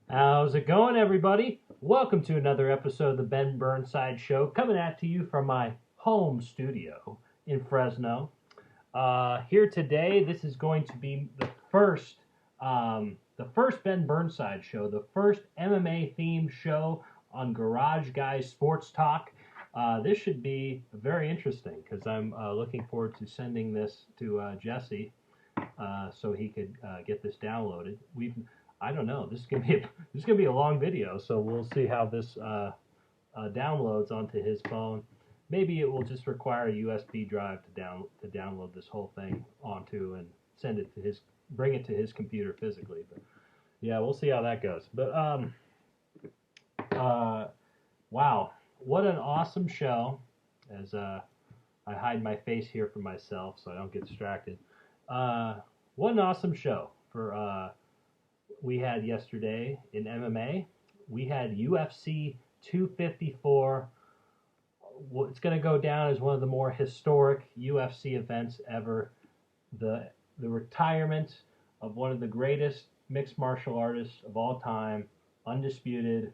How's it going, everybody? Welcome to another episode of the Ben Burnside Show, coming at you from my home studio in Fresno. Here today, this is going to be the first Ben Burnside Show, the first MMA themed show on Garage Guys Sports Talk. This should be very interesting because I'm looking forward to sending this to Jesse so he could get this downloaded. I don't know. This is gonna be a long video, so we'll see how this downloads onto his phone. Maybe it will just require a USB drive to download this whole thing onto and bring it to his computer physically. But yeah, we'll see how that goes. But wow, what an awesome show! As I hide my face here from myself so I don't get distracted. What an awesome show we had yesterday in MMA. We had UFC 254. It's going to go down as one of the more historic UFC events ever. The retirement of one of the greatest mixed martial artists of all time, undisputed,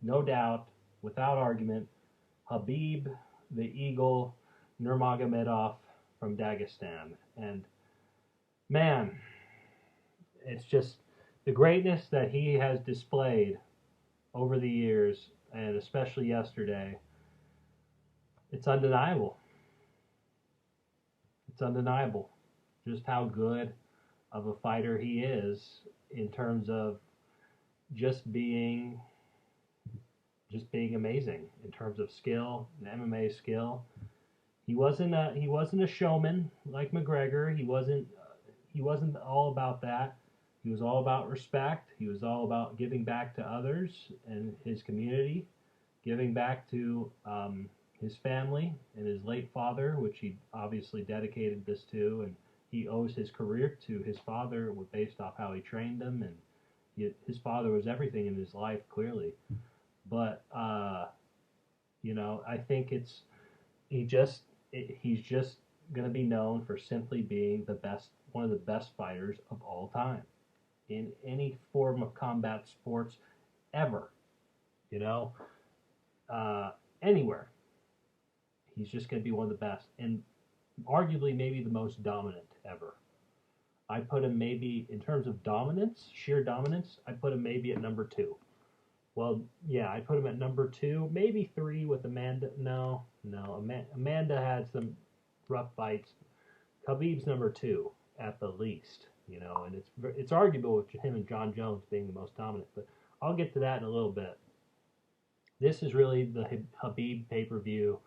no doubt, without argument, Khabib the Eagle Nurmagomedov from Dagestan. And man, it's just the greatness that he has displayed over the years, and especially yesterday. It's undeniable. It's undeniable just how good of a fighter he is in terms of just being amazing in terms of skill, MMA skill. He wasn't a showman like McGregor. He wasn't all about that. He was all about respect. He was all about giving back to others and his community, giving back to his family and his late father, which he obviously dedicated this to, and he owes his career to his father based off how he trained him, and his father was everything in his life, clearly. But I think he's just going to be known for simply being one of the best fighters of all time in any form of combat sports ever, anywhere. He's just going to be one of the best, and arguably maybe the most dominant ever. I put him maybe, in terms of dominance, sheer dominance, I put him maybe at number 2. Well, yeah, I put him at number 2, maybe 3 with Amanda. No, Amanda had some rough fights. Khabib's number 2 at the least, and it's arguable with him and Jon Jones being the most dominant, but I'll get to that in a little bit. This is really the Khabib pay-per-view,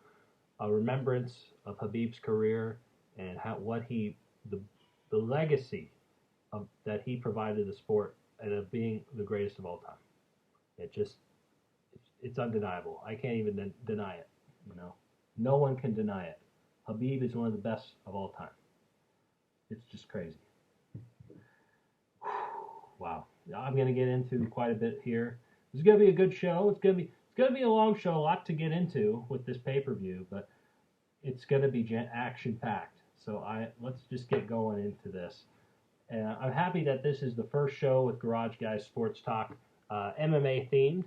a remembrance of Khabib's career and the legacy that he provided the sport and of being the greatest of all time. It's undeniable. I can't even deny it. No one can deny it. Khabib is one of the best of all time. It's just crazy. Wow. I'm going to get into quite a bit here. It's going to be a good show. It's going to be a long show, a lot to get into with this pay-per-view, but it's going to be action-packed. So let's just get going into this. I'm happy that this is the first show with Garage Guys Sports Talk, MMA themed.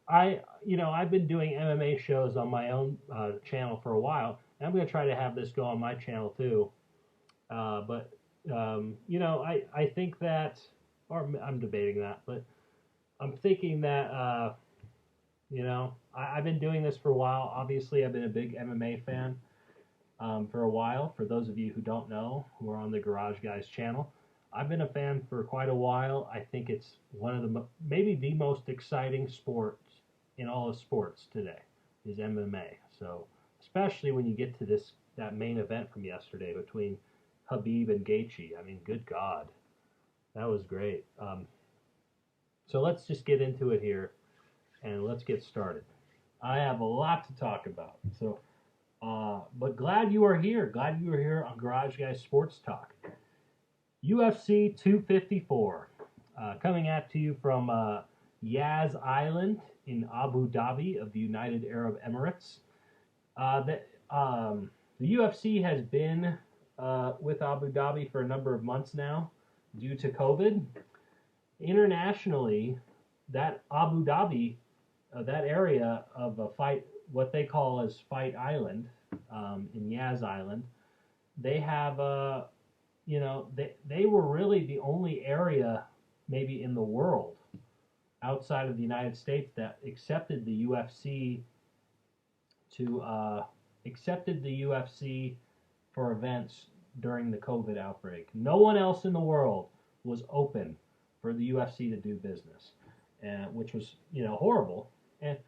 I've been doing MMA shows on my own channel for a while, and I'm going to try to have this go on my channel too. I think that, or I'm debating that, but I'm thinking that, I've been doing this for a while. Obviously, I've been a big MMA fan for a while. For those of you who don't know, who are on the Garage Guys channel, I've been a fan for quite a while. I think it's one of maybe the most exciting sports in all of sports today is MMA. So, especially when you get to that main event from yesterday between Khabib and Gaetche. I mean, good God, that was great. So let's just get into it here, and let's get started. I have a lot to talk about. So, but glad you are here. Glad you are here on Garage Guys Sports Talk. UFC 254, coming at you from Yas Island in Abu Dhabi of the United Arab Emirates. The UFC has been with Abu Dhabi for a number of months now due to COVID. internationally, that Abu Dhabi, that area of a fight, what they call as Fight Island, in Yaz Island, they have they were really the only area maybe in the world outside of the United States that accepted the UFC to accepted the UFC for events during the COVID outbreak. No one else in the world was open for the UFC to do business, and which was horrible. And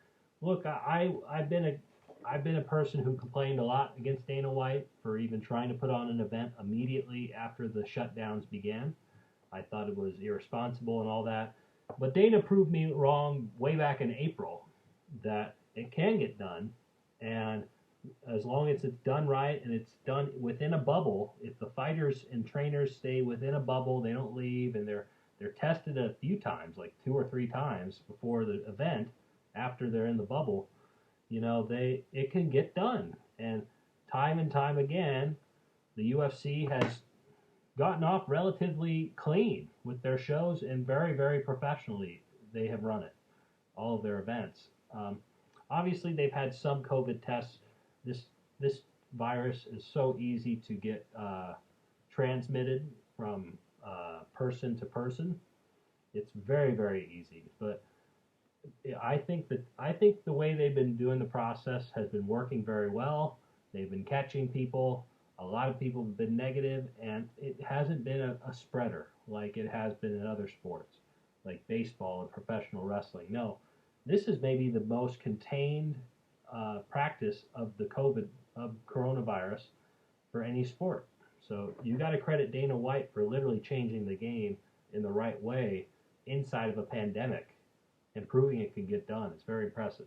look, I've been a person who complained a lot against Dana White for even trying to put on an event immediately after the shutdowns began. I thought it was irresponsible and all that. But Dana proved me wrong way back in April that it can get done, and as long as it's done right and it's done within a bubble, if the fighters and trainers stay within a bubble, they don't leave, and they're tested a few times, like 2 or 3 times before the event, after they're in the bubble, it can get done. And time again, the UFC has gotten off relatively clean with their shows, and very, very professionally they have run it, all of their events. Obviously, they've had some COVID tests. This virus is so easy to get transmitted from person to person. It's very, very easy. But I think the way they've been doing the process has been working very well. They've been catching people. A lot of people have been negative, and it hasn't been a spreader like it has been in other sports, like baseball and professional wrestling. No, this is maybe the most contained practice of coronavirus for any sport. So you got to credit Dana White for literally changing the game in the right way inside of a pandemic and proving it can get done. It's very impressive.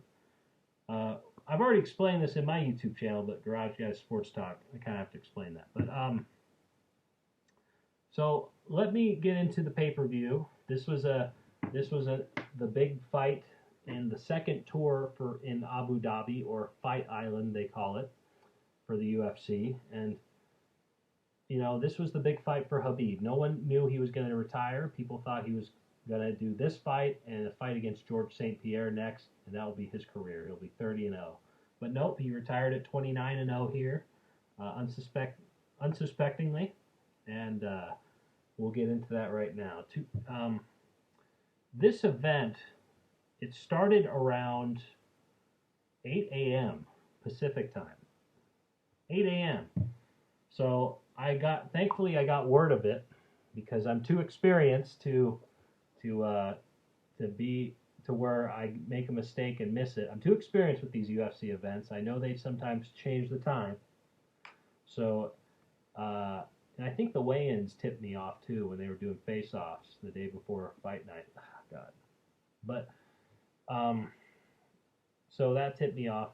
I've already explained this in my YouTube channel, but Garage Guys Sports Talk, I kind of have to explain that. But so let me get into the pay-per-view. This was the big fight in the second tour in Abu Dhabi, or Fight Island they call it, for the UFC. And this was the big fight for Khabib. No one knew he was going to retire. People thought he was going to do this fight and a fight against Georges St.Pierre next, and that will be his career. He'll be 30-0. But nope, he retired at 29-0 here, unsuspectingly, and we'll get into that right now. This event, it started around 8 a.m. Pacific time. 8 a.m. So thankfully I got word of it, because I'm too experienced to be to where I make a mistake and miss it. I'm too experienced with these UFC events. I know they sometimes change the time. So, and I think the weigh-ins tipped me off too when they were doing face-offs the day before fight night. Oh, God. But, so that tipped me off.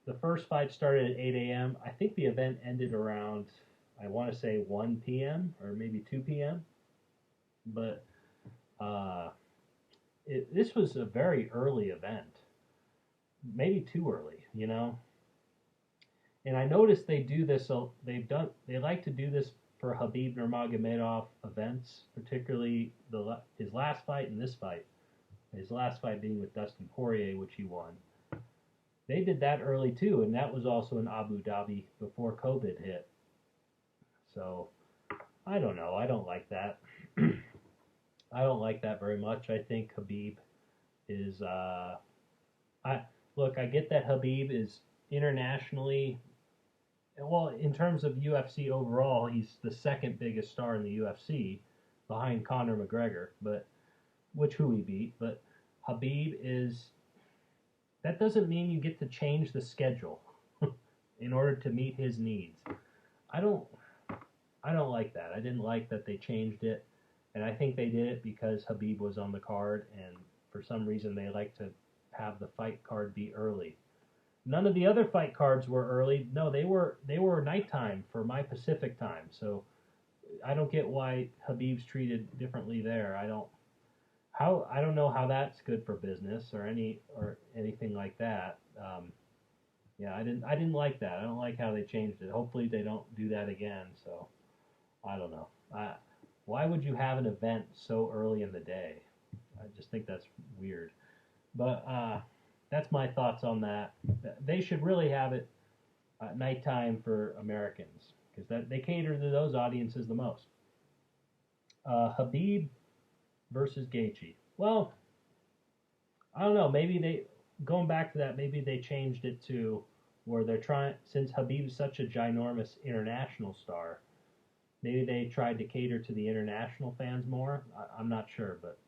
The first fight started at 8 a.m. I think the event ended around, I want to say 1 p.m. or maybe 2 p.m. But, this was a very early event, maybe too early, And I noticed they do this. They like to do this for Khabib Nurmagomedov events, particularly his last fight and this fight. His last fight being with Dustin Poirier, which he won. They did that early too, and that was also in Abu Dhabi before COVID hit. So I don't know. I don't like that. I don't like that very much. I think Khabib is. I get that Khabib is internationally. Well, in terms of UFC overall, he's the second biggest star in the UFC, behind Conor McGregor, who he beat. But Khabib is. That doesn't mean you get to change the schedule in order to meet his needs. I don't like that. I didn't like that they changed it. And I think they did it because Khabib was on the card, and for some reason they like to have the fight card be early. None of the other fight cards were early. No, they were nighttime for my Pacific time. So I don't get why Khabib's treated differently there. I don't know how that's good for business or anything like that. I didn't like that. I don't like how they changed it. Hopefully they don't do that again. So I don't know. Why would you have an event so early in the day? I just think that's weird. But that's my thoughts on that. They should really have it at nighttime for Americans because they cater to those audiences the most. Khabib versus Gaethje. Well, I don't know. Maybe they going back to that. Maybe they changed it to where they're trying since Khabib's such a ginormous international star. Maybe they tried to cater to the international fans more. I'm not sure, but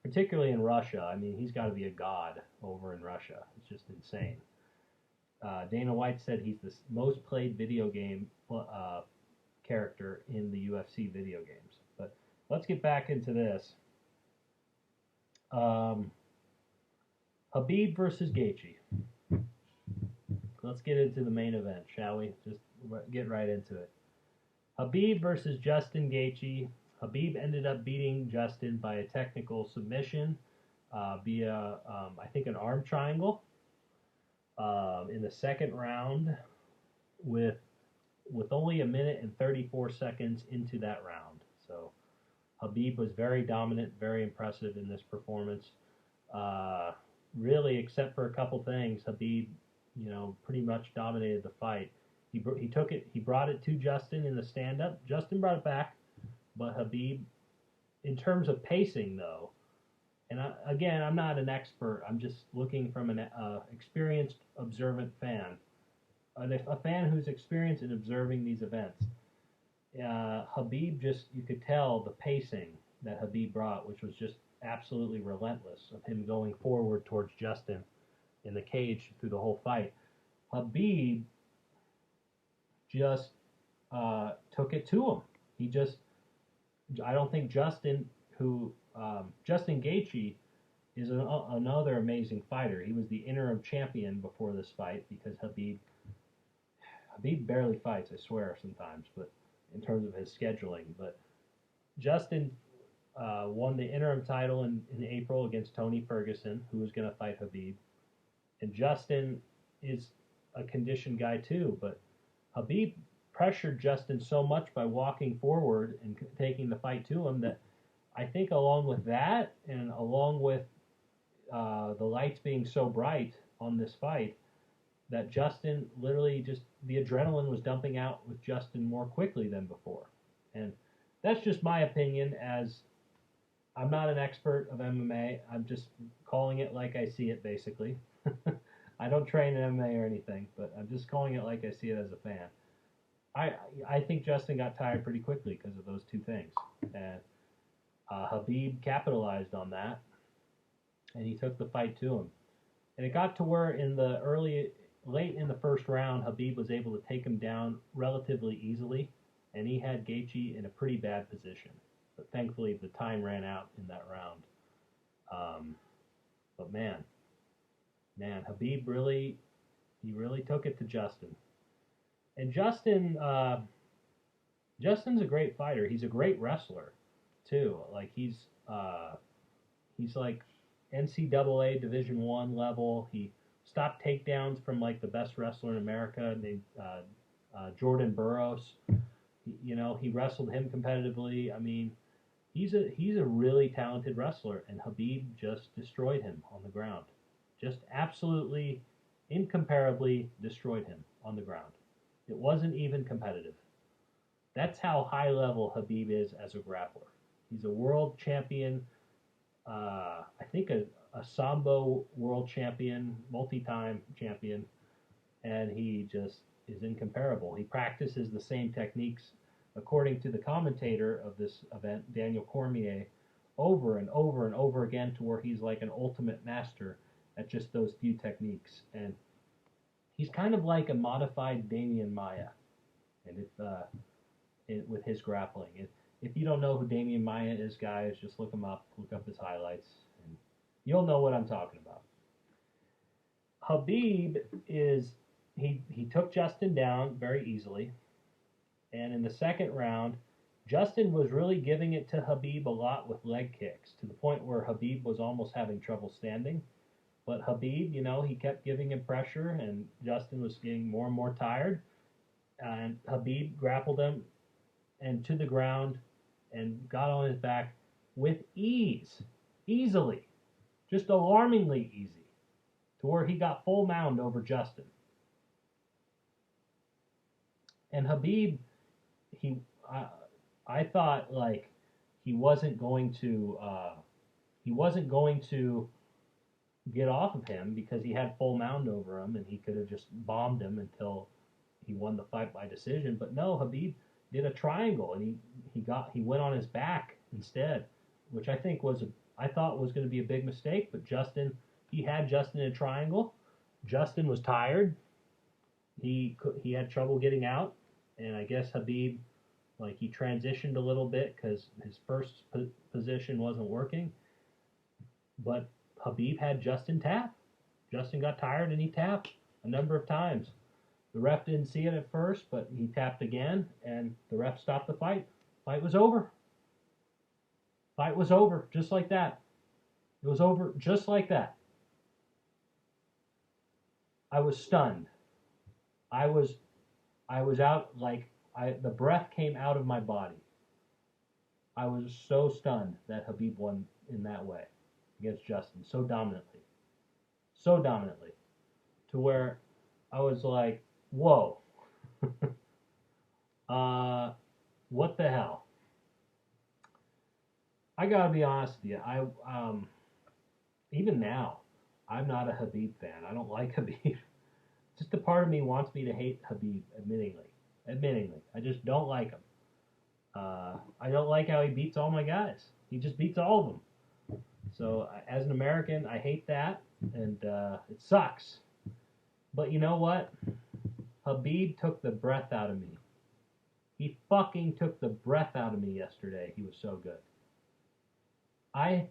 particularly in Russia, I mean, he's got to be a god over in Russia. It's just insane. Dana White said he's the most played video game character in the UFC video games. But let's get back into this. Khabib versus Gaethje. Let's get into the main event, shall we? Just get right into it. Khabib versus Justin Gaetche. Khabib ended up beating Justin by a technical submission via, I think, an arm triangle in the second round with only a minute and 34 seconds into that round. So Khabib was very dominant, very impressive in this performance. Really, except for a couple things, Khabib, pretty much dominated the fight. He took it. He brought it to Justin in the stand-up. Justin brought it back, but Khabib, in terms of pacing, though, and I'm not an expert. I'm just looking from an experienced, observant fan, a fan who's experienced in observing these events. Khabib you could tell the pacing that Khabib brought, which was just absolutely relentless of him going forward towards Justin in the cage through the whole fight. Khabib just took it to him. I don't think Justin Gaethje is another amazing fighter. He was the interim champion before this fight because Khabib barely fights, I swear, sometimes, but in terms of his scheduling. But Justin won the interim title in April against Tony Ferguson, who was going to fight Khabib. And Justin is a conditioned guy too, but Khabib pressured Justin so much by walking forward and taking the fight to him that I think along with that and along with the lights being so bright on this fight that Justin literally just the adrenaline was dumping out with Justin more quickly than before. And that's just my opinion as I'm not an expert of MMA. I'm just calling it like I see it basically. I don't train in MMA or anything, but I'm just calling it like I see it as a fan. I think Justin got tired pretty quickly because of those two things. And Khabib capitalized on that, and he took the fight to him. And it got to where late in the first round, Khabib was able to take him down relatively easily, and he had Gaethje in a pretty bad position. But thankfully, the time ran out in that round. But man, Khabib really took it to Justin. And Justin's a great fighter. He's a great wrestler, too. Like he's like NCAA Division I level. He stopped takedowns from like the best wrestler in America named Jordan Burroughs. He wrestled him competitively. I mean, he's a really talented wrestler, and Khabib just destroyed him on the ground. Just absolutely, incomparably destroyed him on the ground. It wasn't even competitive. That's how high level Khabib is as a grappler. He's a world champion, I think a Sambo world champion, multi-time champion, and he just is incomparable. He practices the same techniques, according to the commentator of this event, Daniel Cormier, over and over and over again to where he's like an ultimate master at just those few techniques. And he's kind of like a modified Damian Maia, and with his grappling. If you don't know who Damian Maia is, guys, just look him up. Look up his highlights, and you'll know what I'm talking about. Khabib he took Justin down very easily, and in the second round, Justin was really giving it to Khabib a lot with leg kicks to the point where Khabib was almost having trouble standing. But Khabib, he kept giving him pressure, and Justin was getting more and more tired. And Khabib grappled him and to the ground and got on his back with ease, easily, just alarmingly easy, to where he got full mount over Justin. And Khabib, I thought like he wasn't going to get off of him because he had full mount over him and he could have just bombed him until he won the fight by decision. But no, Khabib did a triangle and he went on his back instead, which I thought was going to be a big mistake. But he had Justin in a triangle. Justin was tired. He had trouble getting out, and I guess Khabib, like, he transitioned a little bit because his first position wasn't working. But Khabib had Justin tap. Justin got tired and he tapped a number of times. The ref didn't see it at first, but he tapped again, and the ref stopped the fight. Fight was over. Fight was over, just like that. It was over just like that. I was stunned. I was out, like, the breath came out of my body. I was so stunned that Khabib won in that way against Justin so dominantly. So dominantly. To where I was like, whoa. What the hell? I gotta be honest with you. Even now, I'm not a Khabib fan. I don't like Khabib. Just a part of me wants me to hate Khabib, admittingly. I just don't like him. I don't like how he beats all my guys. He just beats all of them. So as an American, I hate that, and it sucks. But you know what? Khabib took the breath out of me. He fucking took the breath out of me yesterday. He was so good. I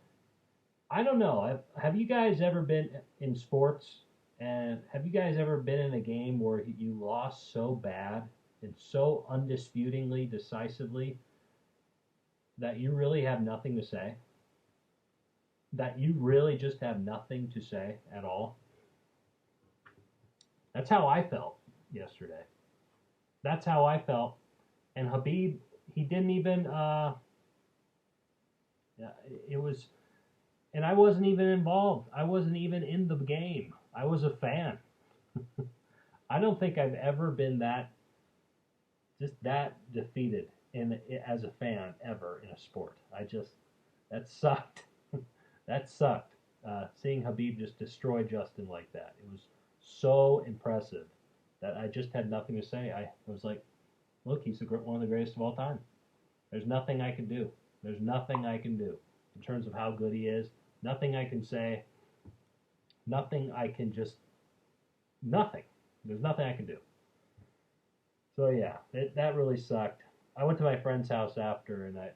don't know. Have you guys ever been in sports, and have you guys ever been in a game where you lost so bad and so undisputingly, decisively, that you really have nothing to say? That you really just have nothing to say at all? That's how I felt yesterday. That's how I felt. And Khabib, he didn't even, it was, and I wasn't even involved. I wasn't even in the game. I was a fan. I don't think I've ever been just that defeated as a fan ever in a sport. That sucked. That sucked. Seeing Khabib just destroy Justin like that. It was so impressive that I just had nothing to say. I was like, look, he's one of the greatest of all time. There's nothing I can do. There's nothing I can do in terms of how good he is. Nothing I can say. Nothing I can just... Nothing. There's nothing I can do. So yeah, that really sucked. I went to my friend's house after, and I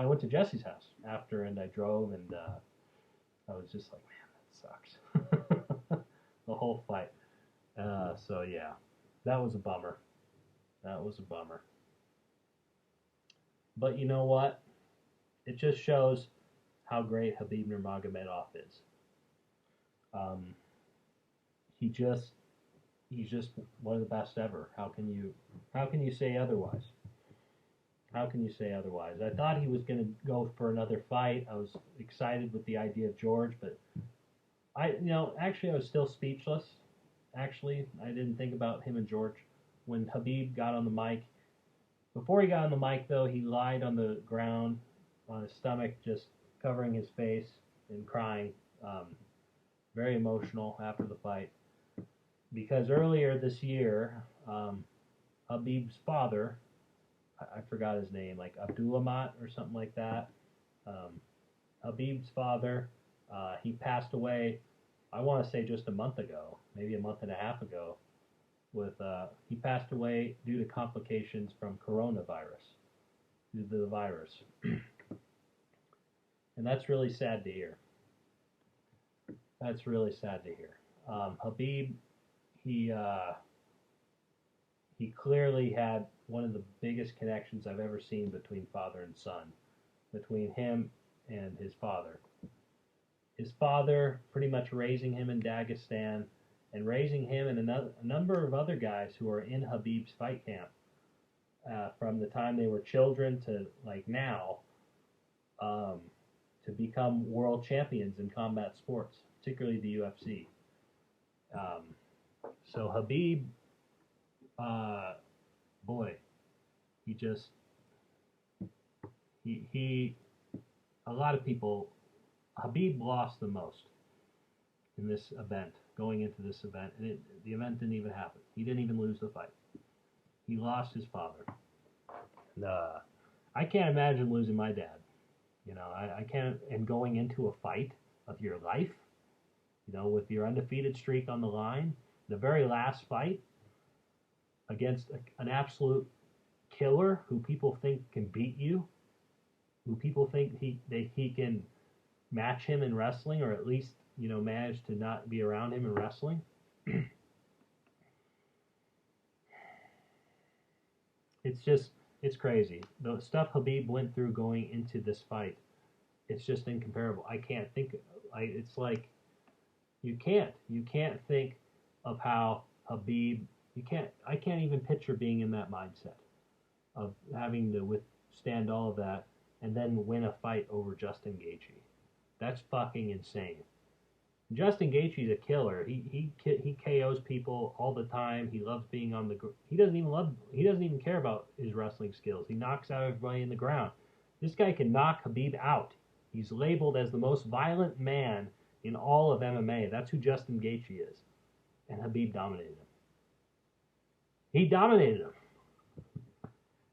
went to Jesse's house after, and I drove, and I was just like, man, that sucks. The whole fight. So yeah, that was a bummer. That was a bummer. But you know what? It just shows how great Khabib Nurmagomedov is. He's just one of the best ever. How can you say otherwise? How can you say otherwise? I thought he was going to go for another fight. I was excited with the idea of George, but actually I was still speechless. Actually, I didn't think about him and George when Khabib got on the mic. Before he got on the mic, though, he lied on the ground on his stomach, just covering his face and crying. Very emotional after the fight. Because earlier this year, Khabib's father, I forgot his name, like Abdulamat or something like that. Khabib's father, he passed away, I want to say just a month ago, maybe a month and a half ago. He passed away due to complications from coronavirus, due to the virus. And that's really sad to hear. That's really sad to hear. Khabib, he clearly had one of the biggest connections I've ever seen between father and son, between him and his father. His father pretty much raising him in Dagestan and raising him and a number of other guys who are in Khabib's fight camp from the time they were children to like now. um, to become world champions in combat sports, particularly the UFC. Um, so Khabib, uh, boy, he just he a lot of people. Khabib lost the most in this event, going into this event, and the event didn't even happen. He didn't even lose the fight. He lost his father. And, I can't imagine losing my dad. You know, I can't. And going into a fight of your life, you know, with your undefeated streak on the line, the very last fight against an absolute killer who people think can beat you, who people think he can match him in wrestling, or at least, you know, manage to not be around him in wrestling. It's crazy. The stuff Khabib went through going into this fight, it's just incomparable. I can't think. It's like you can't think of how Khabib. I can't even picture being in that mindset of having to withstand all of that and then win a fight over Justin Gaetche. That's fucking insane. Justin Gaethje's a killer. He KOs people all the time. He loves being on the. He doesn't even care about his wrestling skills. He knocks out everybody in the ground. This guy can knock Khabib out. He's labeled as the most violent man in all of MMA. That's who Justin Gaethje is, and Khabib dominated him. He dominated him.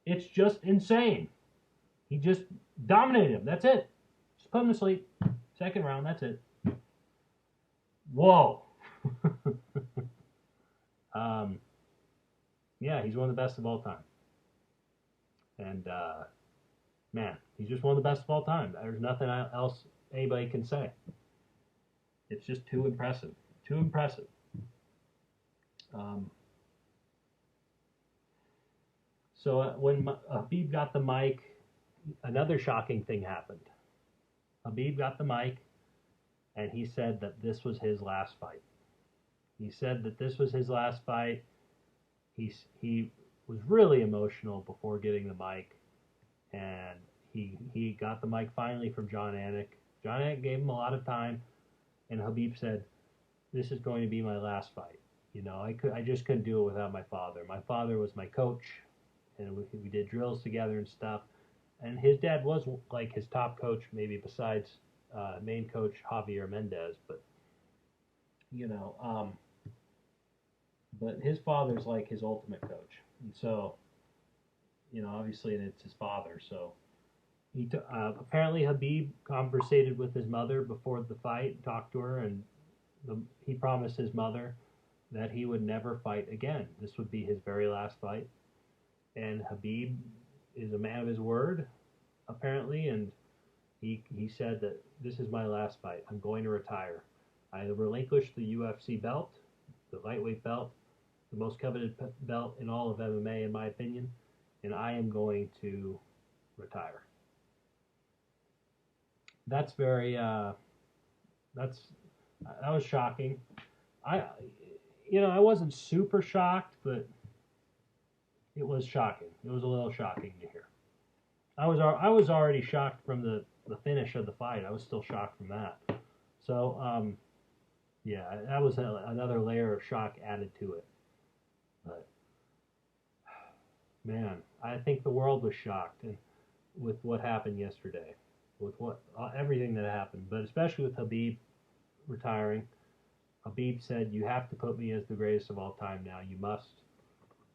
It's just insane. He just dominated him. That's it. Just put him to sleep. Second round. That's it. Whoa. Yeah, he's one of the best of all time. And, man, he's just one of the best of all time. There's nothing else anybody can say. It's just too impressive. Too impressive. So when Khabib got the mic, another shocking thing happened. Khabib got the mic, and he said that this was his last fight. He said that this was his last fight. He was really emotional before getting the mic, and he got the mic finally from Jon Anik. Jon Anik gave him a lot of time, and Khabib said, "This is going to be my last fight. You know, I just couldn't do it without my father. My father was my coach, and we did drills together and stuff. And his dad was like his top coach, maybe besides main coach Javier Mendez, but you know, but his father's like his ultimate coach, and so, you know, obviously it's his father. So apparently Khabib conversated with his mother before the fight, talked to her, and he promised his mother that he would never fight again. This would be his very last fight, and Khabib is a man of his word, apparently, and he said that this is my last fight. I'm going to retire. I relinquished the UFC belt, the lightweight belt, the most coveted belt in all of MMA, in my opinion, and I am going to retire. That's very, that was shocking. I wasn't super shocked, but it was shocking. It was a little shocking to hear. I was already shocked from the finish of the fight. I was still shocked from that. So, yeah, that was another layer of shock added to it. But, man, I think the world was shocked with what happened yesterday, with everything that happened, but especially with Khabib retiring. Khabib said, "You have to put me as the greatest of all time now. You must."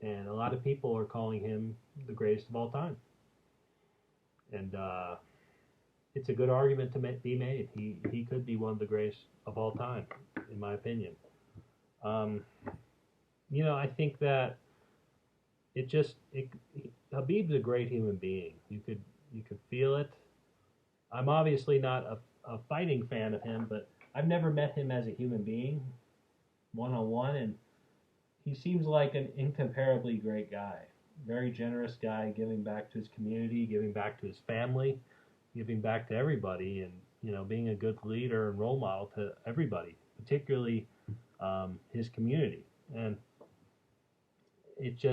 And a lot of people are calling him the greatest of all time. And it's a good argument to be made. He could be one of the greatest of all time, in my opinion. You know, I think that Khabib's a great human being. You could feel it. I'm obviously not a fighting fan of him, but I've never met him as a human being, one-on-one, and he seems like an incomparably great guy. Very generous guy, giving back to his community, giving back to his family, giving back to everybody, and, you know, being a good leader and role model to everybody, particularly his community. And it's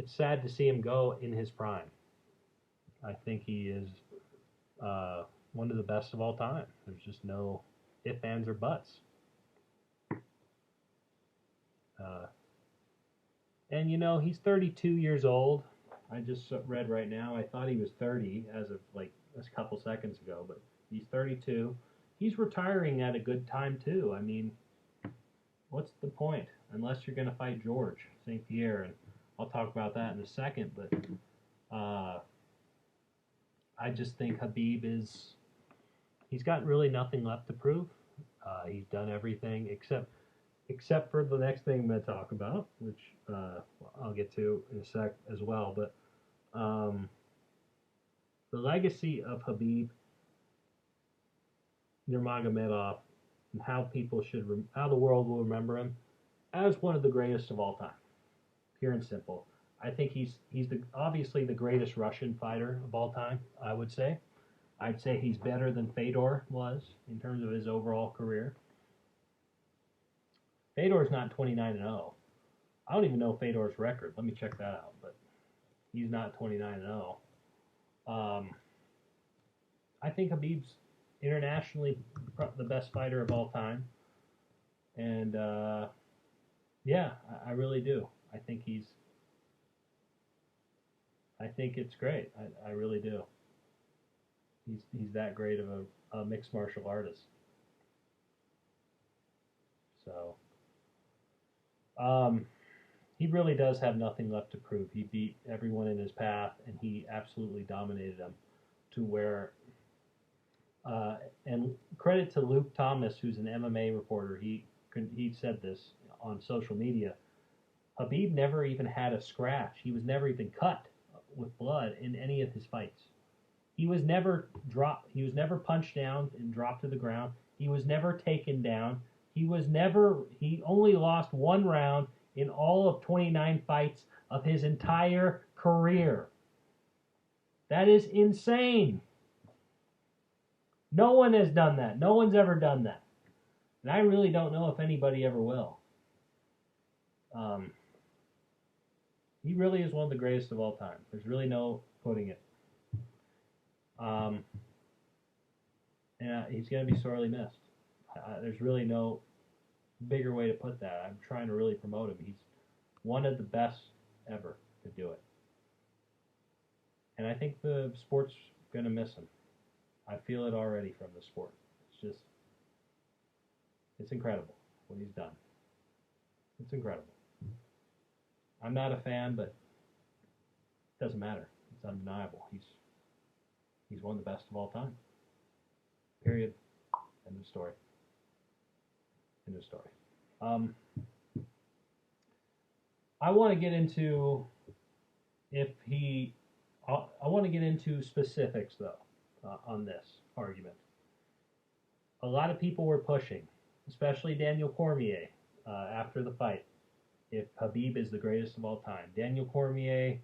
sad to see him go in his prime. I think he is one of the best of all time. There's just no ifs, ands, or buts. And he's 32 years old. I just read right now. I thought he was 30 as of like a couple seconds ago, but he's 32. He's retiring at a good time too. I mean, what's the point? Unless you're going to fight Georges St.Pierre, and I'll talk about that in a second. But I just think he's got really nothing left to prove. He's done everything except for the next thing I'm going to talk about, which I'll get to in a sec as well. But the legacy of Khabib Nurmagomedov and how how the world will remember him as one of the greatest of all time, pure and simple. I think he's obviously the greatest Russian fighter of all time. I would say. I'd say he's better than Fedor was in terms of his overall career. Fedor's not 29-0. I don't even know Fedor's record. Let me check that out. But he's not 29-0. I think Khabib's internationally the best fighter of all time. And yeah, I really do. I think it's great. I really do. He's that great of a mixed martial artist. So he really does have nothing left to prove. He beat everyone in his path, and he absolutely dominated them to where. And credit to Luke Thomas, who's an MMA reporter. He said this on social media. Khabib never even had a scratch. He was never even cut with blood in any of his fights. He was never dropped. He was never punched down and dropped to the ground. He was never taken down. He only lost one round in all of 29 fights of his entire career. That is insane. No one has done that. No one's ever done that. And I really don't know if anybody ever will. He really is one of the greatest of all time. There's really no putting it. And he's going to be sorely missed. There's really no bigger way to put that. I'm trying to really promote him. He's one of the best ever to do it. And I think the sport's going to miss him. I feel it already from the sport. It's incredible what he's done. It's incredible. I'm not a fan, but it doesn't matter. It's undeniable. He's one of the best of all time. Period. End of story. End of story. I want to get into I want to get into specifics though on this argument. A lot of people were pushing, especially Daniel Cormier, after the fight, if Khabib is the greatest of all time. Daniel Cormier,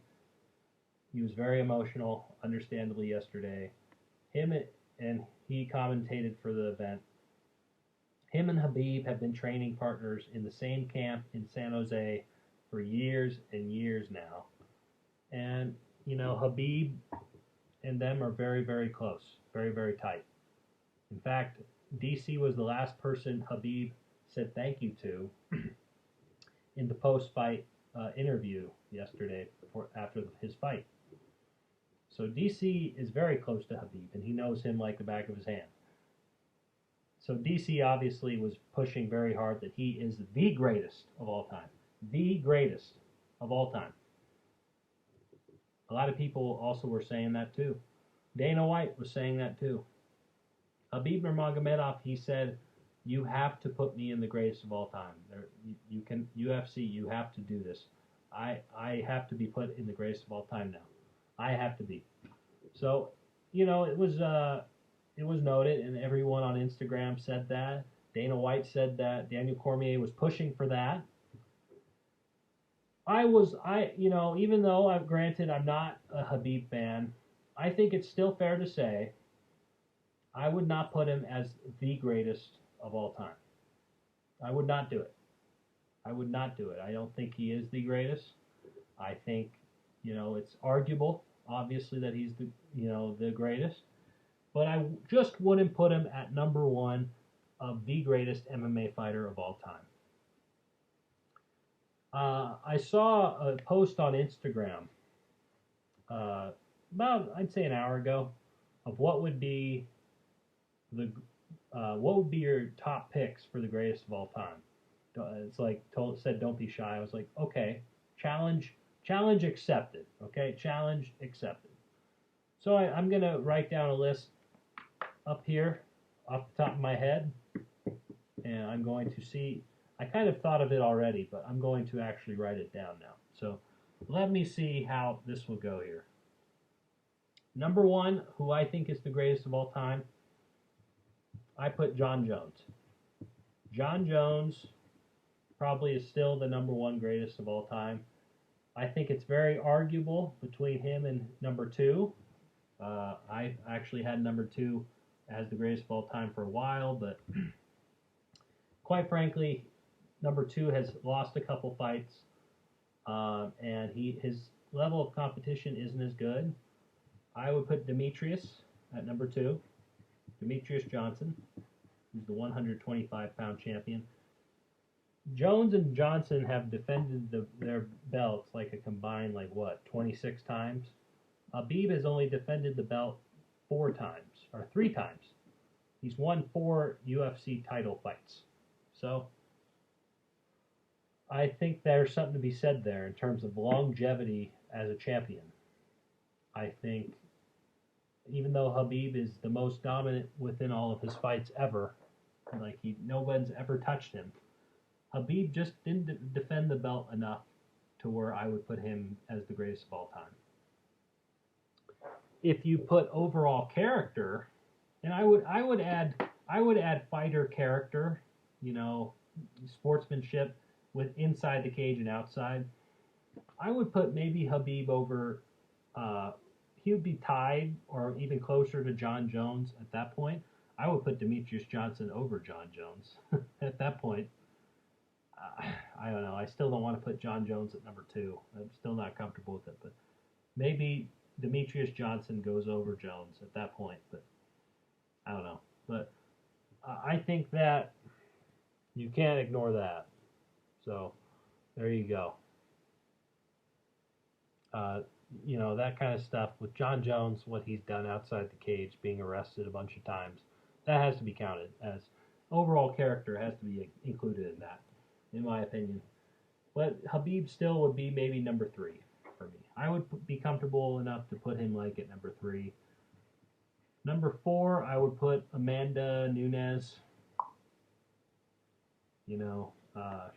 he was very emotional, understandably, yesterday. He commentated for the event. Him and Khabib have been training partners in the same camp in San Jose for years and years now. And, Khabib and them are very, very close, very, very tight. In fact, DC was the last person Khabib said thank you to in the post-fight interview yesterday after his fight. So DC is very close to Khabib, and he knows him like the back of his hand. So DC obviously was pushing very hard that he is the greatest of all time. The greatest of all time. A lot of people also were saying that too. Dana White was saying that too. Khabib Nurmagomedov, he said, you have to put me in the greatest of all time. UFC, you have to do this. I have to be put in the greatest of all time now. I have to be. So, it was noted, and everyone on Instagram said that. Dana White said that. Daniel Cormier was pushing for that. Even though granted I'm not a Khabib fan, I think it's still fair to say I would not put him as the greatest of all time. I would not do it. I would not do it. I don't think he is the greatest. I think, it's arguable, obviously, that he's the greatest. but I just wouldn't put him at number one of the greatest MMA fighter of all time. I saw a post on Instagram about, I'd say, an hour ago of what would be your top picks for the greatest of all time. It's like said, don't be shy. I was like, okay, challenge accepted. Okay, challenge accepted. So I'm gonna write down a list up here off the top of my head, and I'm going to see. I kind of thought of it already, but I'm going to actually write it down now. So let me see how this will go here. Number one, who I think is the greatest of all time, I put Jon Jones. Jon Jones probably is still the number one greatest of all time. I think it's very arguable between him and number two. I actually had number two as the greatest of all time for a while, but quite frankly, number two has lost a couple fights, and his level of competition isn't as good. I would put Demetrius at number two. Demetrius Johnson, who's the 125-pound champion. Jones and Johnson have defended their belts like a combined, 26 times? Khabib has only defended the belt 4 times, or 3 times. He's won 4 UFC title fights. So, I think there's something to be said there in terms of longevity as a champion. I think, even though Khabib is the most dominant within all of his fights ever, no one's ever touched him, Khabib just didn't defend the belt enough to where I would put him as the greatest of all time. If you put overall character, and I would add fighter character, sportsmanship with inside the cage and outside. I would put maybe Khabib over. He would be tied or even closer to Jon Jones at that point. I would put Demetrius Johnson over Jon Jones at that point. I don't know. I still don't want to put Jon Jones at number 2. I'm still not comfortable with it, but maybe Demetrius Johnson goes over Jones at that point, but I don't know. But I think that you can't ignore that. So there you go. That kind of stuff with Jon Jones, what he's done outside the cage, being arrested a bunch of times, that has to be counted as overall character, has to be included in that, in my opinion. But Khabib still would be maybe number 3 for me. I would be comfortable enough to put him at number 3. Number 4, I would put Amanda Nunes.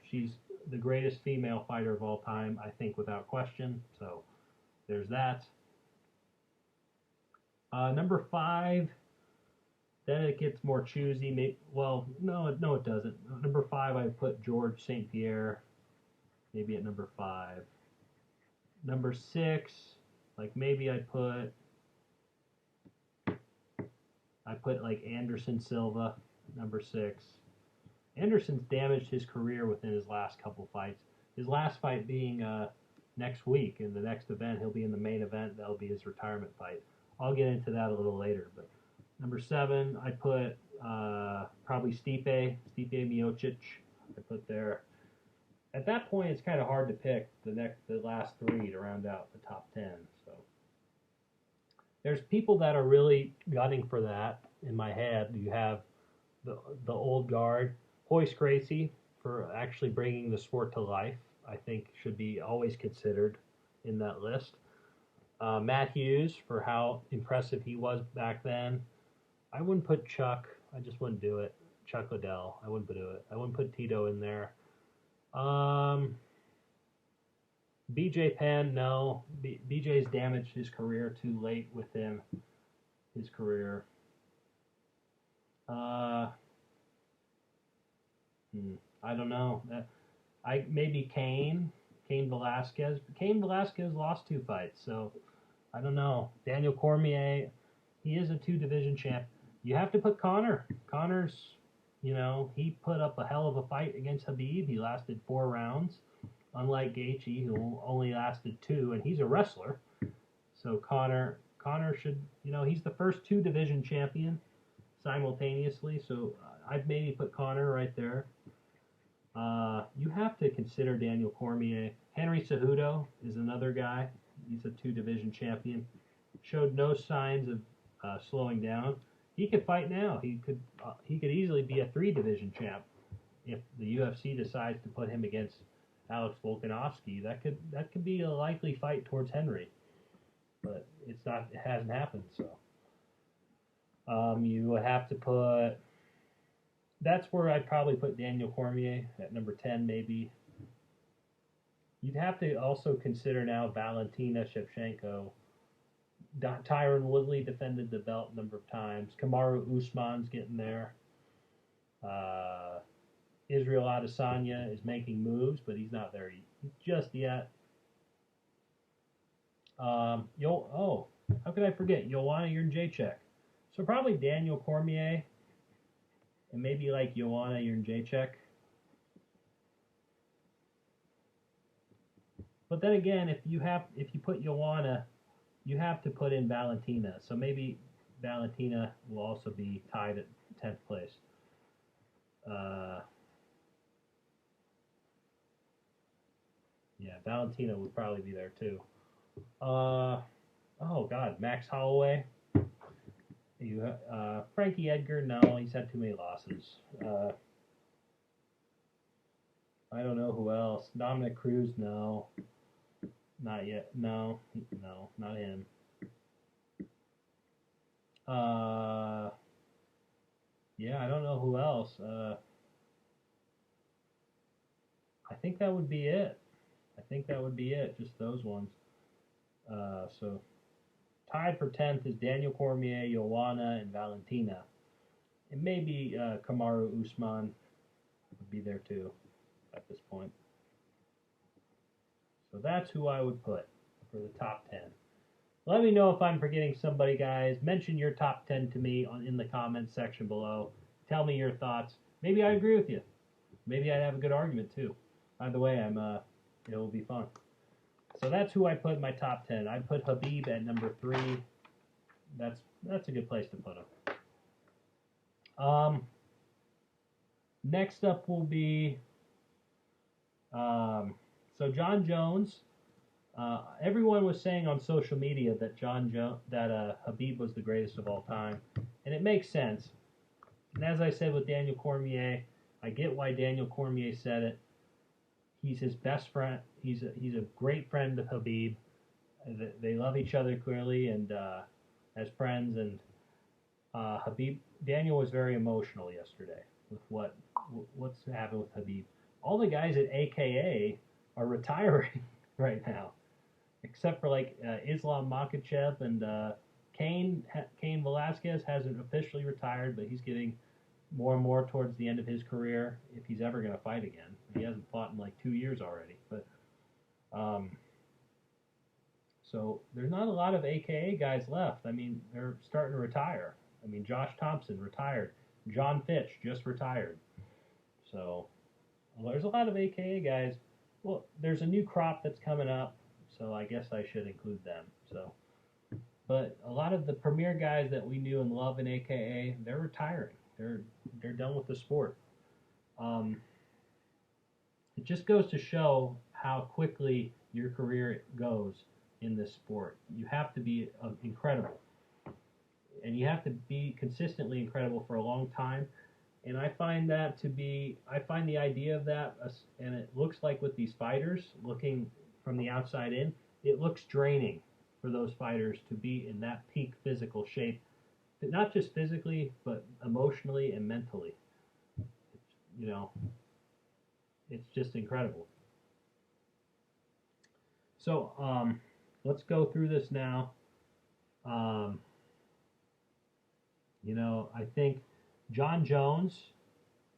She's the greatest female fighter of all time, I think, without question. So there's that. Number 5, then it gets more choosy. No, it doesn't. Number 5, I put Georges St.Pierre, maybe at number 5. Number 6, maybe I put Anderson Silva, number 6. Anderson's damaged his career within his last couple fights. His last fight being next week. In the next event, he'll be in the main event. That'll be his retirement fight. I'll get into that a little later. But number 7, I put probably Stipe Miocic. I put there. At that point, it's kind of hard to pick the last 3 to round out the top 10. So there's people that are really gunning for that in my head. You have the old guard. Royce Gracie, for actually bringing the sport to life, I think should be always considered in that list. Matt Hughes, for how impressive he was back then. I wouldn't put Chuck. I just wouldn't do it. Chuck Liddell. I wouldn't do it. I wouldn't put Tito in there. BJ Penn, no. BJ's damaged his career too late within his career. I don't know. Maybe Cain Velasquez. Cain Velasquez lost 2 fights, so I don't know. Daniel Cormier, he is a 2-division champ. You have to put Conor. Conor's, he put up a hell of a fight against Khabib. He lasted 4 rounds, unlike Gaethje, who only lasted 2, and he's a wrestler. So Conor Conor should, he's the first two division champion simultaneously, so I'd maybe put Conor right there. You have to consider Daniel Cormier. Henry Cejudo is another guy. He's a two division champion. Showed no signs of slowing down. He could fight now. He could easily be a three division champ if the UFC decides to put him against Alex Volkanovski. That could be a likely fight towards Henry, but it's not. It hasn't happened. So you would have to put. That's where I'd probably put Daniel Cormier at number 10, maybe. You'd have to also consider now Valentina Shevchenko. Tyron Woodley defended the belt a number of times. Kamaru Usman's getting there. Israel Adesanya is making moves, but he's not there just yet. How could I forget? Joanna Jędrzejczyk. So probably Daniel Cormier, and maybe like Joanna Jędrzejczyk. But then again, if you put Joanna, you have to put in Valentina. So maybe Valentina will also be tied at 10th place. Yeah, Valentina would probably be there too. Max Holloway. Frankie Edgar, no, he's had too many losses. I don't know who else. Dominic Cruz, no. Not yet. No, not him. I don't know who else. I think that would be it. Just those ones. So tied for 10th is Daniel Cormier, Joanna, and Valentina. And maybe Kamaru Usman would be there too at this point. So that's who I would put for the top 10. Let me know if I'm forgetting somebody, guys. Mention your top 10 to me in the comments section below. Tell me your thoughts. Maybe I agree with you. Maybe I'd have a good argument too. Either way, it will be fun. So that's who I put in my top 10. I put Khabib at number 3. That's a good place to put him. Next up will be so Jon Jones. Everyone was saying on social media that Khabib was the greatest of all time, and it makes sense. And as I said with Daniel Cormier, I get why Daniel Cormier said it. He's his best friend. He's a great friend to Khabib. They love each other clearly, and as friends. And Daniel was very emotional yesterday with what's happened with Khabib. All the guys at AKA are retiring right now, except for Islam Makhachev and Cain Velasquez hasn't officially retired, but he's getting more and more towards the end of his career if he's ever going to fight again. He hasn't fought in 2 years already, but so there's not a lot of AKA guys left. I mean, they're starting to retire. I mean, Josh Thompson retired. John Fitch just retired. So there's a lot of AKA guys. Well, there's a new crop that's coming up, so I guess I should include them. So, but a lot of the premier guys that we knew and love in AKA, they're retiring. They're done with the sport. It just goes to show how quickly your career goes in this sport. You have to be incredible, and you have to be consistently incredible for a long time. And I find the idea of that, and it looks like with these fighters, looking from the outside in, it looks draining for those fighters to be in that peak physical shape, not just physically, but emotionally and mentally. It's just incredible. So let's go through this now. I think Jon Jones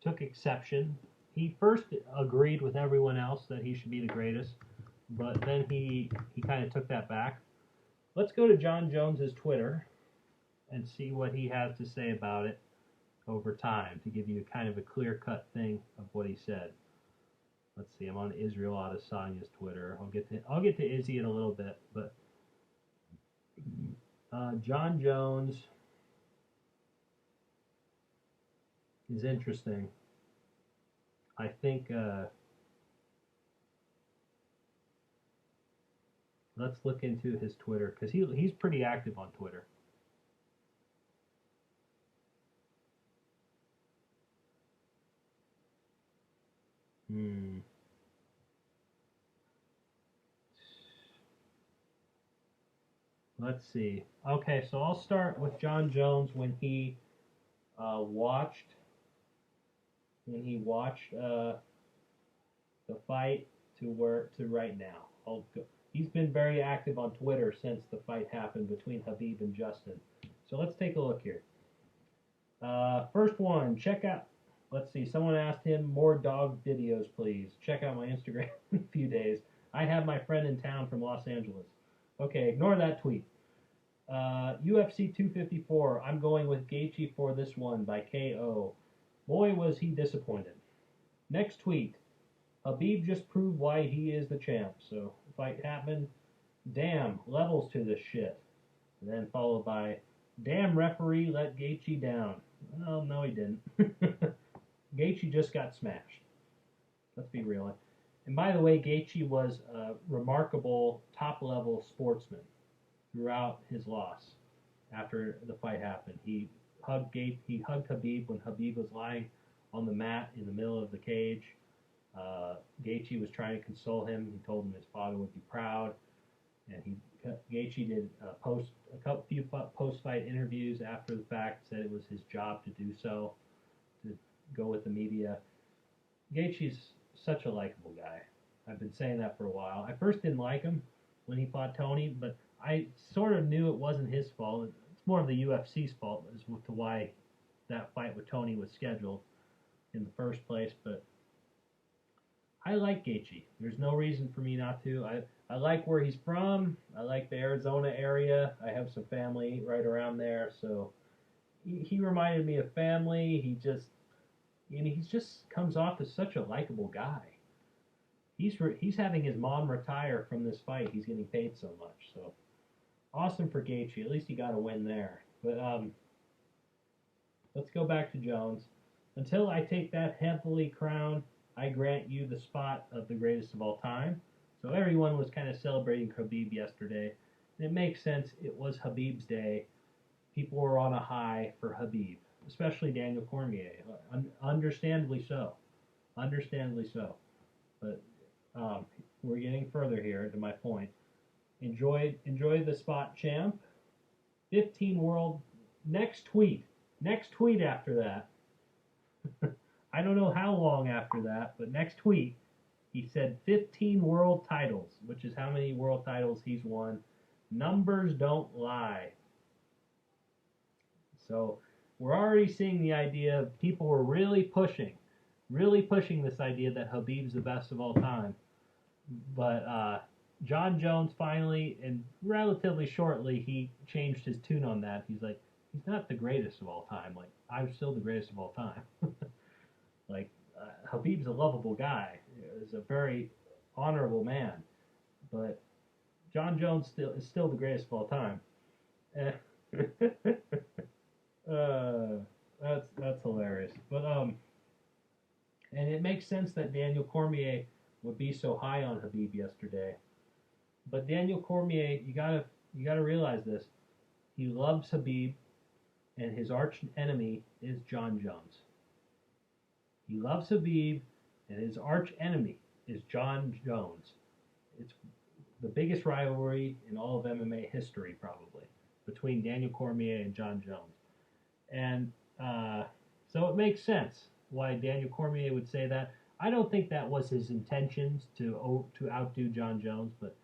took exception. He first agreed with everyone else that he should be the greatest, but then he kind of took that back. Let's go to Jon Jones's Twitter and see what he has to say about it over time to give you kind of a clear-cut thing of what he said. Let's see. I'm on Israel Adesanya's Twitter. I'll get to Izzy in a little bit, but Jon Jones is interesting. I think let's look into his Twitter because he's pretty active on Twitter. Let's see. Okay, so I'll start with Jon Jones when he watched the fight to right now. He's been very active on Twitter since the fight happened between Khabib and Justin. So let's take a look here. First one, check out. Let's see. Someone asked him more dog videos, please. Check out my Instagram in a few days. I have my friend in town from Los Angeles. Okay, ignore that tweet. UFC 254. I'm going with Gaethje for this one by KO. Boy, was he disappointed. Next tweet. Khabib just proved why he is the champ. So, fight happened. Damn, levels to this shit. And then followed by, damn referee let Gaethje down. Well, no he didn't. Gaethje just got smashed. Let's be real. And by the way, Gaethje was a remarkable top-level sportsman throughout his loss. After the fight happened, he hugged Khabib when Khabib was lying on the mat in the middle of the cage. Gaethje was trying to console him. He told him his father would be proud, and Gaethje did a few post-fight interviews after the fact. Said it was his job to do so, to go with the media. Gaethje's such a likable guy. I've been saying that for a while. I first didn't like him when he fought Tony, but I sort of knew it wasn't his fault. It's more of the UFC's fault as to why that fight with Tony was scheduled in the first place. But I like Gaethje. There's no reason for me not to. I like where he's from. I like the Arizona area. I have some family right around there, so he reminded me of family. He just comes off as such a likable guy. He's having his mom retire from this fight. He's getting paid so much. So awesome for Gaethje. At least he got a win there. But let's go back to Jones. Until I take that heavily crown, I grant you the spot of the greatest of all time. So everyone was kind of celebrating Khabib yesterday. And it makes sense. It was Khabib's day. People were on a high for Khabib, especially Daniel Cormier. Understandably so. Understandably so. But we're getting further here to my point. Enjoy the spot, champ. 15 world. Next tweet after that. I don't know how long after that, but next tweet, he said 15 world titles, which is how many world titles he's won. Numbers don't lie. So we're already seeing the idea of people were really pushing this idea that Khabib's the best of all time. But Jon Jones finally, and relatively shortly, he changed his tune on that. He's like, he's not the greatest of all time. Like, I'm still the greatest of all time. Like, Khabib's a lovable guy. He's a very honorable man. But Jon Jones is still the greatest of all time. That's hilarious. But and it makes sense that Daniel Cormier would be so high on Khabib yesterday. But Daniel Cormier, you gotta realize this. He loves Khabib, and his arch enemy is Jon Jones. He loves Khabib, and his arch enemy is Jon Jones. It's the biggest rivalry in all of MMA history, probably, between Daniel Cormier and Jon Jones. And so it makes sense why Daniel Cormier would say that. I don't think that was his intentions to outdo Jon Jones, but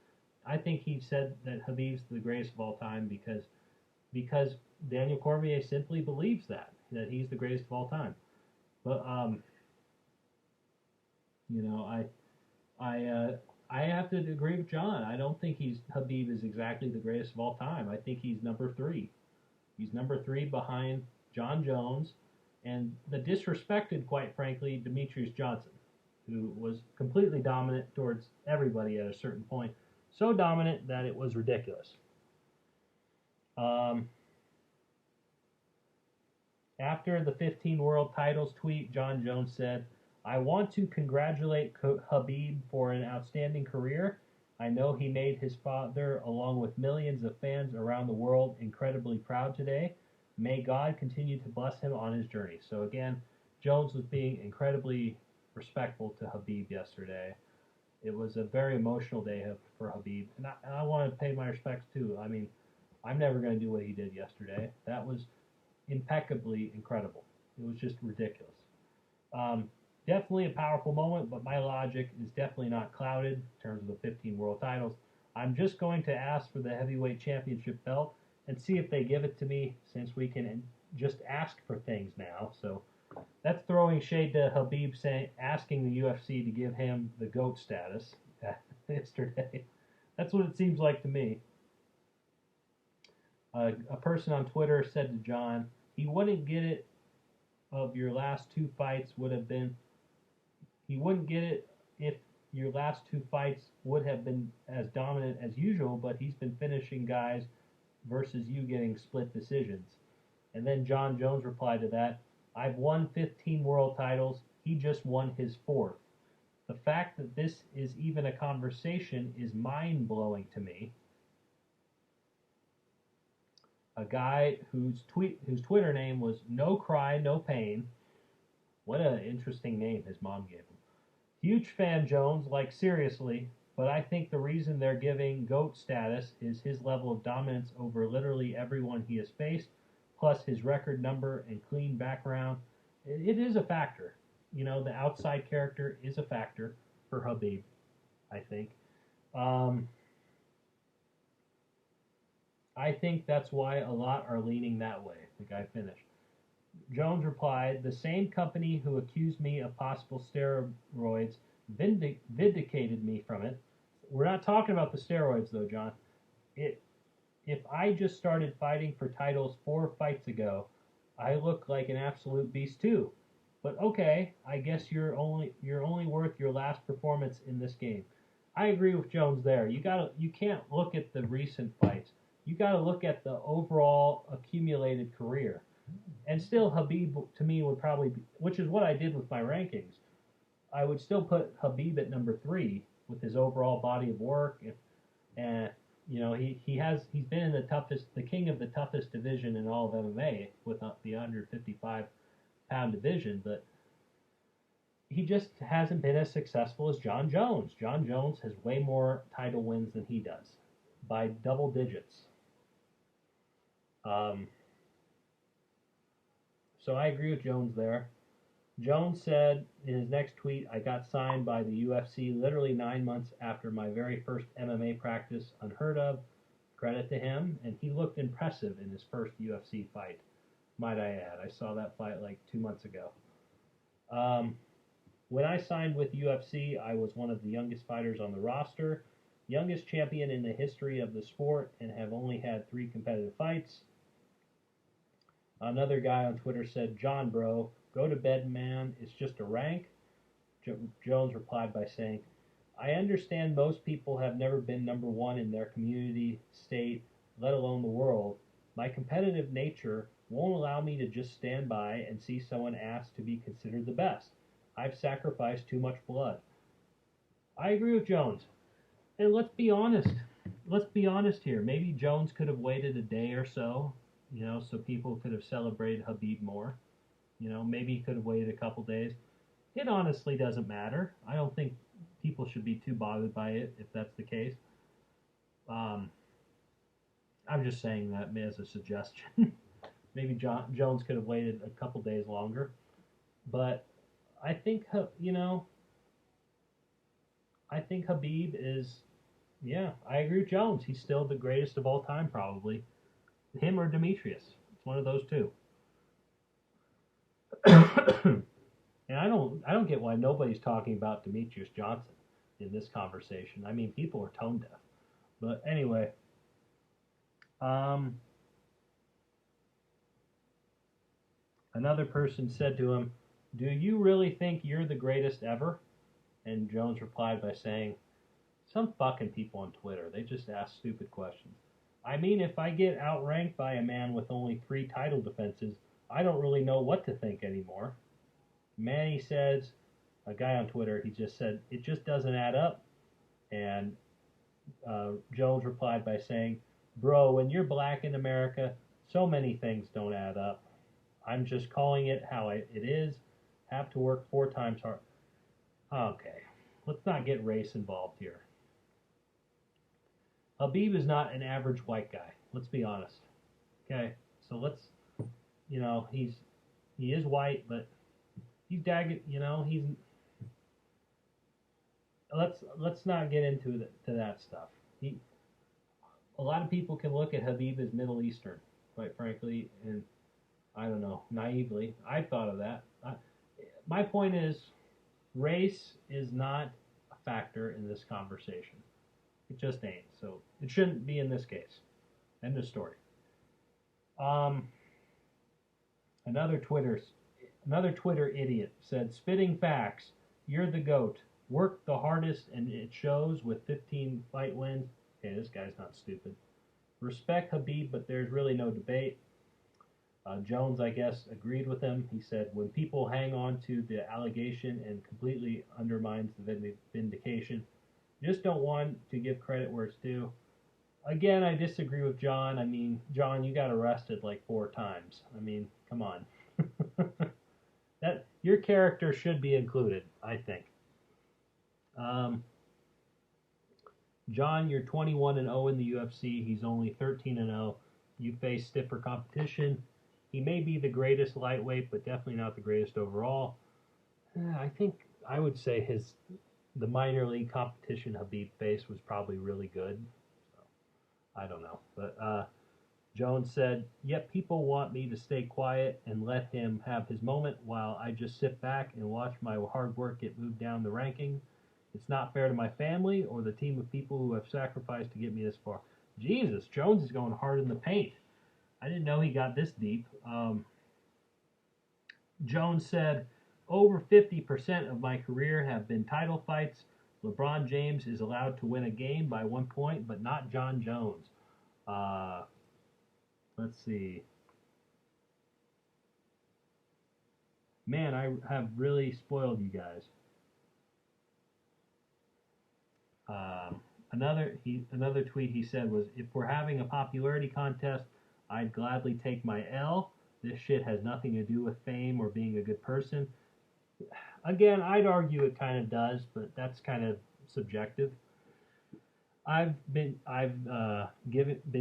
I think he said that Khabib's the greatest of all time because Daniel Cormier simply believes that he's the greatest of all time. But I have to agree with John. I don't think Khabib is exactly the greatest of all time. I think he's number 3. He's number 3 behind Jon Jones and the disrespected, quite frankly, Demetrius Johnson, who was completely dominant towards everybody at a certain point. So dominant that it was ridiculous. Um, After the 15 world titles tweet, Jon Jones said, I want to congratulate Khabib for an outstanding career. I know he made his father, along with millions of fans around the world, incredibly proud today. May God continue to bless him on his journey. So again, Jones was being incredibly respectful to Khabib yesterday. It was a very emotional day for Khabib, and I want to pay my respects too. I mean, I'm never going to do what he did yesterday. That was impeccably incredible. It was just ridiculous. Um, Definitely a powerful moment, but my logic is definitely not clouded in terms of the 15 world titles. I'm just going to ask for the heavyweight championship belt and see if they give it to me, since we can just ask for things now. So that's throwing shade to Khabib, asking the UFC to give him the GOAT status yesterday. That's what it seems like to me. A person on Twitter said to John, he wouldn't get it of your last two fights would have been, he wouldn't get it if your last two fights would have been as dominant as usual, but he's been finishing guys versus you getting split decisions. And then Jon Jones replied to that, I've won 15 world titles. He just won his fourth. The fact that this is even a conversation is mind-blowing to me. A guy whose Twitter name was No Cry, No Pain. What an interesting name his mom gave him. Huge fan, Jones, like seriously, but I think the reason they're giving GOAT status is his level of dominance over literally everyone he has faced, plus his record number and clean background. It is a factor. You know, the outside character is a factor for Khabib, I think. I think that's why a lot are leaning that way. The guy finished. Jones replied, the same company who accused me of possible steroids vindicated me from it. We're not talking about the steroids, though, John. If I just started fighting for titles 4 fights ago, I look like an absolute beast too. But okay, I guess you're only worth your last performance in this game. I agree with Jones there. You can't look at the recent fights. You got to look at the overall accumulated career. And still, Khabib to me would probably be, which is what I did with my rankings. I would still put Khabib at number 3 with his overall body of work, and you know he's been in the king of the toughest division in all of MMA with the 155-pound division, but he just hasn't been as successful as Jon Jones. Jon Jones has way more title wins than he does by double digits. So I agree with Jones there. Jones said in his next tweet, I got signed by the UFC literally 9 months after my very first MMA practice, unheard of. Credit to him, and he looked impressive in his first UFC fight, might I add. I saw that fight like 2 months ago. When I signed with UFC, I was one of the youngest fighters on the roster, youngest champion in the history of the sport, and have only had 3 competitive fights. Another guy on Twitter said, John, bro, go to bed, man. It's just a rank. Jones replied by saying, I understand most people have never been number 1 in their community, state, let alone the world. My competitive nature won't allow me to just stand by and see someone asked to be considered the best. I've sacrificed too much blood. I agree with Jones. And let's be honest. Let's be honest here. Maybe Jones could have waited a day or so, you know, so people could have celebrated Khabib more. You know, maybe he could have waited a couple days. It honestly doesn't matter. I don't think people should be too bothered by it if that's the case. I'm just saying that as a suggestion. Maybe Jones could have waited a couple days longer. But I think, you know, I think Khabib is, yeah, I agree with Jones. He's still the greatest of all time, probably. Him or Demetrius. It's one of those two. And I don't get why nobody's talking about Demetrius Johnson in this conversation. I mean, people are tone deaf. But anyway, another person said to him, do you really think you're the greatest ever? And Jones replied by saying, some fucking people on Twitter, they just ask stupid questions. I mean, if I get outranked by a man with only 3 title defenses, I don't really know what to think anymore. Manny says, a guy on Twitter, he just said, it just doesn't add up. And Jones replied by saying, bro, when you're black in America, so many things don't add up. I'm just calling it how it is. Have to work 4 times hard. Okay, let's not get race involved here. Khabib is not an average white guy. Let's be honest. Okay, so let's, he is white, but he's dagged. Let's not get into that stuff. A lot of people can look at Khabib as Middle Eastern, quite frankly, and I don't know, naively. I thought of that. My point is, race is not a factor in this conversation. It just ain't. So it shouldn't be in this case. End of story. Another Twitter idiot said, spitting facts, you're the GOAT. Work the hardest and it shows with 15 fight wins. Okay, this guy's not stupid. Respect Khabib, but there's really no debate. Jones, I guess, agreed with him. He said, when people hang on to the allegation and completely undermines the vindication, just don't want to give credit where it's due. Again, I disagree with John. I mean, John, you got arrested like 4 times. I mean, come on. Your character should be included, I think. John, you're 21-0 in the UFC. He's only 13-0. You face stiffer competition. He may be the greatest lightweight, but definitely not the greatest overall. I think I would say the minor league competition Khabib faced was probably really good. So, I don't know. But Jones said, yep, people want me to stay quiet and let him have his moment while I just sit back and watch my hard work get moved down the ranking. It's not fair to my family or the team of people who have sacrificed to get me this far. Jesus, Jones is going hard in the paint. I didn't know he got this deep. Jones said, over 50% of my career have been title fights. LeBron James is allowed to win a game by 1 point, but not Jon Jones. Let's see. Man, I have really spoiled you guys. Another tweet he said was, if we're having a popularity contest, I'd gladly take my L. This shit has nothing to do with fame or being a good person. Again, I'd argue it kind of does, but that's kind of subjective. I've been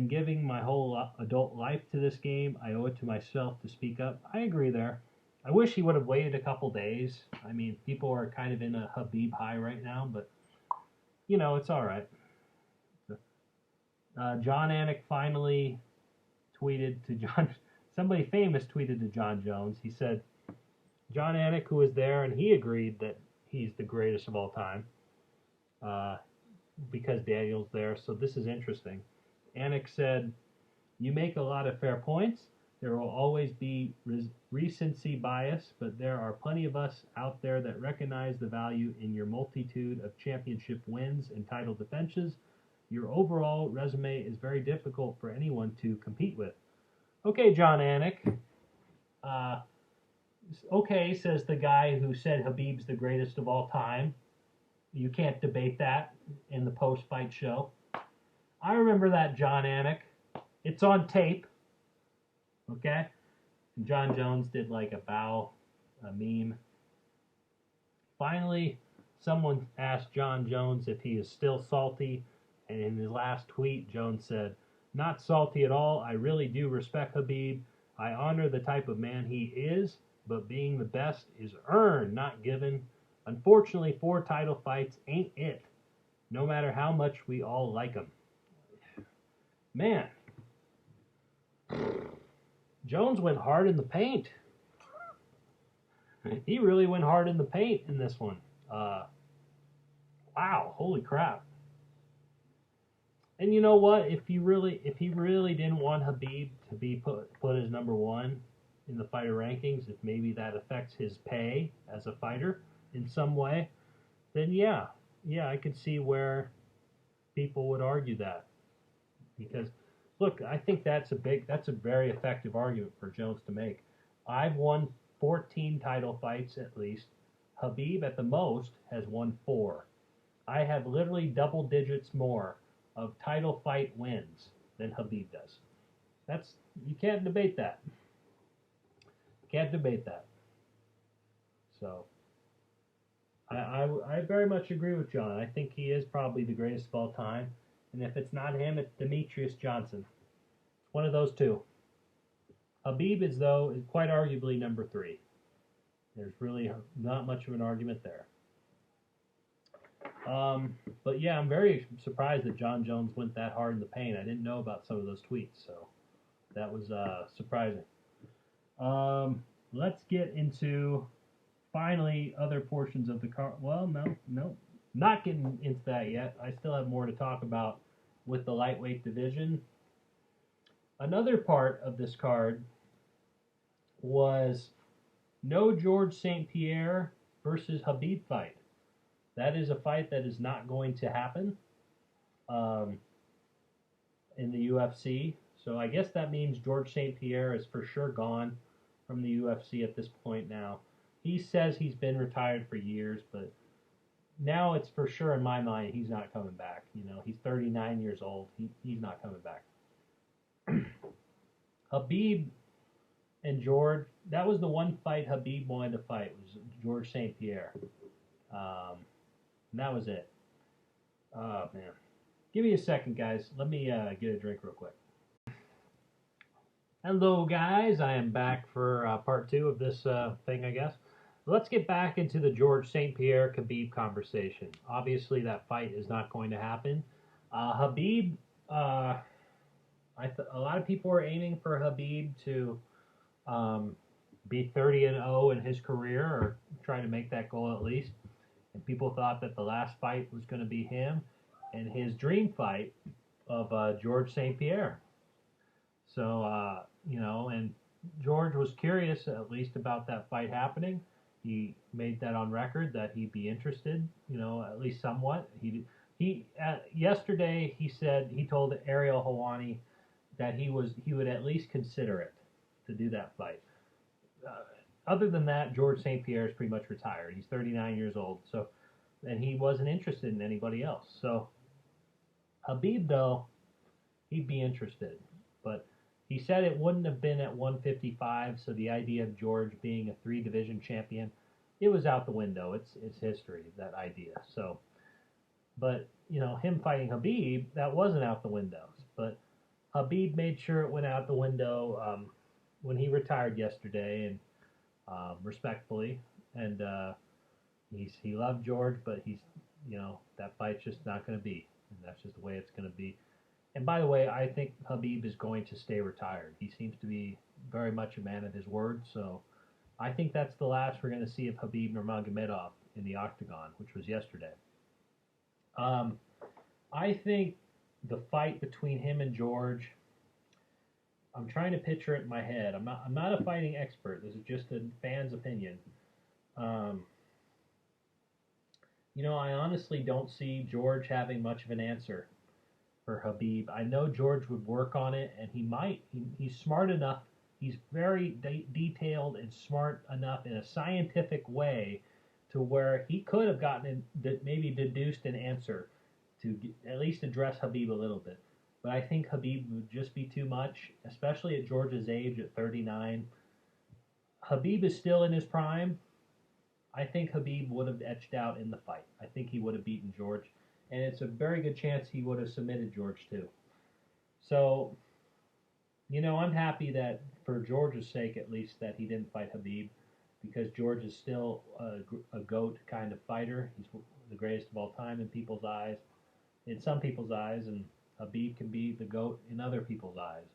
giving my whole adult life to this game. I owe it to myself to speak up. I agree there. I wish he would have waited a couple days. I mean, people are kind of in a Khabib high right now, but it's all right. John Anik finally tweeted to somebody famous tweeted to Jon Jones. He said, John Anik, who was there, and he agreed that he's the greatest of all time because Daniel's there. So this is interesting. Anik said, you make a lot of fair points. There will always be recency bias, but there are plenty of us out there that recognize the value in your multitude of championship wins and title defenses. Your overall resume is very difficult for anyone to compete with. Okay, John Anik. Okay, says the guy who said Khabib's the greatest of all time. You can't debate that in the post-fight show. I remember that, John Anik. It's on tape. Okay? And Jon Jones did like a meme. Finally, someone asked Jon Jones if he is still salty, and in his last tweet, Jones said, not salty at all. I really do respect Khabib. I honor the type of man he is, but being the best is earned, not given. Unfortunately, 4 title fights ain't it, no matter how much we all like him. Man. Jones went hard in the paint. He really went hard in the paint in this one. Wow, holy crap. And you know what? If he really didn't want Khabib to be put as number 1 in the fighter rankings, if maybe that affects his pay as a fighter in some way, then yeah, I could see where people would argue that. Because Look, I think that's a very effective argument for Jones to make. I've won 14 title fights at least. Khabib at the most has won 4. I have literally double digits more of title fight wins than Khabib does. That's you can't debate that. Can't debate that. So I very much agree with John. I think he is probably the greatest of all time. And if it's not him, it's Demetrius Johnson. One of those two. Khabib is quite arguably number 3. There's really not much of an argument there. But yeah, I'm very surprised that Jon Jones went that hard in the paint. I didn't know about some of those tweets, so that was surprising. Let's get into finally other portions of the card. Well, no, not getting into that yet. I still have more to talk about with the lightweight division. Another part of this card was no Georges St.Pierre versus Khabib fight. That is a fight that is not going to happen in the UFC. So I guess that means Georges St.Pierre is for sure gone from the UFC at this point now. He says he's been retired for years, but now it's for sure in my mind he's not coming back. You know, he's 39 years old. He's not coming back. Khabib and George, that was the one fight Khabib wanted to fight, was Georges St.Pierre. And that was it. Oh, man. Give me a second, guys. Let me get a drink real quick. Hello, guys. I am back for part 2 of this thing, I guess. Let's get back into the Georges St.Pierre Khabib conversation. Obviously, that fight is not going to happen. Khabib, a lot of people are aiming for Khabib to be 30-0 in his career, or trying to make that goal at least. And people thought that the last fight was going to be him and his dream fight of Georges St.Pierre. So, and George was curious at least about that fight happening. He made that on record that he'd be interested, at least somewhat. Yesterday he told Ariel Helwani that he would at least consider it to do that fight. Other than that, Georges St.Pierre is pretty much retired. He's 39 years old, and he wasn't interested in anybody else. So Khabib, though, he'd be interested, but he said it wouldn't have been at 155. So the idea of George being a 3-division champion, it was out the window. It's history, that idea. So, but him fighting Khabib, that wasn't out the window. But Khabib made sure it went out the window when he retired yesterday, and respectfully, and he loved George, but that fight's just not going to be, and that's just the way it's going to be. And by the way, I think Khabib is going to stay retired. He seems to be very much a man of his word, so I think that's the last we're going to see of Khabib Nurmagomedov in the octagon, which was yesterday. I think the fight between him and George, I'm trying to picture it in my head. I'm not a fighting expert. This is just a fan's opinion. I honestly don't see George having much of an answer for Khabib. I know George would work on it, and he might. He's smart enough. He's very detailed and smart enough in a scientific way to where he could have gotten maybe deduced an answer to at least address Khabib a little bit. But I think Khabib would just be too much, especially at George's age at 39. Khabib is still in his prime. I think Khabib would have edged out in the fight. I think he would have beaten George. And it's a very good chance he would have submitted George too. So, I'm happy that for George's sake at least that he didn't fight Khabib, because George is still a GOAT kind of fighter. He's the greatest of all time in people's eyes, in some people's eyes, and Khabib can be the GOAT in other people's eyes.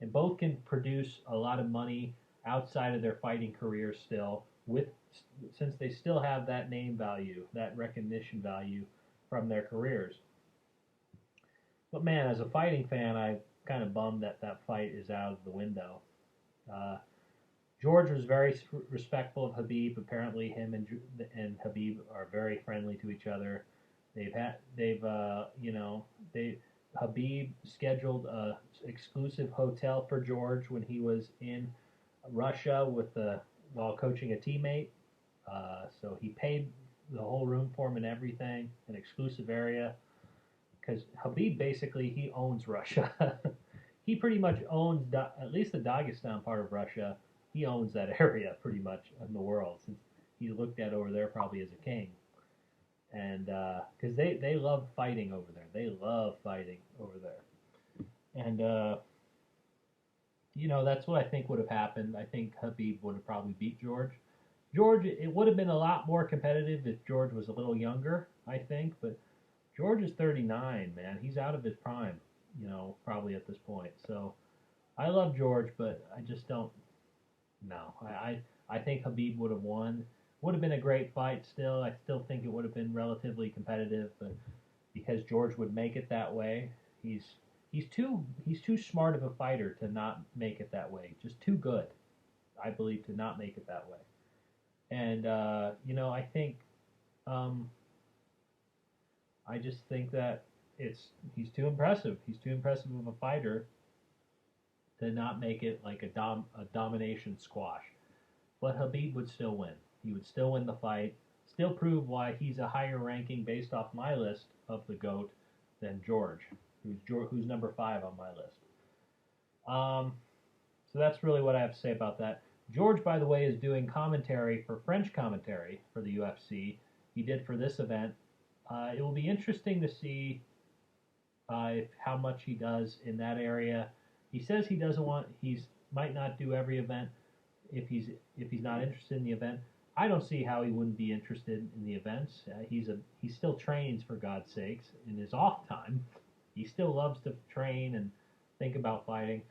And both can produce a lot of money outside of their fighting careers still, since they still have that name value, that recognition value from their careers. But man, as a fighting fan, I'm kind of bummed that fight is out of the window. George was very respectful of Khabib. Apparently, him and Khabib are very friendly to each other. Khabib scheduled a exclusive hotel for George when he was in Russia while coaching a teammate. So he paid the whole room for him and everything, an exclusive area. Because Khabib basically he owns Russia. He pretty much owns at least the Dagestan part of Russia. He owns that area pretty much in the world, since he's looked at over there probably as a king. And because they love fighting over there, they love fighting over there. And that's what I think would have happened. I think Khabib would have probably beat George. George, it would have been a lot more competitive if George was a little younger, I think. But George is 39, man. He's out of his prime, probably at this point. So I love George, but I just don't. No, I think Khabib would have won. Would have been a great fight still. I still think it would have been relatively competitive, but because George would make it that way, he's too smart of a fighter to not make it that way. Just too good, I believe, to not make it that way. And I think I just think that he's too impressive. He's too impressive of a fighter to not make it like a domination squash. But Khabib would still win. He would still win the fight, still prove why he's a higher ranking based off my list of the GOAT than George, who's number 5 on my list. So that's really what I have to say about that. George, by the way, is doing commentary for French commentary for the UFC. He did for this event. It will be interesting to see how much he does in that area. He says he might not do every event if he's not interested in the event. I don't see how he wouldn't be interested in the events. He still trains, for God's sakes, in his off time. He still loves to train and think about fighting.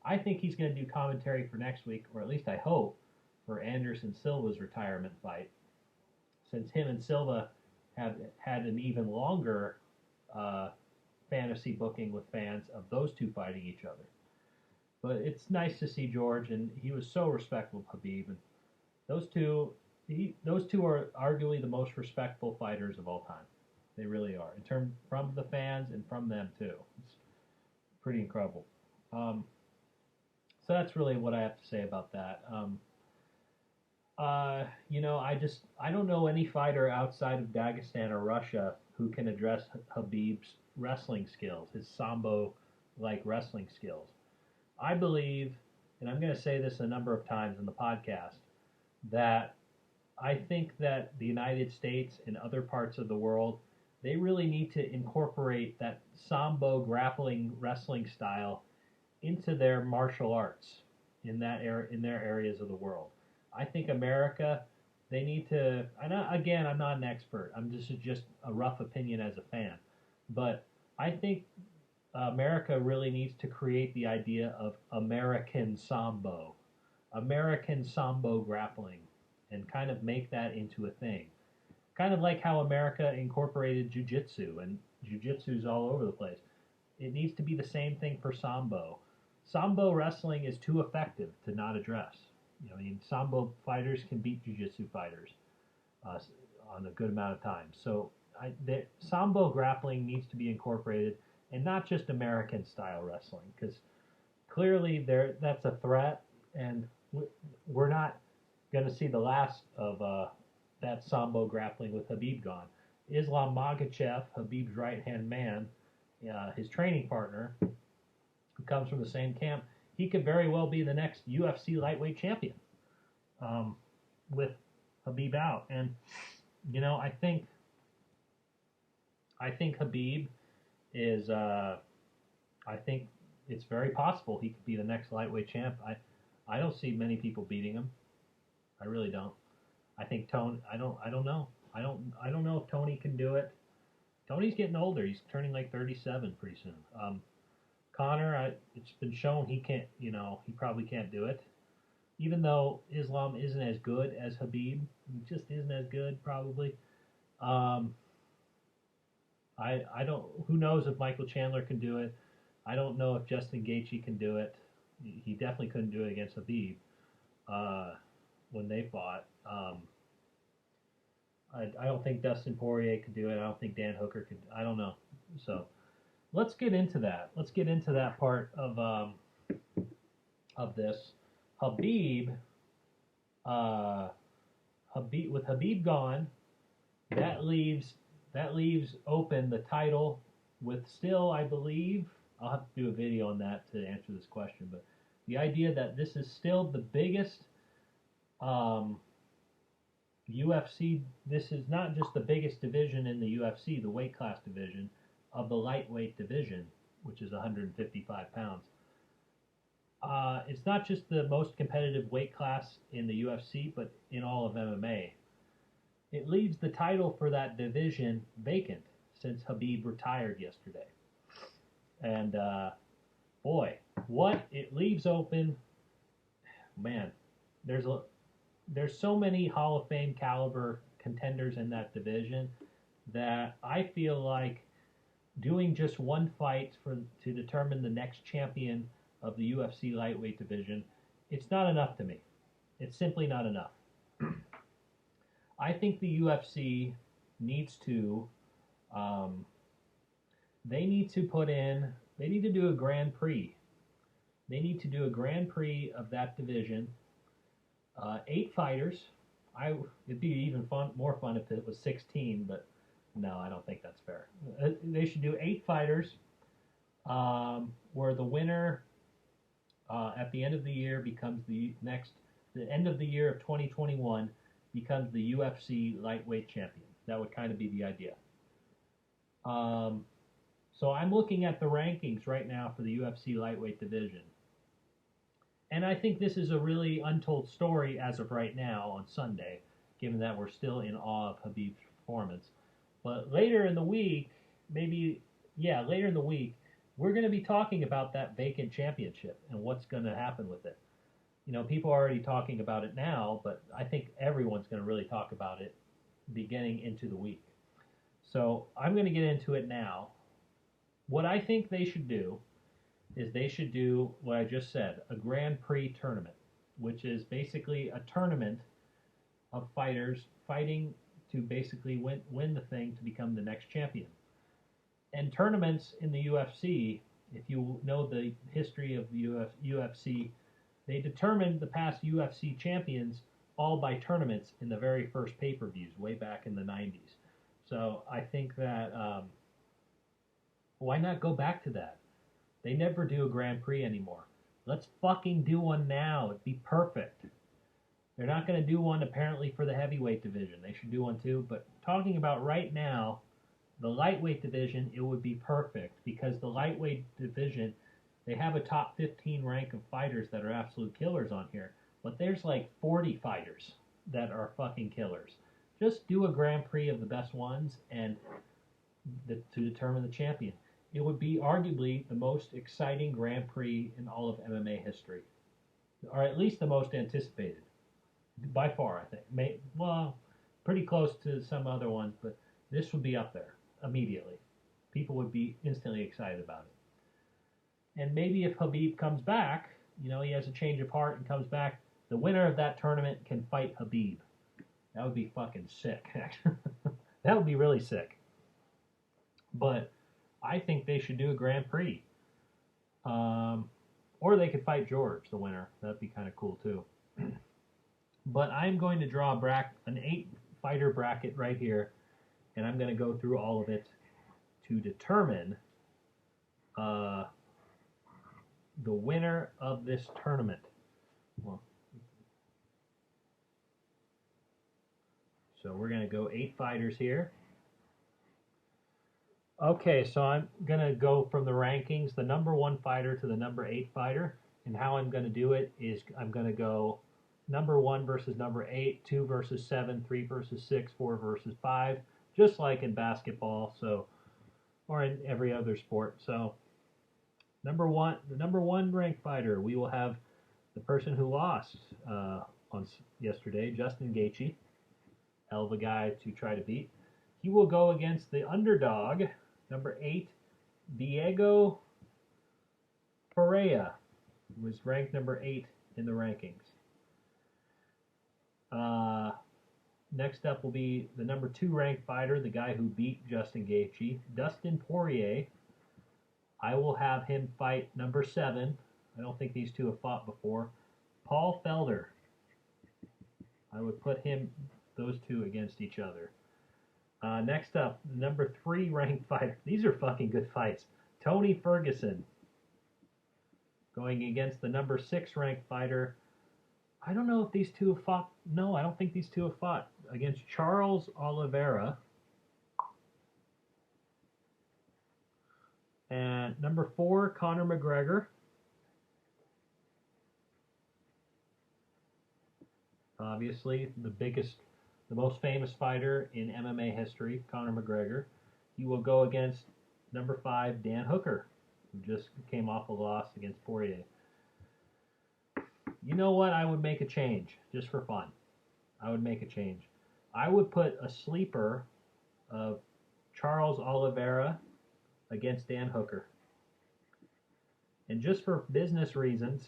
I think he's going to do commentary for next week, or at least I hope, for Anderson Silva's retirement fight, since him and Silva have had an even longer fantasy booking with fans of those two fighting each other. But it's nice to see George, and he was so respectful of Khabib. And those two are arguably the most respectful fighters of all time. They really are, from the fans and from them too. It's pretty incredible. So that's really what I have to say about that. I don't know any fighter outside of Dagestan or Russia who can address Khabib's wrestling skills, his sambo-like wrestling skills. I believe, and I'm going to say this a number of times in the podcast, that I think that the United States and other parts of the world, they really need to incorporate that sambo grappling wrestling style into their martial arts in their areas of the world. I think America, they need to. Again, I'm not an expert. This is just a rough opinion as a fan, but I think America really needs to create the idea of American Sambo grappling, and kind of make that into a thing. Kind of like how America incorporated jiu-jitsu, and jiu-jitsu's all over the place. It needs to be the same thing for Sambo. Sambo wrestling is too effective to not address. Sambo fighters can beat jiu-jitsu fighters on a good amount of time. So Sambo grappling needs to be incorporated, and not just American-style wrestling, because clearly that's a threat, and we're not going to see the last of that Sambo grappling with Khabib gone. Islam Makhachev, Khabib's right-hand man, his training partner, who comes from the same camp, he could very well be the next UFC Lightweight Champion with Khabib out. And, I think Khabib is, I think it's very possible he could be the next lightweight champ. I don't see many people beating him. I really don't. I think Tony. I don't know. I don't know if Tony can do it. Tony's getting older. He's turning like 37 pretty soon. Conor, it's been shown he can't. He probably can't do it. Even though Islam isn't as good as Khabib, he just isn't as good probably. I don't. Who knows if Michael Chandler can do it? I don't know if Justin Gaetche can do it. He definitely couldn't do it against Khabib when they fought. I don't think Dustin Poirier could do it. I don't think Dan Hooker could. I don't know. So let's get into that. Let's get into that part of this. Khabib, uh, with Khabib gone, that leaves open the title with still, I believe, I'll have to do a video on that to answer this question, but the idea that this is still the biggest um, UFC, this is not just the biggest division in the UFC, the weight class division of the lightweight division, which is 155 pounds. It's not just the most competitive weight class in the UFC, but in all of MMA. It leaves the title for that division vacant since Khabib retired yesterday. And boy, what it leaves open, man. There's so many Hall of Fame caliber contenders in that division that I feel like doing just one fight to determine the next champion of the UFC lightweight division, it's not enough to me. It's simply not enough. I think the UFC needs to they need to do a Grand Prix. They need to do a Grand Prix of that division. 8 fighters. It'd be even more fun if it was 16, but no, I don't think that's fair. They should do 8 fighters, where the winner at the end of the year becomes the end of the year of 2021 becomes the UFC Lightweight Champion. That would kind of be the idea. So I'm looking at the rankings right now for the UFC Lightweight division. And I think this is a really untold story as of right now on Sunday, given that we're still in awe of Khabib's performance. But later in the week, later in the week, we're going to be talking about that vacant championship and what's going to happen with it. You know, people are already talking about it now, but I think everyone's going to really talk about it beginning into the week. So I'm going to get into it now. What I think they should do is they should do what I just said, a Grand Prix tournament, which is basically a tournament of fighters fighting to basically win the thing to become the next champion. And tournaments in the UFC, if you know the history of the UFC, they determined the past UFC champions all by tournaments in the very first pay-per-views way back in the 90s. So I think that why not go back to that? They never do a Grand Prix anymore. Let's fucking do one now. It'd be perfect. They're not going to do one apparently for the heavyweight division. They should do one too. But talking about right now, the lightweight division, it would be perfect because the lightweight division, they have a top 15 rank of fighters that are absolute killers on here. But there's like 40 fighters that are fucking killers. Just do a Grand Prix of the best ones and to determine the champion. It would be arguably the most exciting Grand Prix in all of MMA history, or at least the most anticipated, by far, I think. Pretty close to some other ones, but this would be up there immediately. People would be instantly excited about it. And maybe if Khabib comes back, he has a change of heart and comes back, the winner of that tournament can fight Khabib. That would be fucking sick. That would be really sick. But I think they should do a Grand Prix. Or they could fight George, the winner. That'd be kind of cool too. But I'm going to draw an 8-fighter bracket right here, and I'm going to go through all of it to determine the winner of this tournament. So we're going to go 8 fighters here. Okay, so I'm going to go from the rankings, the number 1 fighter to the number 8 fighter. And how I'm going to do it is I'm going to go number 1 versus number 8, 2 versus 7, 3 versus 6, 4 versus 5, just like in basketball, or in every other sport. So the number 1 ranked fighter, we will have the person who lost on yesterday, Justin Gaetche. Hell of a guy to try to beat. He will go against the underdog, number 8, Diego Pereira, who was ranked number 8 in the rankings. Next up will be the number 2 ranked fighter, the guy who beat Justin Gaethje, Dustin Poirier, I will have him fight number 7. I don't think these two have fought before. Paul Felder. I would put those two against each other. Next up, number 3 ranked fighter. These are fucking good fights. Tony Ferguson going against the number 6 ranked fighter. I don't know if these two have fought. No, I don't think these two have fought. Against Charles Oliveira. And number 4, Conor McGregor. Obviously, the most famous fighter in MMA history, Conor McGregor. He will go against number 5, Dan Hooker, who just came off a loss against Poirier. You know what? I would make a change, just for fun. I would make a change. I would put a sleeper of Charles Oliveira against Dan Hooker. And just for business reasons,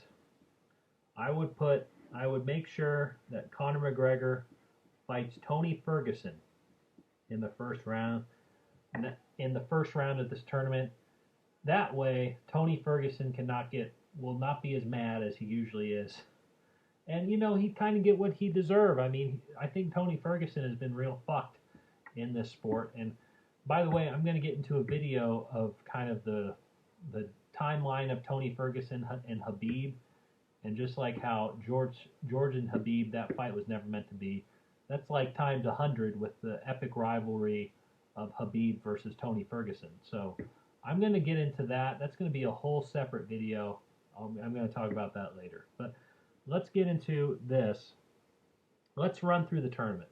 I would make sure that Conor McGregor fights Tony Ferguson in the first round. In the first round of this tournament. That way, Tony Ferguson will not be as mad as he usually is. And, he'd kind of get what he deserved. I mean, I think Tony Ferguson has been real fucked in this sport. And, by the way, I'm going to get into a video of kind of the timeline of Tony Ferguson and Khabib. And just like how George and Khabib, that fight was never meant to be. That's like times 100 with the epic rivalry of Khabib versus Tony Ferguson. So I'm going to get into that. That's going to be a whole separate video. I'm going to talk about that later. But let's get into this. Let's run through the tournament.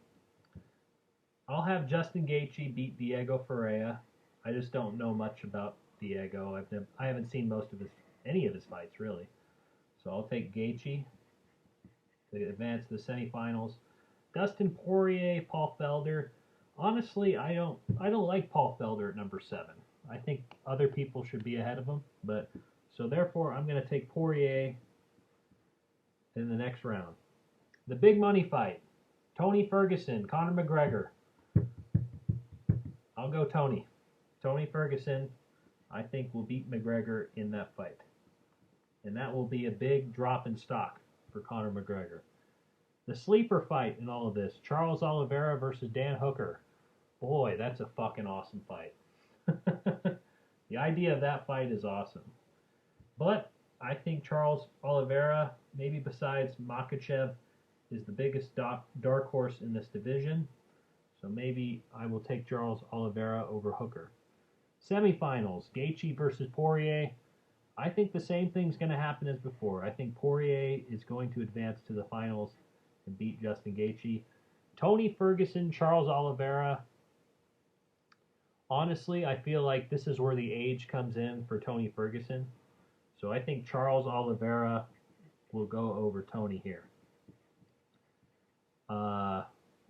I'll have Justin Gaetche beat Diego Ferreira. I just don't know much about Diego. I haven't seen any of his fights, really. So I'll take Gaethje to advance to the semifinals. Dustin Poirier, Paul Felder. Honestly, I don't like Paul Felder at number 7. I think other people should be ahead of him. So therefore, I'm going to take Poirier in the next round. The big money fight: Tony Ferguson, Conor McGregor. I'll go Tony. Tony Ferguson, I think, will beat McGregor in that fight. And that will be a big drop in stock for Conor McGregor. The sleeper fight in all of this: Charles Oliveira versus Dan Hooker. Boy, that's a fucking awesome fight. The idea of that fight is awesome. But I think Charles Oliveira, maybe besides Makhachev, is the biggest dark horse in this division. So maybe I will take Charles Oliveira over Hooker. Semifinals: Gaethje versus Poirier. I think the same thing's going to happen as before. I think Poirier is going to advance to the finals and beat Justin Gaethje. Tony Ferguson, Charles Oliveira. Honestly, I feel like this is where the age comes in for Tony Ferguson. So I think Charles Oliveira will go over Tony here.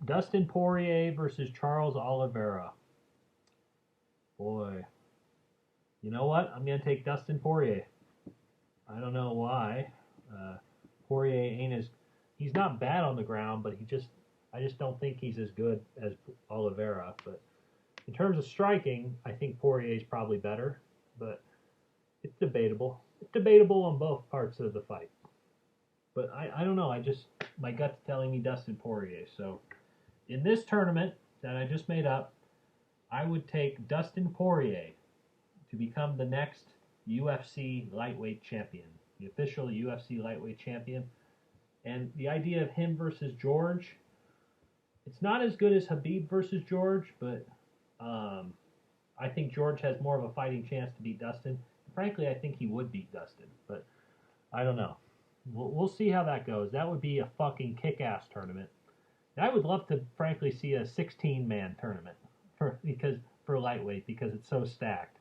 Dustin Poirier versus Charles Oliveira. Boy. You know what? I'm going to take Dustin Poirier. I don't know why. Poirier he's not bad on the ground, but I just don't think he's as good as Oliveira. But in terms of striking, I think Poirier is probably better, but it's debatable. It's debatable on both parts of the fight. But I don't know. My gut's telling me Dustin Poirier. So in this tournament that I just made up, I would take Dustin Poirier to become the next UFC Lightweight Champion, the official UFC Lightweight Champion. And the idea of him versus George, it's not as good as Khabib versus George, but I think George has more of a fighting chance to beat Dustin. Frankly, I think he would beat Dustin, but I don't know. We'll see how that goes. That would be a fucking kick-ass tournament. And I would love to, frankly, see a 16-man tournament for lightweight because it's so stacked.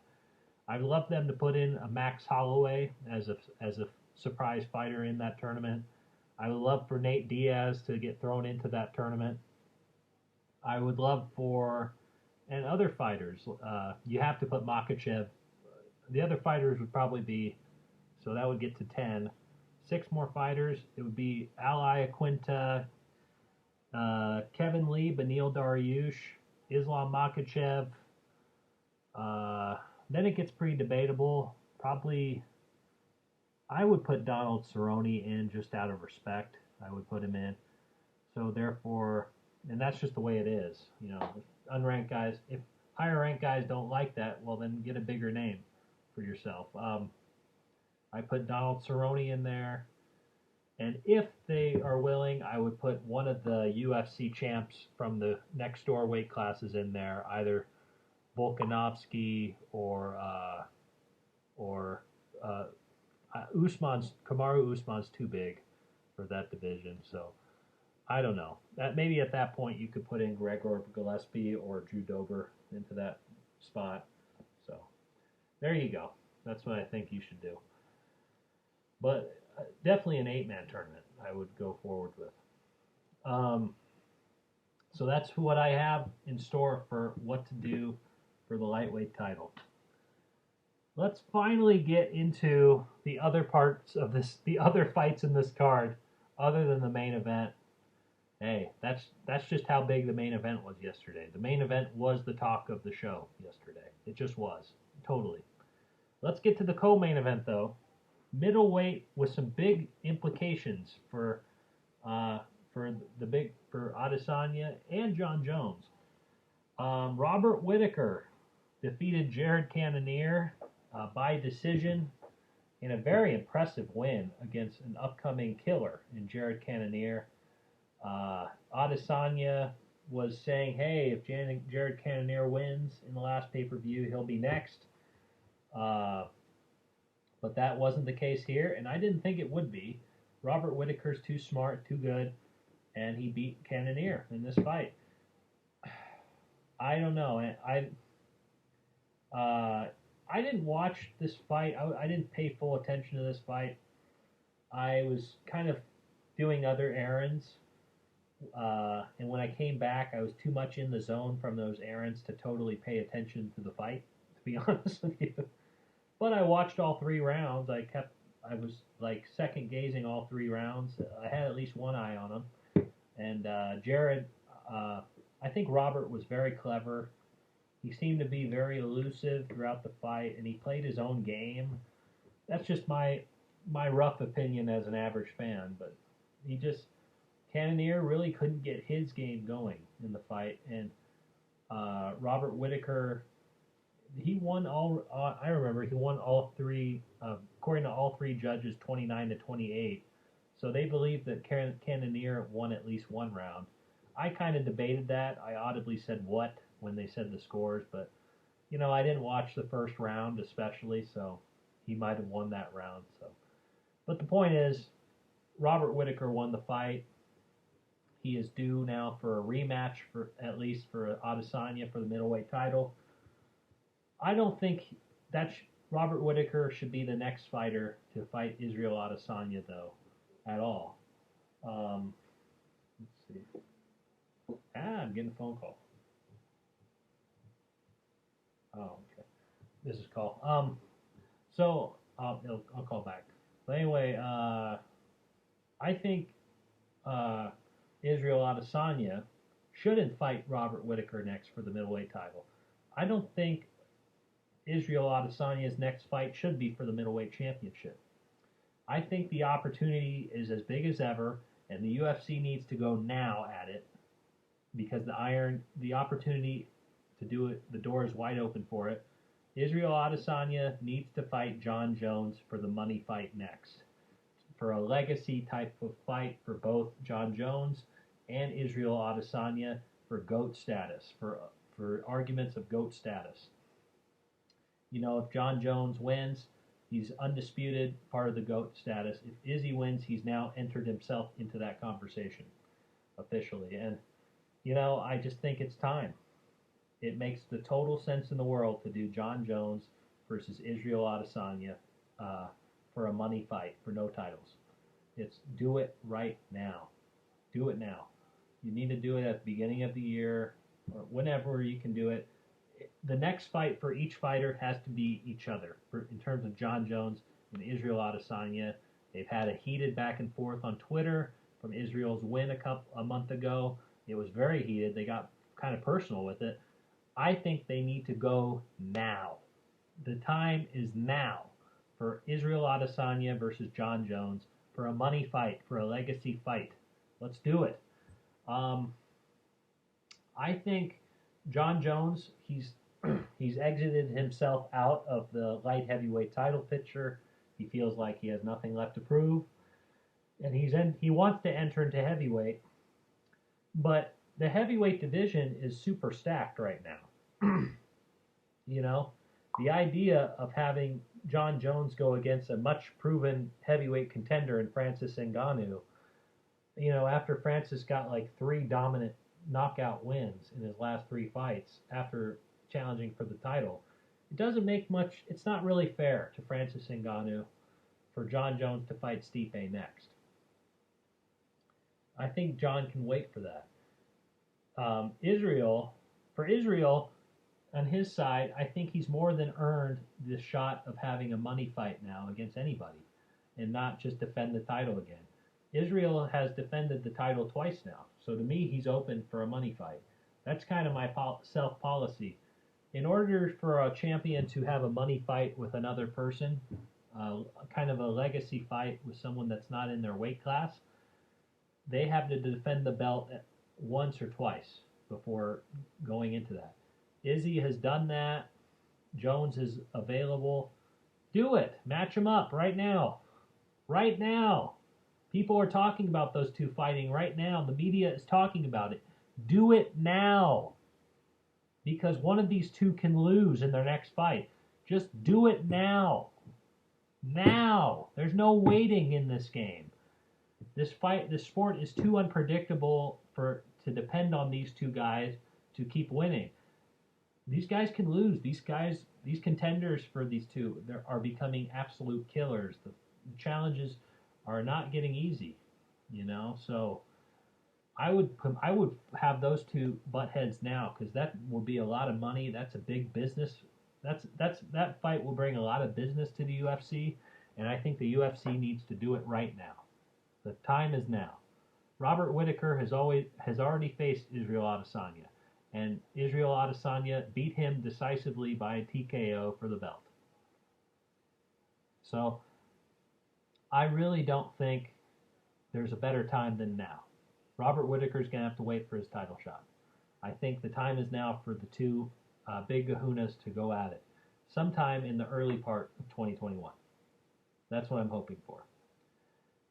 I'd love them to put in a Max Holloway as a surprise fighter in that tournament. I would love for Nate Diaz to get thrown into that tournament. I would love and other fighters. You have to put Makhachev. The other fighters would probably be, so that would get to 10. 6 more fighters. It would be Al Iaquinta, Kevin Lee, Beneil Dariush, Islam Makhachev. Then it gets pretty debatable. probably I would put Donald Cerrone in just out of respect. I would put him in. So therefore, and that's just the way it is. You know, if unranked guys, if higher ranked guys don't like that, well then get a bigger name for yourself. I put Donald Cerrone in there. And if they are willing, I would put one of the UFC champs from the next door weight classes in there, either Volkanovski or Kamaru Usman's too big for that division. So I don't know. That maybe at that point you could put in Gregor Gillespie or Drew Dober into that spot. So there you go. That's what I think you should do. But definitely an 8-man tournament I would go forward with. So that's what I have in store for what to do for the lightweight title. Let's finally get into the other parts of this, the other fights in this card, other than the main event. Hey, that's just how big the main event was yesterday. The main event was the talk of the show yesterday. It just was, totally. Let's get to the co-main event though. Middleweight with some big implications for Adesanya and Jon Jones. Robert Whittaker defeated Jared Cannonier by decision in a very impressive win against an upcoming killer in Jared Cannonier. Adesanya was saying, hey, if Jared Cannonier wins in the last pay-per-view, he'll be next. But that wasn't the case here, and I didn't think it would be. Robert Whittaker's too smart, too good, and he beat Cannonier in this fight. I don't know. I didn't watch this fight. I didn't pay full attention to this fight. I was kind of doing other errands, and when I came back, I was too much in the zone from those errands to totally pay attention to the fight, to be honest with you. But I watched all 3 rounds. I was like second gazing all 3 rounds. I had at least one eye on him. And Jared, I think Robert was very clever. He seemed to be very elusive throughout the fight, and he played his own game. That's just my rough opinion as an average fan. But Cannonier really couldn't get his game going in the fight. And Robert Whittaker, he won all. I remember he won all 3. According to all 3 judges, 29-28. So they believe that Cannonier won at least one round. I kind of debated that. I audibly said what when they said the scores, but you know I didn't watch the first round especially, so he might have won that round. So, but the point is, Robert Whittaker won the fight. He is due now for a rematch for at least for Adesanya for the middleweight title. I don't think Robert Whittaker should be the next fighter to fight Israel Adesanya, though, at all. Let's see. I'm getting a phone call. Oh, okay. This is call. So I'll call back. But anyway, I think Israel Adesanya shouldn't fight Robert Whittaker next for the middleweight title. I don't think Israel Adesanya's next fight should be for the middleweight championship. I think the opportunity is as big as ever, and the UFC needs to go now at it because the opportunity to do it, the door is wide open for it. Israel Adesanya needs to fight Jon Jones for the money fight next, for a legacy type of fight for both Jon Jones and Israel Adesanya for GOAT status, for arguments of GOAT status. You know, if Jon Jones wins, he's undisputed part of the GOAT status. If Izzy wins, he's now entered himself into that conversation officially. And, you know, I just think it's time. It makes the total sense in the world to do Jon Jones versus Israel Adesanya for a money fight for no titles. It's do it right now. Do it now. You need to do it at the beginning of the year or whenever you can do it. The next fight for each fighter has to be each other. In terms of Jon Jones and Israel Adesanya, they've had a heated back and forth on Twitter from Israel's win a month ago. It was very heated. They got kind of personal with it. I think they need to go now. The time is now. for Israel Adesanya versus Jon Jones, for a money fight, for a legacy fight. Let's do it. I think Jon Jones, he's exited himself out of the light heavyweight title picture. He feels like he has nothing left to prove, and he wants to enter into heavyweight. But the heavyweight division is super stacked right now. You know, the idea of having Jon Jones go against a much proven heavyweight contender in Francis Ngannou, you know, after Francis got like 3 dominant knockout wins in his last 3 fights after challenging for the title, it doesn't make much. It's not really fair to Francis Ngannou for Jon Jones to fight Stipe next. I think Jon can wait for that. Israel, on his side, I think he's more than earned the shot of having a money fight now against anybody and not just defend the title again. Israel has defended the title twice now, so to me, he's open for a money fight. That's kind of my self-policy. In order for a champion to have a money fight with another person, kind of a legacy fight with someone that's not in their weight class, they have to defend the belt once or twice before going into that. Izzy has done that. Jones is available. Do it. Match them up right now. Right now. People are talking about those two fighting right now. The media is talking about it. Do it now. Because one of these two can lose in their next fight. Just do it now. Now. There's no waiting in this game. This sport is too unpredictable to depend on these two guys to keep winning. These guys can lose. These contenders for these two are becoming absolute killers. The challenges are not getting easy, you know. So I would have those two butt heads now, because that will be a lot of money. That's a big business. That fight will bring a lot of business to the UFC, and I think the UFC needs to do it right now. The time is now. Robert Whittaker has already faced Israel Adesanya, and Israel Adesanya beat him decisively by a TKO for the belt. So I really don't think there's a better time than now. Robert Whittaker's going to have to wait for his title shot. I think the time is now for the two big kahunas to go at it sometime in the early part of 2021. That's what I'm hoping for.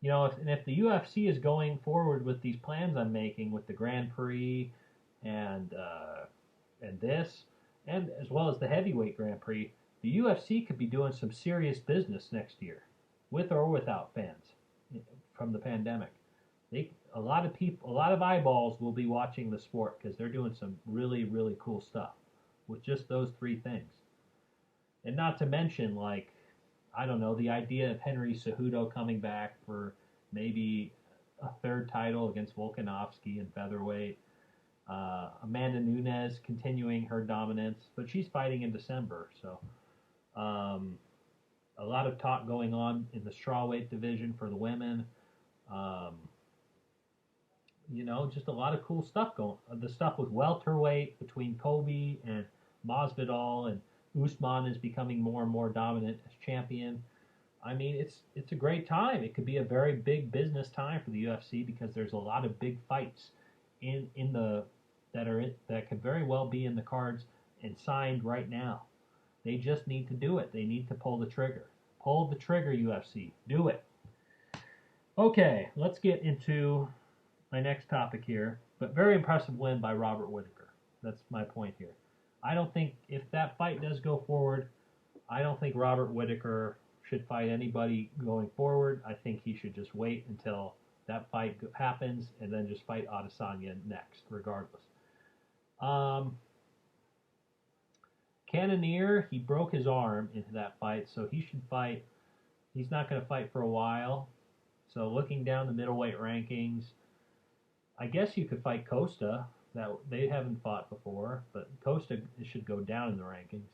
You know, if the UFC is going forward with these plans I'm making with the Grand Prix and this, and as well as the heavyweight Grand Prix, the UFC could be doing some serious business next year, with or without fans from the pandemic. A lot of eyeballs will be watching the sport because they're doing some really, really cool stuff with just those 3 things. And not to mention, like, I don't know, the idea of Henry Cejudo coming back for maybe a 3rd title against Volkanovski in featherweight. Amanda Nunes continuing her dominance, but she's fighting in December. So a lot of talk going on in the strawweight division for the women. You know, just a lot of cool stuff going. The stuff with welterweight between Kobe and Masvidal, and Usman is becoming more and more dominant as champion. I mean, it's a great time. It could be a very big business time for the UFC because there's a lot of big fights that could very well be in the cards and signed right now. They just need to do it. They need to pull the trigger. Pull the trigger, UFC. Do it. Okay, let's get into my next topic here. But very impressive win by Robert Whittaker. That's my point here. I don't think, if that fight does go forward, I don't think Robert Whittaker should fight anybody going forward. I think he should just wait until that fight happens and then just fight Adesanya next, regardless. Cannonier, he broke his arm into that fight, so he should fight. He's not going to fight for a while. So looking down the middleweight rankings, I guess you could fight Costa. That they haven't fought before, but Costa should go down in the rankings.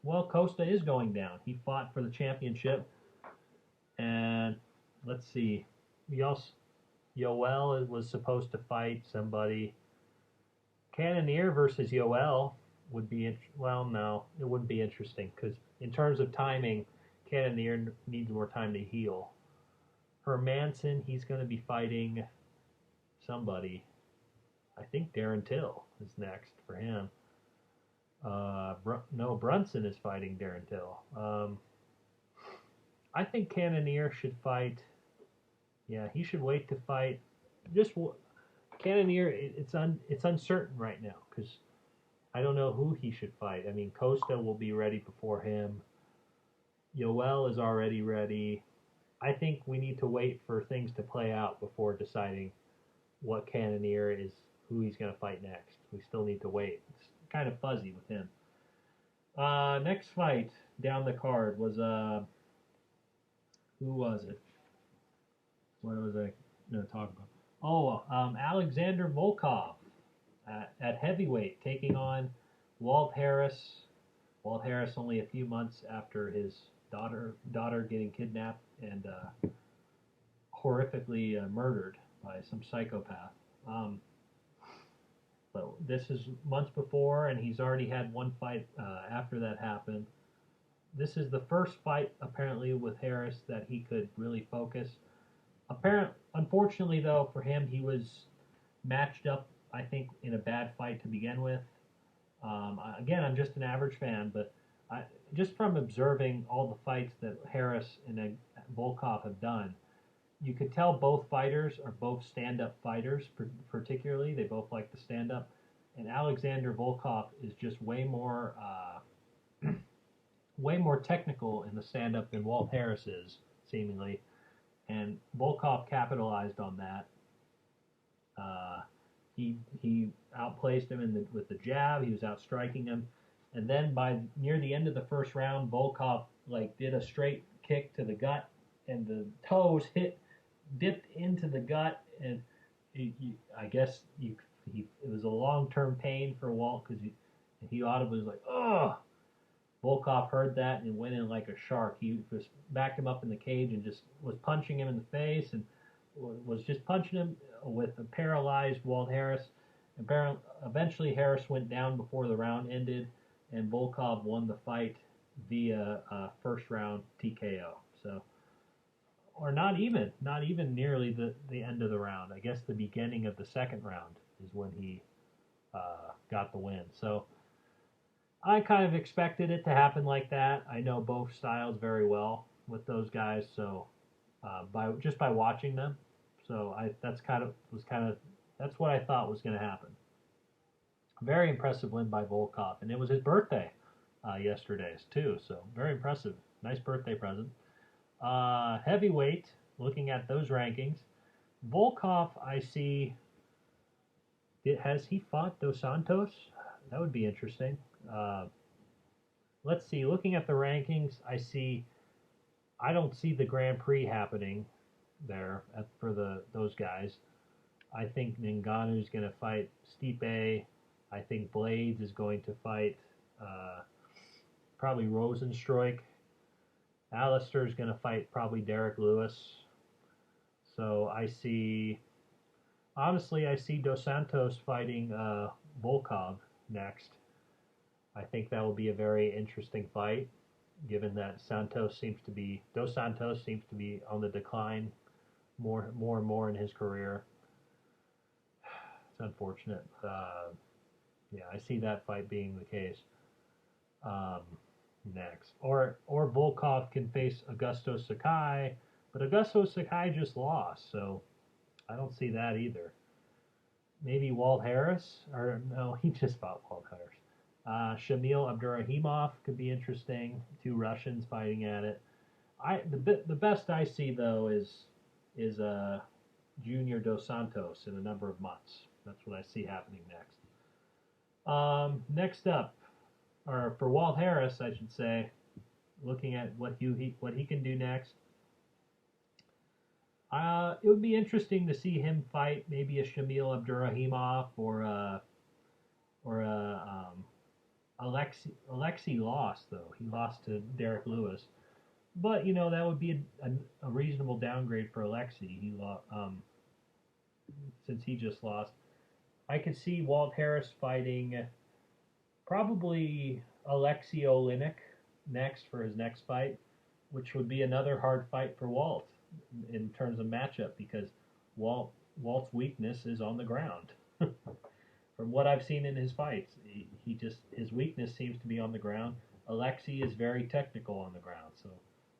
Well, Costa is going down. He fought for the championship, and let's see. Yoel was supposed to fight somebody. Cannonier versus Yoel. would be well, no, it wouldn't be interesting because in terms of timing, Cannonier needs more time to heal. Hermanson, he's going to be fighting somebody. I think Darren Till is next for him. No, Brunson is fighting Darren Till. I think Cannonier should fight. Yeah, he should wait to fight. Just Cannonier, it's uncertain right now because I don't know who he should fight. I mean, Costa will be ready before him. Yoel is already ready. I think we need to wait for things to play out before deciding what Cannonier is, who he's going to fight next. We still need to wait. It's kind of fuzzy with him. Next fight down the card was who was it? What was I going to talk about? Oh, Alexander Volkov at heavyweight taking on Walt Harris. Walt Harris only a few months after his daughter getting kidnapped and horrifically murdered by some psychopath. But this is months before, and he's already had one fight after that happened. This is the first fight, apparently, with Harris that he could really focus. Unfortunately, though, for him, he was matched up, I think, in a bad fight to begin with. Again, I'm just an average fan, but just from observing all the fights that Harris and Volkov have done, you could tell both fighters are both stand-up fighters, particularly. They both like to stand up. And Alexander Volkov is just way more technical in the stand-up than Walt Harris is, seemingly. And Volkov capitalized on that. He outplaced him with the jab. He was outstriking him. And then by near the end of the first round, Volkov did a straight kick to the gut, and the toes dipped into the gut, and I guess it was a long-term pain for Walt because he audibly was like, "Ugh." Volkov heard that and went in like a shark. He just backed him up in the cage and just was punching him in the face and was just punching him with a paralyzed Walt Harris. And eventually Harris went down before the round ended, and Volkov won the fight via first round TKO. So, or not even nearly the end of the round. I guess the beginning of the second round is when he got the win. So I kind of expected it to happen like that. I know both styles very well with those guys, so by watching them, so that's what I thought was going to happen. Very impressive win by Volkov, and it was his birthday yesterday too, so very impressive. Nice birthday present. Heavyweight, looking at those rankings, Volkov, I see. Has he fought Dos Santos? That would be interesting. Let's see. Looking at the rankings, I don't see the Grand Prix happening there for those guys. I think Ngannou's going to fight Stipe. I think Blades is going to fight probably Rosenstruik. Alistair's going to fight probably Derek Lewis. So I see Dos Santos fighting Volkov next. I think that will be a very interesting fight, given that Dos Santos seems to be on the decline more and more in his career. It's unfortunate. Yeah, I see that fight being the case next. Or Volkov can face Augusto Sakai, but Augusto Sakai just lost, so I don't see that either. Maybe Walt Harris, or no, he just fought Walt Harris. Shamil Abdurahimov could be interesting. Two Russians fighting at it. The best I see though is Junior Dos Santos in a number of months. That's what I see happening next. Next up, or for Walt Harris, I should say, looking at what he can do next. It would be interesting to see him fight maybe a Shamil Abdurahimov or Alexei lost, though. He lost to Derek Lewis. But, that would be a reasonable downgrade for Alexei. Since he just lost. I could see Walt Harris fighting Probably Alexei Oleinik next for his next fight, which would be another hard fight for Walt in terms of matchup because Walt's weakness is on the ground. From what I've seen in his fights, he just his weakness seems to be on the ground. Alexei is very technical on the ground, so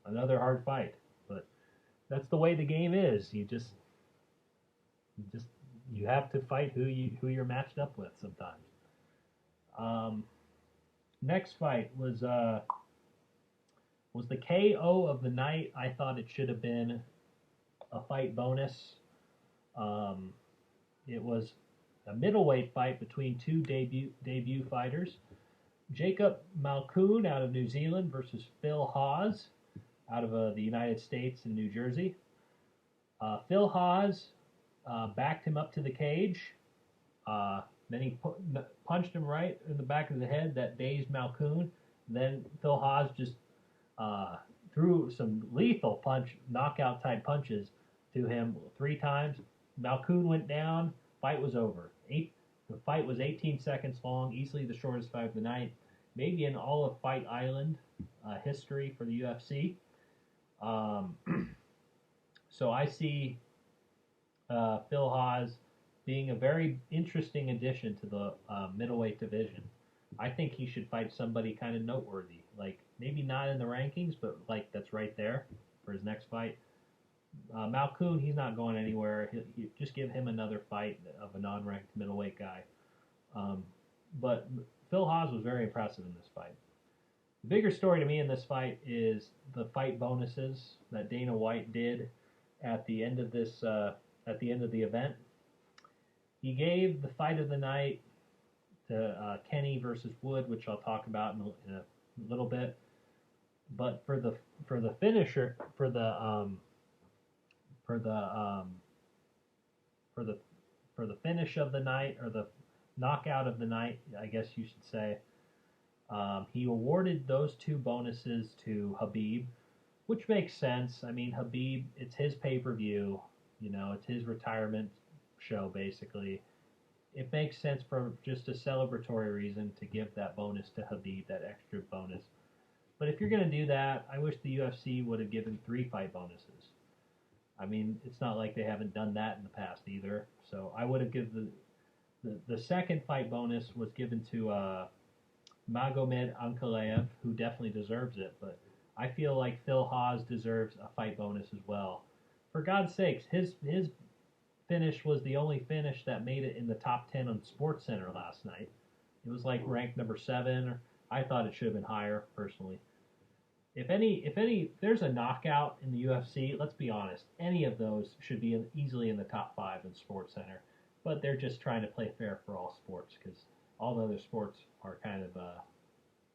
another hard fight. But that's the way the game is. You have to fight who you're matched up with sometimes. Next fight was the KO of the night. I thought it should have been a fight bonus. It was a middleweight fight between two debut fighters. Jacob Malkoun out of New Zealand versus Phil Hawes out of the United States and New Jersey. Phil Hawes backed him up to the cage. Then he punched him right in the back of the head that dazed Malkoun. Then Phil Hawes just threw some lethal knockout type punches to him 3 times. Malkoun went down. Fight was over. The fight was 18 seconds long, easily the shortest fight of the night, maybe in all of Fight Island history for the UFC. So I see Phil Hawes being a very interesting addition to the middleweight division. I think he should fight somebody kind of noteworthy, like maybe not in the rankings, but like that's right there for his next fight. Malkoun, he's not going anywhere. He'll just give him another fight of a non-ranked middleweight guy. But Phil Hawes was very impressive in this fight. The bigger story to me in this fight is the fight bonuses that Dana White did at the end of this at the end of the event. He gave the fight of the night to Kenny versus Wood, which I'll talk about in a little bit. But for the finisher for the finish of the night, or the knockout of the night, I guess you should say, he awarded those 2 bonuses to Khabib, which makes sense. I mean, Khabib, it's his pay-per-view, it's his retirement show, basically. It makes sense for just a celebratory reason to give that bonus to Khabib, that extra bonus. But if you're going to do that, I wish the UFC would have given 3 fight bonuses. I mean, it's not like they haven't done that in the past either. So I would have given the second fight bonus was given to Magomed Ankalaev, who definitely deserves it. But I feel like Phil Hawes deserves a fight bonus as well. For God's sakes, his finish was the only finish that made it in the top 10 on SportsCenter last night. It was like ranked number 7. I thought it should have been higher, personally. If there's a knockout in the UFC, let's be honest, any of those should be easily in the top 5 in SportsCenter. But they're just trying to play fair for all sports, because all the other sports are kind of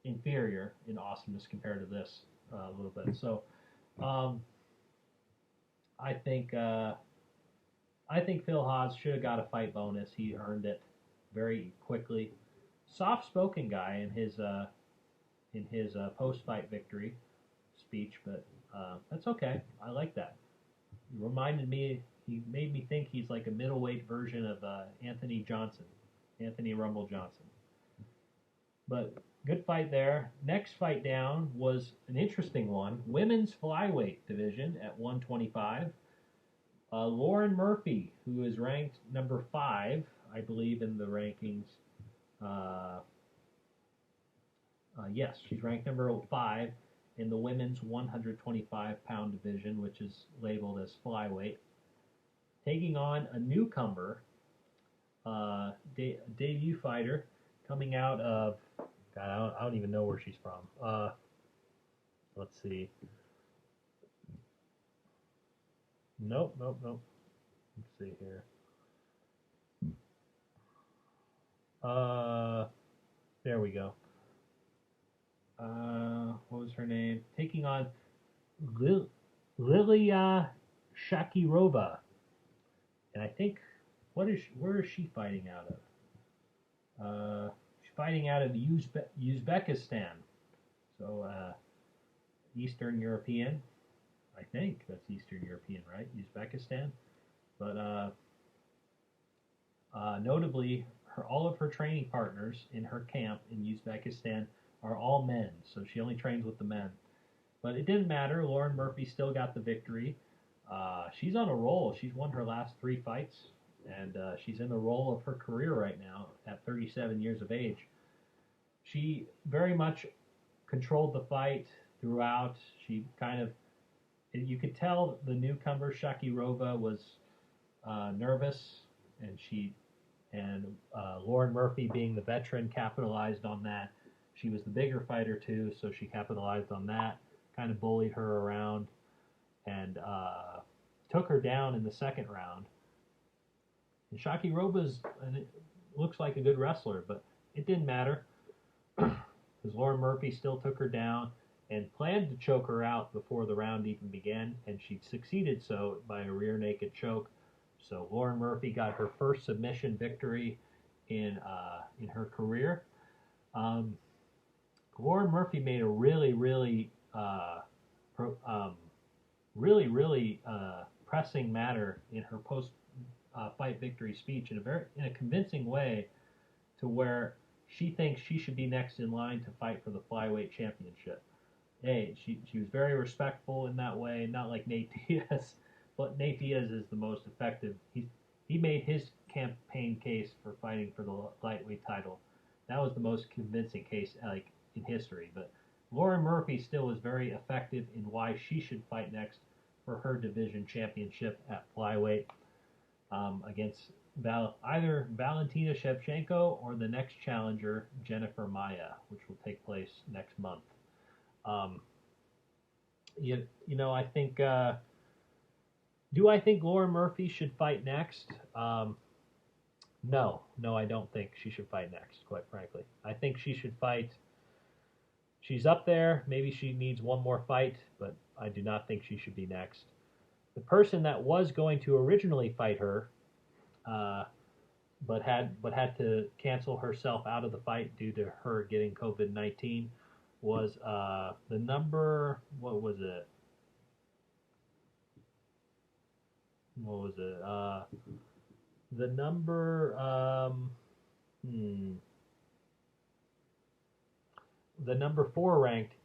inferior in awesomeness compared to this a little bit. So I think Phil Hawes should have got a fight bonus. He earned it very quickly. Soft-spoken guy in his post-fight victory speech, but that's okay. I like that. He made me think he's like a middleweight version of Anthony Rumble Johnson. But good fight there. Next fight down was an interesting one. Women's flyweight division at 125. Lauren Murphy, who is ranked number 5, I believe, in the rankings. Yes, she's ranked number 5 in the women's 125-pound division, which is labeled as flyweight, taking on a newcomer, debut fighter coming out of, God, I don't even know where she's from. Let's see. Nope. Let's see here. There we go. What was her name? Taking on Lilia Shakirova. And I think, where is she fighting out of? She's fighting out of Uzbekistan. So, Eastern European. I think that's Eastern European, right? Uzbekistan. But notably, all of her training partners in her camp in Uzbekistan are all men, so she only trains with the men. But it didn't matter. Lauren Murphy still got the victory. She's on a roll. She's won her last 3 fights, and she's in the role of her career right now at 37 years of age. She very much controlled the fight throughout. She kind of, you could tell the newcomer Shakirova was nervous, and Lauren Murphy, being the veteran, capitalized on that. She was the bigger fighter too, so she capitalized on that, kind of bullied her around, and took her down in the second round. And Shakirova's looks like a good wrestler, but it didn't matter because Lauren Murphy still took her down and planned to choke her out before the round even began, and she succeeded so by a rear naked choke. So Lauren Murphy got her first submission victory in her career. Lauren Murphy made a really pressing matter in her post fight victory speech in a convincing way, to where she thinks she should be next in line to fight for the flyweight championship. Hey, she was very respectful in that way, not like Nate Diaz, but Nate Diaz is the most effective. He made his campaign case for fighting for the lightweight title. That was the most convincing case like in history. But Lauren Murphy still was very effective in why she should fight next for her division championship at flyweight against either Valentina Shevchenko or the next challenger, Jennifer Maia, which will take place next month. I think. Do I think Lauren Murphy should fight next? No, I don't think she should fight next, quite frankly. I think she should fight. She's up there. Maybe she needs one more fight, but I do not think she should be next. The person that was going to originally fight her, but had to cancel herself out of the fight due to her getting COVID-19, was the number. What was it? The number. The number 4 ranked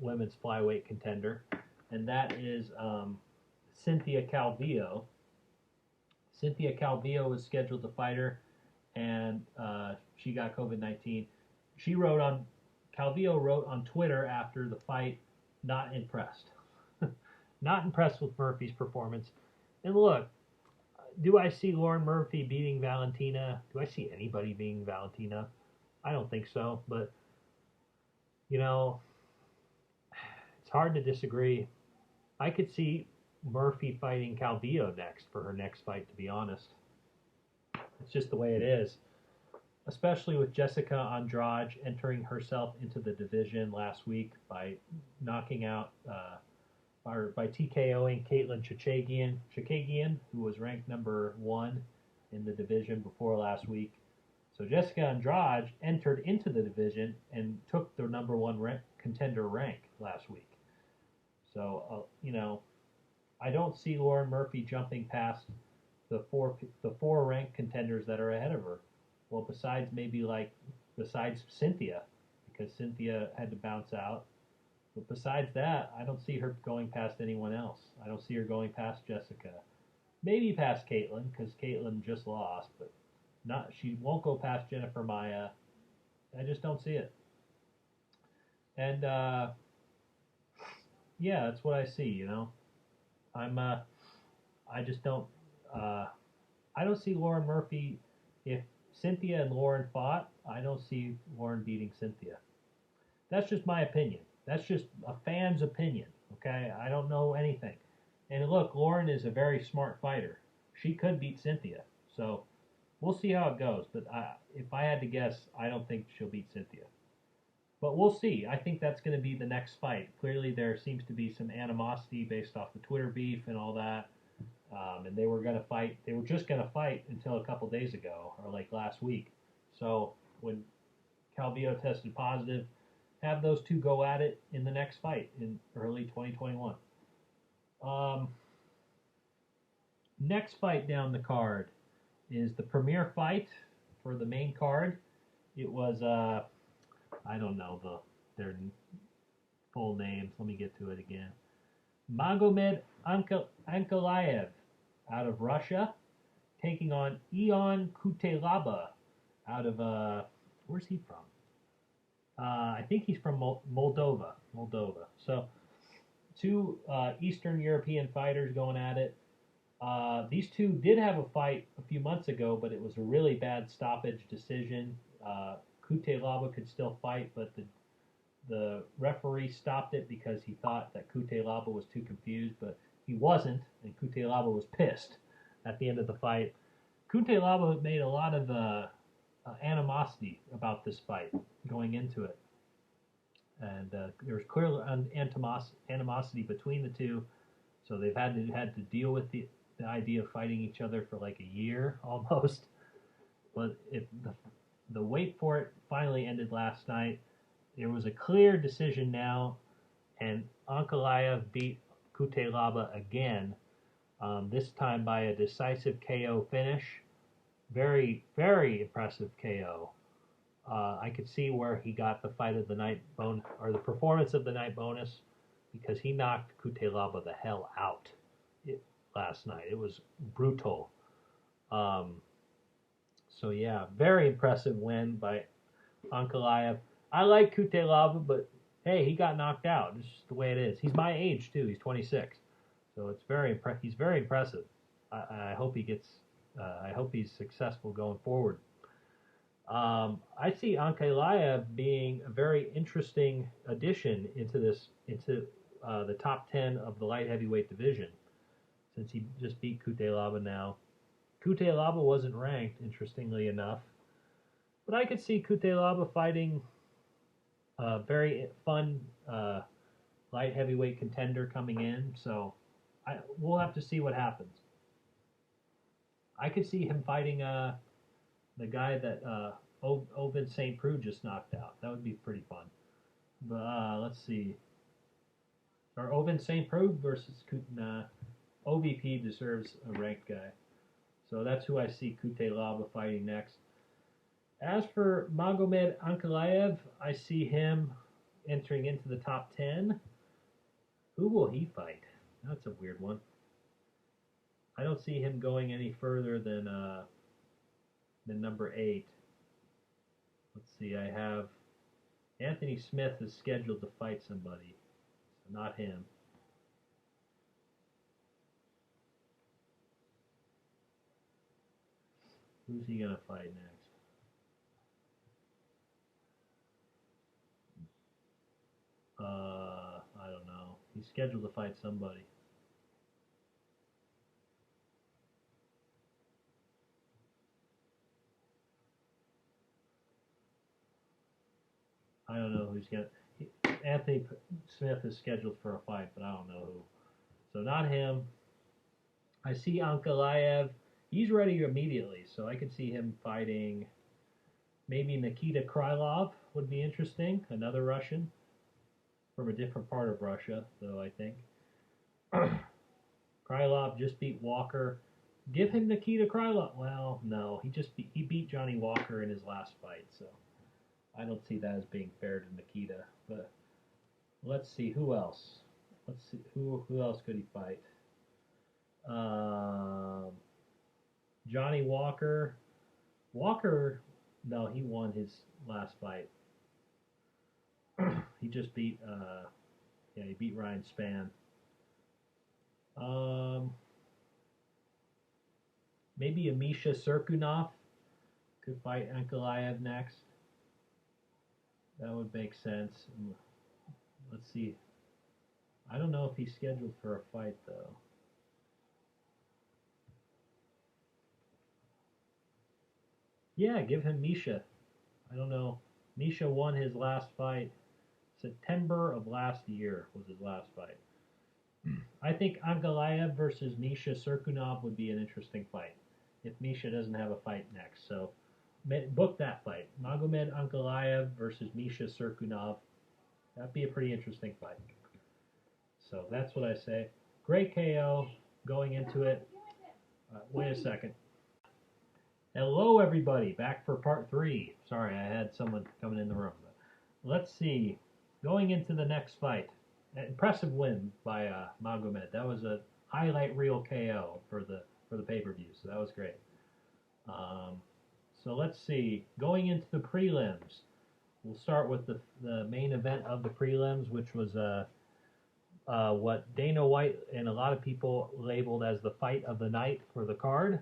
women's flyweight contender, and that is Cynthia Calvillo. Cynthia Calvillo was scheduled to fight her, and she got COVID-19. Calvillo wrote on Twitter after the fight, not impressed. Not impressed with Murphy's performance. And look, do I see Lauren Murphy beating Valentina? Do I see anybody beating Valentina? I don't think so, but it's hard to disagree. I could see Murphy fighting Calvillo next for her next fight, to be honest. It's just the way it is. Especially with Jessica Andrade entering herself into the division last week by knocking out, or by TKOing Caitlin Chookagian, who was ranked number 1 in the division before last week. So Jessica Andrade entered into the division and took the number 1 contender rank last week. So, I don't see Lauren Murphy jumping past the four ranked contenders that are ahead of her. Well, besides Cynthia, because Cynthia had to bounce out. But besides that, I don't see her going past anyone else. I don't see her going past Jessica. Maybe past Caitlin, because Caitlin just lost, but she won't go past Jennifer Maia. I just don't see it. And that's what I see, I just don't I don't see Lauren Murphy. If Cynthia and Lauren fought, I don't see Lauren beating Cynthia. That's just my opinion. That's just a fan's opinion, okay? I don't know anything. And look, Lauren is a very smart fighter. She could beat Cynthia. So we'll see how it goes. But if I had to guess, I don't think she'll beat Cynthia. But we'll see. I think that's going to be the next fight. Clearly, there seems to be some animosity based off the Twitter beef and all that. And they were going to fight. They were just going to fight until a couple days ago, or like last week. So when Calvillo tested positive, have those two go at it in the next fight in early 2021. Next fight down the card is the premier fight for the main card, it was I don't know their full names. Let me get to it again. Magomed Ankalaev out of Russia, taking on Ion Kutelaba out of where's he from? I think he's from Moldova. So two Eastern European fighters going at it. These two did have a fight a few months ago, but it was a really bad stoppage decision. Kutelaba could still fight, but the referee stopped it because he thought that Kutelaba was too confused, but he wasn't, and Kutelaba was pissed at the end of the fight. Kutelaba made a lot of animosity about this fight going into it, and there was clearly animosity between the two, so they've had to deal with the idea of fighting each other for like a year almost. But the wait for it finally ended last night. There was a clear decision now, and Ankalaev beat Kutelaba again, this time by a decisive KO finish. Very, very impressive KO. I could see where he got the fight of the night or the performance of the night bonus, because he knocked Kutelaba the hell out last night. It was brutal. So yeah, very impressive win by Ankalaev. I like Kutelaba, but hey, he got knocked out. It's just the way it is. He's my age too. He's 26, so it's he's very impressive. I hope he gets. I hope he's successful going forward. I see Ankalaev being a very interesting addition into the top 10 of the light heavyweight division, since he just beat Kutelaba now. Kutelaba wasn't ranked, interestingly enough, but I could see Kutelaba fighting a very fun light heavyweight contender coming in, so we'll have to see what happens. I could see him fighting the guy that Ovince St. Preux just knocked out. That would be pretty fun. But let's see. Or Ovince St. Preux versus OVP deserves a ranked guy. So that's who I see Kutelaba fighting next. As for Magomed Ankalaev, I see him entering into the top 10. Who will he fight? That's a weird one. I don't see him going any further than number 8. Let's see, I have Anthony Smith is scheduled to fight somebody, so not him. Who's he going to fight next? I don't know. He's scheduled to fight somebody. I don't know who's going to... Anthony Smith is scheduled for a fight, but I don't know who. So not him. I see Ankalaev. He's ready immediately, so I could see him fighting maybe Nikita Krylov would be interesting. Another Russian from a different part of Russia, though, I think. Krylov just beat Walker. Give him Nikita Krylov. Well, no, he beat Johnny Walker in his last fight, so I don't see that as being fair to Nikita. But let's see who else. Let's see who else could he fight. Johnny Walker. Walker, no, he won his last fight. He just beat, he beat Ryan Spann. Maybe Amisha Serkunov could fight Ankalaev next. That would make sense. Let's see. I don't know if he's scheduled for a fight, though. Yeah, give him Misha. I don't know. Misha won his last fight. September of last year was his last fight. I think Ankalaev versus Misha Serkunov would be an interesting fight if Misha doesn't have a fight next. So book that fight. Magomed Ankalaev versus Misha Serkunov. That'd be a pretty interesting fight. So that's what I say. Great KO going into it. Wait a second. Hello, everybody. Back for part 3. Sorry, I had someone coming in the room. But let's see. Going into the next fight. Impressive win by Magomed. That was a highlight reel KO for the pay-per-view, so that was great. So let's see. Going into the prelims, we'll start with the main event of the prelims, which was what Dana White and a lot of people labeled as the fight of the night for the card.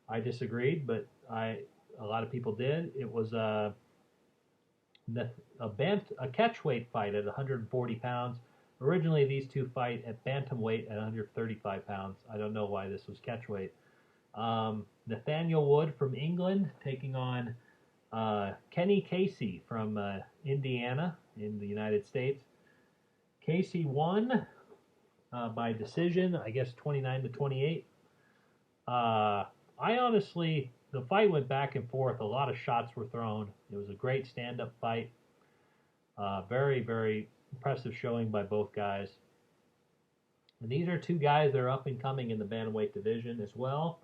I disagreed, but a lot of people did. It was a catchweight fight at 140 pounds. Originally, these two fight at bantamweight at 135 pounds. I don't know why this was catchweight. Nathaniel Wood from England taking on Kenny Casey from Indiana in the United States. Casey won by decision, I guess 29-28. I honestly, the fight went back and forth. A lot of shots were thrown. It was a great stand-up fight. Very, very impressive showing by both guys. And these are two guys that are up and coming in the bantamweight division as well.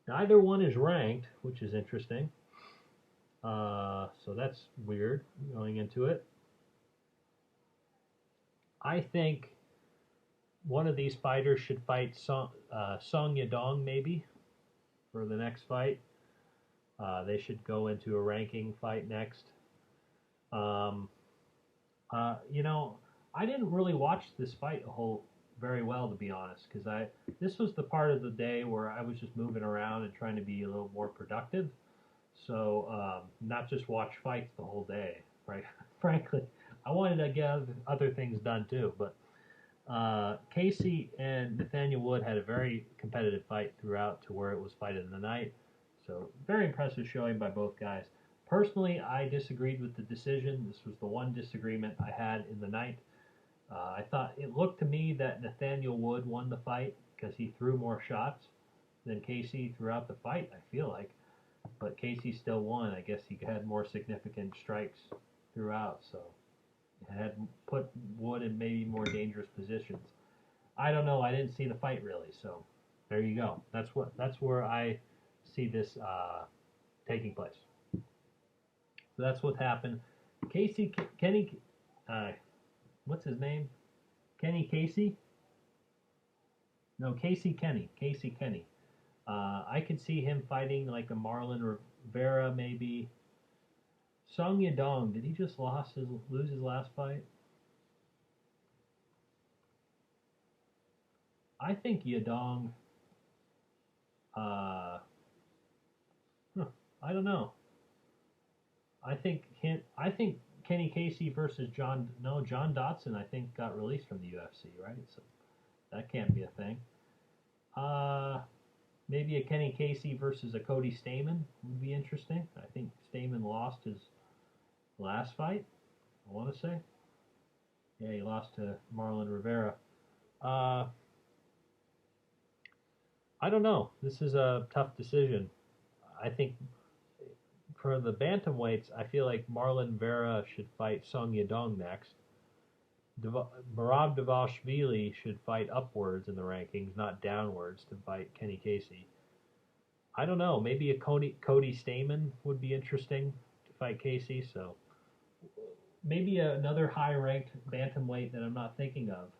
Neither one is ranked, which is interesting. So that's weird going into it. I think one of these fighters should fight Song Yadong maybe for the next fight. They should go into a ranking fight next. I didn't really watch this fight very well, to be honest, because this was the part of the day where I was just moving around and trying to be a little more productive. So not just watch fights the whole day, right? Frankly, I wanted to get other things done too. But Casey and Nathaniel Wood had a very competitive fight throughout to where it was fight of the night. So very impressive showing by both guys. Personally, I disagreed with the decision. This was the one disagreement I had in the night. I thought it looked to me that Nathaniel Wood won the fight because he threw more shots than Casey throughout the fight, I feel like. But Casey still won. I guess he had more significant strikes throughout, so it had put Wood in maybe more dangerous positions. I don't know. I didn't see the fight really, so there you go. That's where I see this taking place. So that's what happened. Kenny, what's his name? Kenny Casey? No, Casey Kenny. I could see him fighting like a Marlon Rivera maybe. Song Yadong, did he just lose his last fight? I think Yadong, I don't know. I think Kenny Casey versus John Dotson, I think, got released from the UFC, right? So that can't be a thing. Maybe a Kenny Casey versus a Cody Stamann would be interesting. I think Stamann lost his last fight, I want to say. Yeah, he lost to Marlon Rivera. I don't know. This is a tough decision. I think for the bantamweights, I feel like Marlon Vera should fight Song Yadong next. Merab Dvalishvili should fight upwards in the rankings, not downwards, to fight Kenny Casey. I don't know. Maybe a Cody Stamann would be interesting to fight Casey. So maybe another high-ranked bantamweight that I'm not thinking of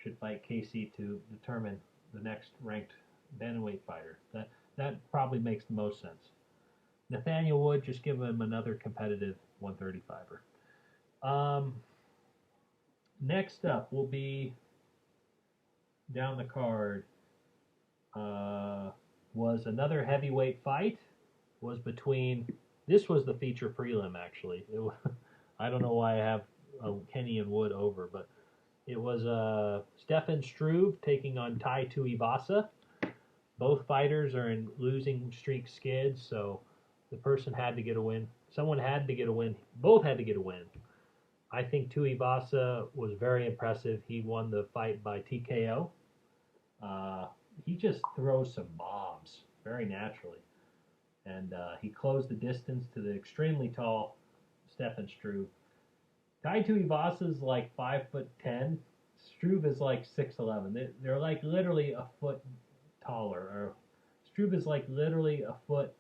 should fight Casey to determine the next ranked bantamweight fighter. That probably makes the most sense. Nathaniel Wood, just give him another competitive 135er. Next up will be down the card was another heavyweight fight. This was the feature prelim actually. I don't know why I have Kenny and Wood over, but it was Stefan Struve taking on Tai Tuivasa. Both fighters are in losing streak skids, so the person had to get a win. Someone had to get a win. Both had to get a win. I think Tuivasa was very impressive. He won the fight by TKO. He just throws some bombs very naturally. And he closed the distance to the extremely tall Stefan Struve. Tai Tuivasa is like 5'10". Struve is like 6'11". They're like literally a foot taller. Or Struve is like literally a foot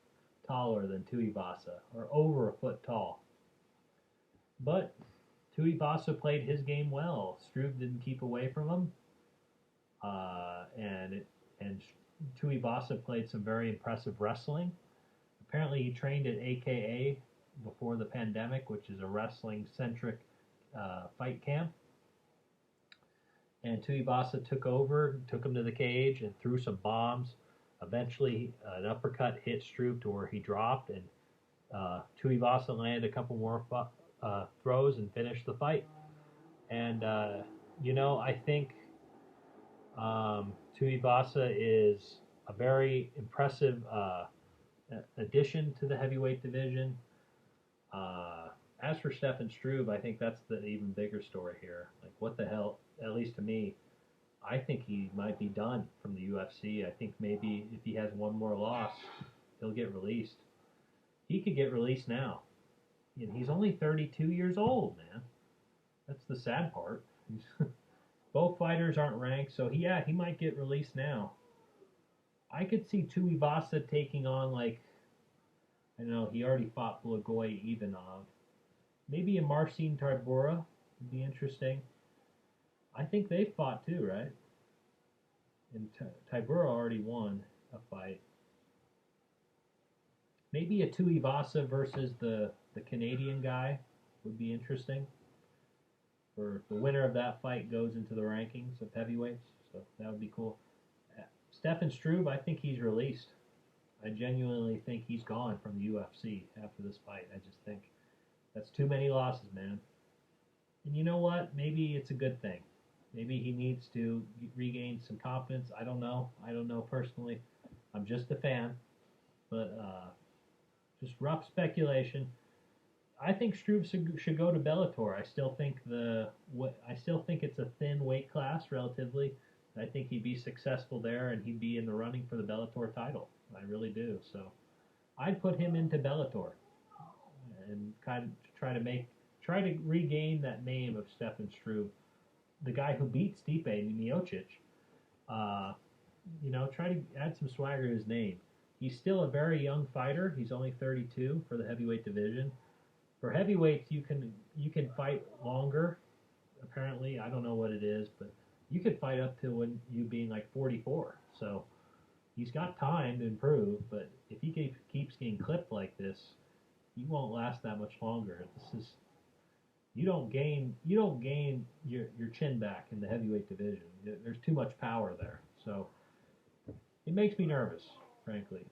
taller than Tuivasa, or over a foot tall. But Tuivasa played his game well. Struve didn't keep away from him, and Tuivasa played some very impressive wrestling. Apparently, he trained at AKA before the pandemic, which is a wrestling-centric fight camp. And Tuivasa took over, took him to the cage, and threw some bombs. Eventually, an uppercut hit Struve to where he dropped, and Tuivasa landed a couple more throws and finished the fight. And, I think Tuivasa is a very impressive addition to the heavyweight division. As for Stefan Struve, I think that's the even bigger story here. Like, what the hell? At least to me, I think he might be done from the UFC. I think maybe if he has one more loss, he'll get released. He could get released now. And he's only 32 years old, man. That's the sad part. Both fighters aren't ranked, so he might get released now. I could see Tuivasa taking on, like, I don't know, he already fought Blagoy Ivanov. Maybe a Marcin Tybura would be interesting. I think they fought too, right? And Tybura already won a fight. Maybe a Tuivasa versus the Canadian guy would be interesting. For the winner of that fight goes into the rankings of heavyweights, so that would be cool. Stefan Struve, I think he's released. I genuinely think he's gone from the UFC after this fight. I just think that's too many losses, man. And you know what? Maybe it's a good thing. Maybe he needs to regain some confidence. I don't know. I don't know personally. I'm just a fan. But just rough speculation. I think Struve should go to Bellator. I still think it's a thin weight class relatively. I think he'd be successful there, and he'd be in the running for the Bellator title. I really do. So I'd put him into Bellator and kind of try to regain that name of Stefan Struve, the guy who beat Stipe Miocic. Try to add some swagger to his name. He's still a very young fighter. He's only 32 for the heavyweight division. For heavyweights, you can fight longer. Apparently, I don't know what it is, but you could fight up to when you being like 44. So he's got time to improve. But if he keeps getting clipped like this, he won't last that much longer. You don't gain your chin back in the heavyweight division. There's too much power there. So it makes me nervous, frankly.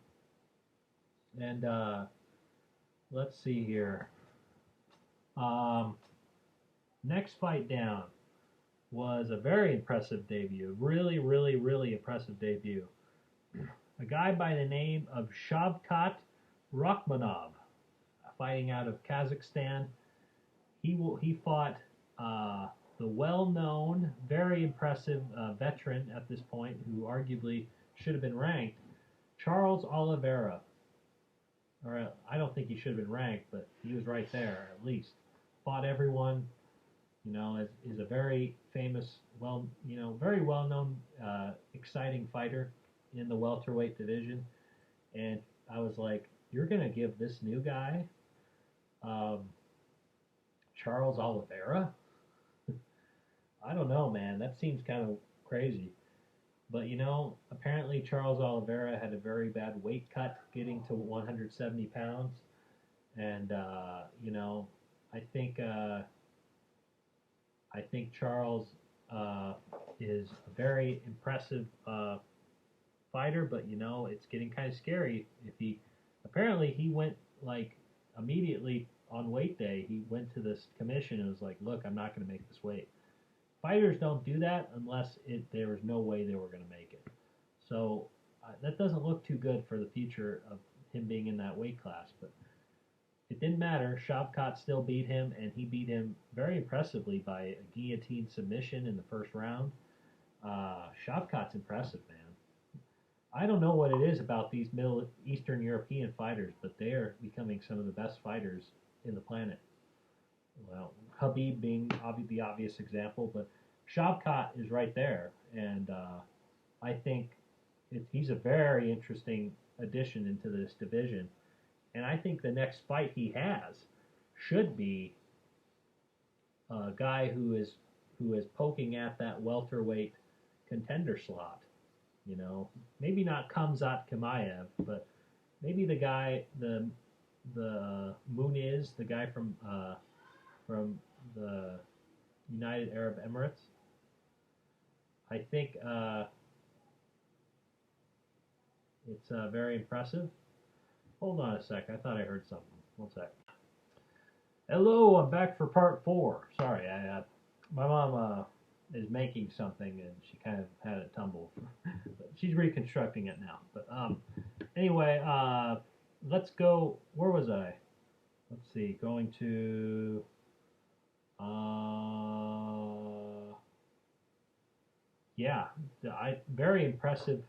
And let's see here. Next fight down was a very impressive debut. Really, really, really impressive debut. A guy by the name of Shavkat Rakhmonov, fighting out of Kazakhstan. He fought the well-known, very impressive veteran at this point, who arguably should have been ranked, Charles Oliveira. Or I don't think he should have been ranked, but he was right there at least. Fought everyone. Is a very famous, very well-known, exciting fighter in the welterweight division. And I was like, you're gonna give this new guy, Charles Oliveira? I don't know, man. That seems kind of crazy. But, apparently Charles Oliveira had a very bad weight cut getting to 170 pounds. And, I think Charles is a very impressive fighter, but, it's getting kind of scary. Apparently he went, like, immediately on weight day, he went to this commission and was like, look, I'm not going to make this weight. Fighters don't do that unless there was no way they were going to make it. So that doesn't look too good for the future of him being in that weight class. But it didn't matter. Shavkat still beat him, and he beat him very impressively by a guillotine submission in the first round. Shavkat's impressive, man. I don't know what it is about these Middle Eastern European fighters, but they are becoming some of the best fighters in the planet. Well, Khabib being the obvious example, but Shavkat is right there, and I think he's a very interesting addition into this division. And I think the next fight he has should be a guy who is poking at that welterweight contender slot. You know, maybe not Khamzat Chimaev, but maybe the guy, the Muniz, the guy from the United Arab Emirates. I think it's very impressive. Hold on a sec. I thought I heard something. One sec. Hello, I'm back for part 4. Sorry, my mom is making something and she kind of had it tumble. She's reconstructing it now. But anyway, let's go. Where was I? Let's see. Going to yeah, very impressive.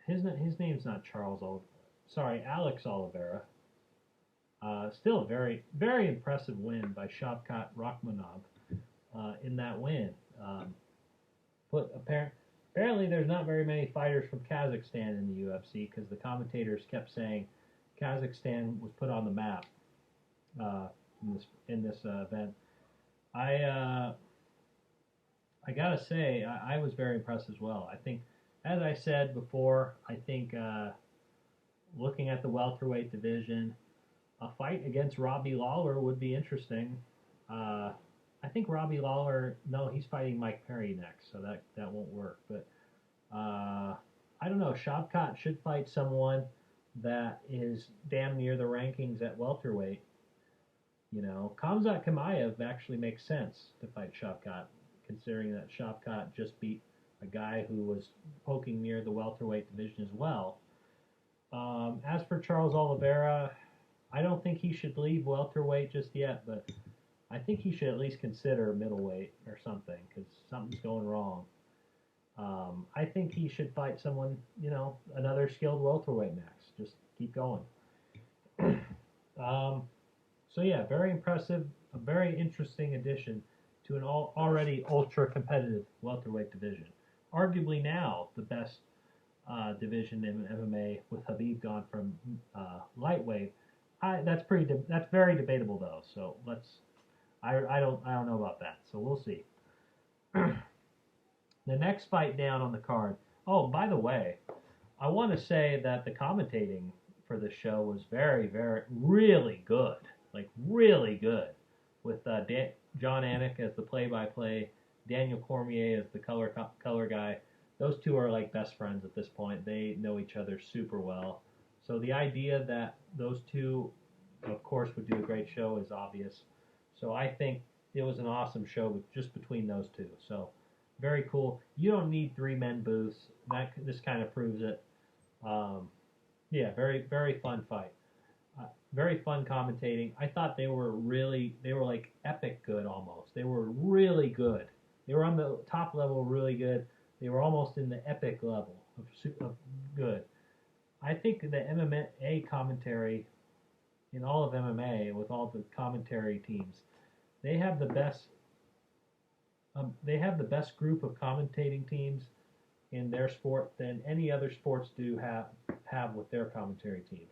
His name's not Charles Oliveira. Sorry, Alex Oliveira. Still a very, very impressive win by Shavkat Rakhmonov in that win. But apparently there's not very many fighters from Kazakhstan in the UFC because the commentators kept saying Kazakhstan was put on the map in this event. I gotta say I was very impressed as well. I think, as I said before, I think looking at the welterweight division, a fight against Robbie Lawler would be interesting. I think Robbie Lawler, no, he's fighting Mike Perry next, so that won't work. But I don't know. Shavkat should fight someone that is damn near the rankings at welterweight. You know, Khamzat Chimaev actually makes sense to fight Shavkat, considering that Shavkat just beat a guy who was poking near the welterweight division as well. As for Charles Oliveira, I don't think he should leave welterweight just yet, but I think he should at least consider middleweight or something, because something's going wrong. I think he should fight someone, you know, another skilled welterweight next. Just keep going. So yeah, very impressive, a very interesting addition to an already ultra-competitive welterweight division. Arguably now the best division in MMA, with Khabib gone from lightweight. That's very debatable though. So I don't know about that. So we'll see. The next fight down on the card. Oh, by the way, I want to say that the commentating for the show was very, very, really good. Like really good, with John Anik as the play-by-play, Daniel Cormier as the color guy. Those two are like best friends at this point. They know each other super well. So the idea that those two, of course, would do a great show is obvious. So I think it was an awesome show just between those two. So very cool. You don't need 3-men booths. This kind of proves it. Yeah, very, very fun fight. Very fun commentating. I thought they were like epic good almost. They were really good. They were on the top level really good. They were almost in the epic level of good. I think the MMA commentary in all of MMA, with all the commentary teams, they have the best. They have the best group of commentating teams in their sport than any other sports do have with their commentary teams.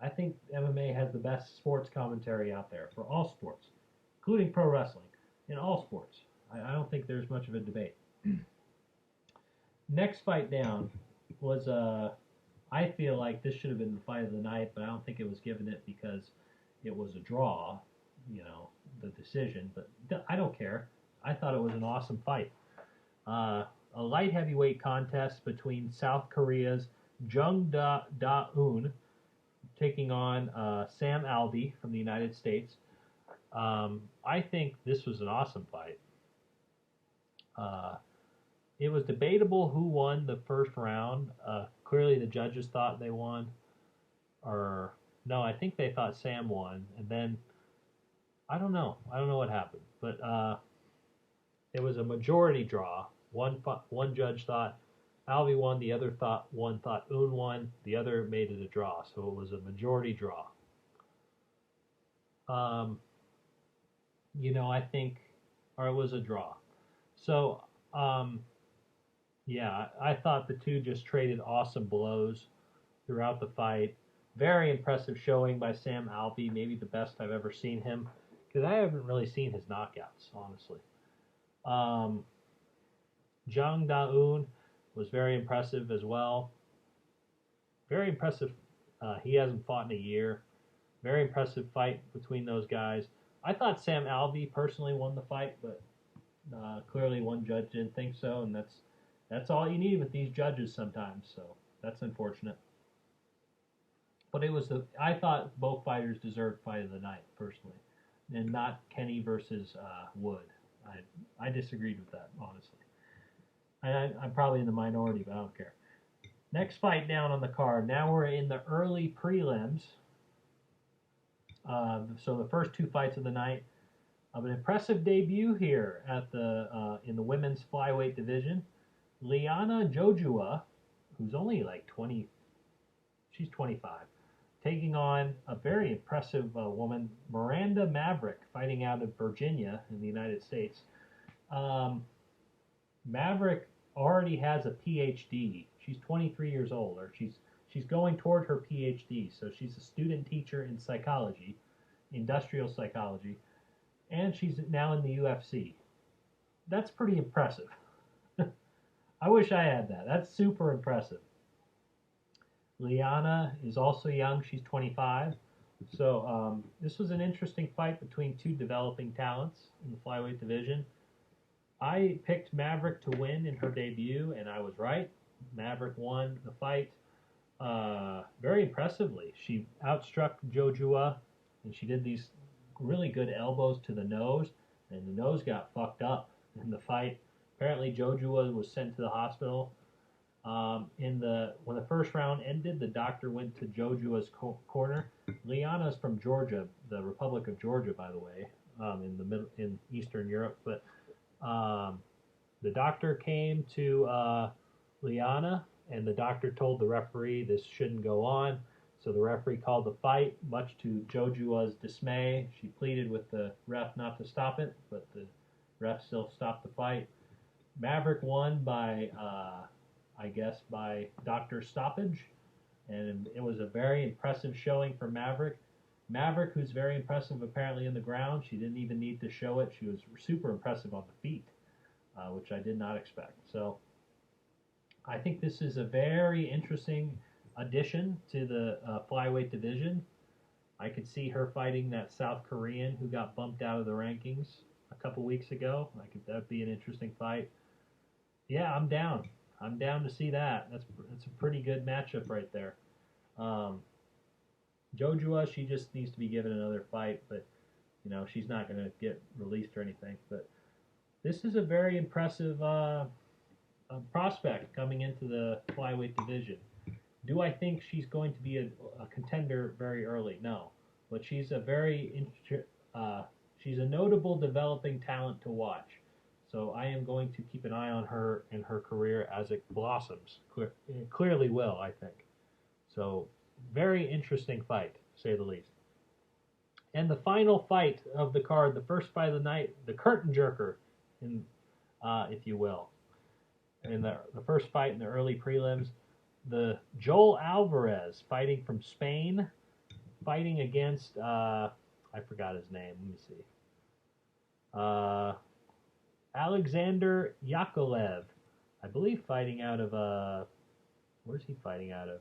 I think MMA has the best sports commentary out there for all sports, including pro wrestling, in all sports. I don't think there's much of a debate. Next fight down was, I feel like this should have been the fight of the night, but I don't think it was given it because it was a draw, you know, the decision. But I don't care. I thought it was an awesome fight. A light heavyweight contest between South Korea's Jung Da-Un taking on Sam Alvey from the United States. I think this was an awesome fight. It was debatable who won the first round. Clearly the judges thought they won. Or, no, I think they thought Sam won. And then, I don't know. I don't know what happened. But it was a majority draw. One judge thought Alvey won, the other thought Un won, the other made it a draw, so it was a majority draw. You know, I think, or it was a draw. So, yeah, I thought the two just traded awesome blows throughout the fight. Very impressive showing by Sam Alvey, maybe the best I've ever seen him, because I haven't really seen his knockouts, honestly. Zhang Daun was very impressive as well. Very impressive. He hasn't fought in a year. Very impressive fight between those guys. I thought Sam Alvey personally won the fight, but clearly one judge didn't think so, and that's all you need with these judges sometimes. So that's unfortunate. But I thought both fighters deserved fight of the night personally, and not Kenny versus Wood. I disagreed with that, honestly. I'm probably in the minority, but I don't care. Next fight down on the card. Now we're in the early prelims. So the first two fights of the night. An impressive debut here at in the women's flyweight division. Liana Jojua, who's only like 20, she's 25, taking on a very impressive woman, Miranda Maverick, fighting out of Virginia in the United States. Maverick already has a PhD. She's 23 years old, or she's going toward her PhD. So she's a student teacher in psychology, industrial psychology, and she's now in the UFC. That's pretty impressive. I wish I had that. That's super impressive. Liana is also young. She's 25. So this was an interesting fight between two developing talents in the flyweight division. I picked Maverick to win in her debut, and I was right. Maverick won the fight very impressively. She outstruck Jojua, and she did these really good elbows to the nose, and the nose got fucked up in the fight. Apparently, Jojua was sent to the hospital. When the first round ended, the doctor went to Jojua's corner. Liana's from Georgia, the Republic of Georgia, by the way, in Eastern Europe. But the doctor came to Liana, and the doctor told the referee this shouldn't go on. So the referee called the fight, much to Jojua's dismay. She pleaded with the ref not to stop it, but the ref still stopped the fight. Maverick won by, I guess, by doctor stoppage, and it was a very impressive showing for Maverick. Maverick, who's very impressive apparently in the ground, she didn't even need to show it. She was super impressive on the feet, which I did not expect. So I think this is a very interesting addition to the flyweight division. I could see her fighting that South Korean who got bumped out of the rankings a couple weeks ago. That'd be an interesting fight. Yeah, I'm down. I'm down to see that. That's a pretty good matchup right there. Jojua, she just needs to be given another fight, but she's not going to get released or anything. But this is a very impressive prospect coming into the flyweight division. Do I think she's going to be a contender very early? No, but she's she's a notable developing talent to watch. So I am going to keep an eye on her and her career as it blossoms. It clearly will, I think. So very interesting fight, to say the least. And the final fight of the card, the first fight of the night, the curtain jerker, if you will. In the first fight in the early prelims, the Joel Alvarez fighting from Spain, fighting against, I forgot his name, let me see. Alexander Yakovlev, I believe fighting out of, where's he fighting out of?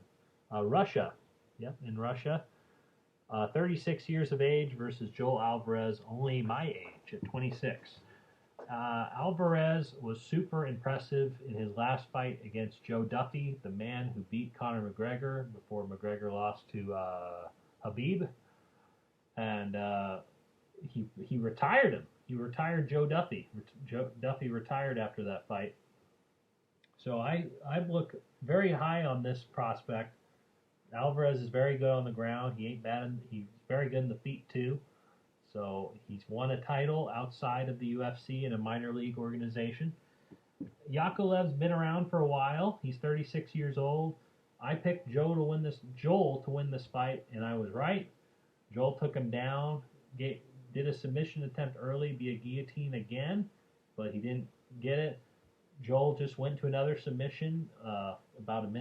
Russia. Yep, in Russia. 36 years of age versus Joel Alvarez, only my age at 26. Alvarez was super impressive in his last fight against Joe Duffy, the man who beat Conor McGregor before McGregor lost to Khabib. And he retired him. He retired Joe Duffy. Joe Duffy retired after that fight. So I look very high on this prospect. Alvarez is very good on the ground. He ain't bad. He's very good in the feet too. So he's won a title outside of the UFC in a minor league organization. Yakovlev's been around for a while. He's 36 years old. I picked Joel to win this fight, and I was right. Joel took him down, did a submission attempt early via guillotine again, but he didn't get it. Joel just went to another submission about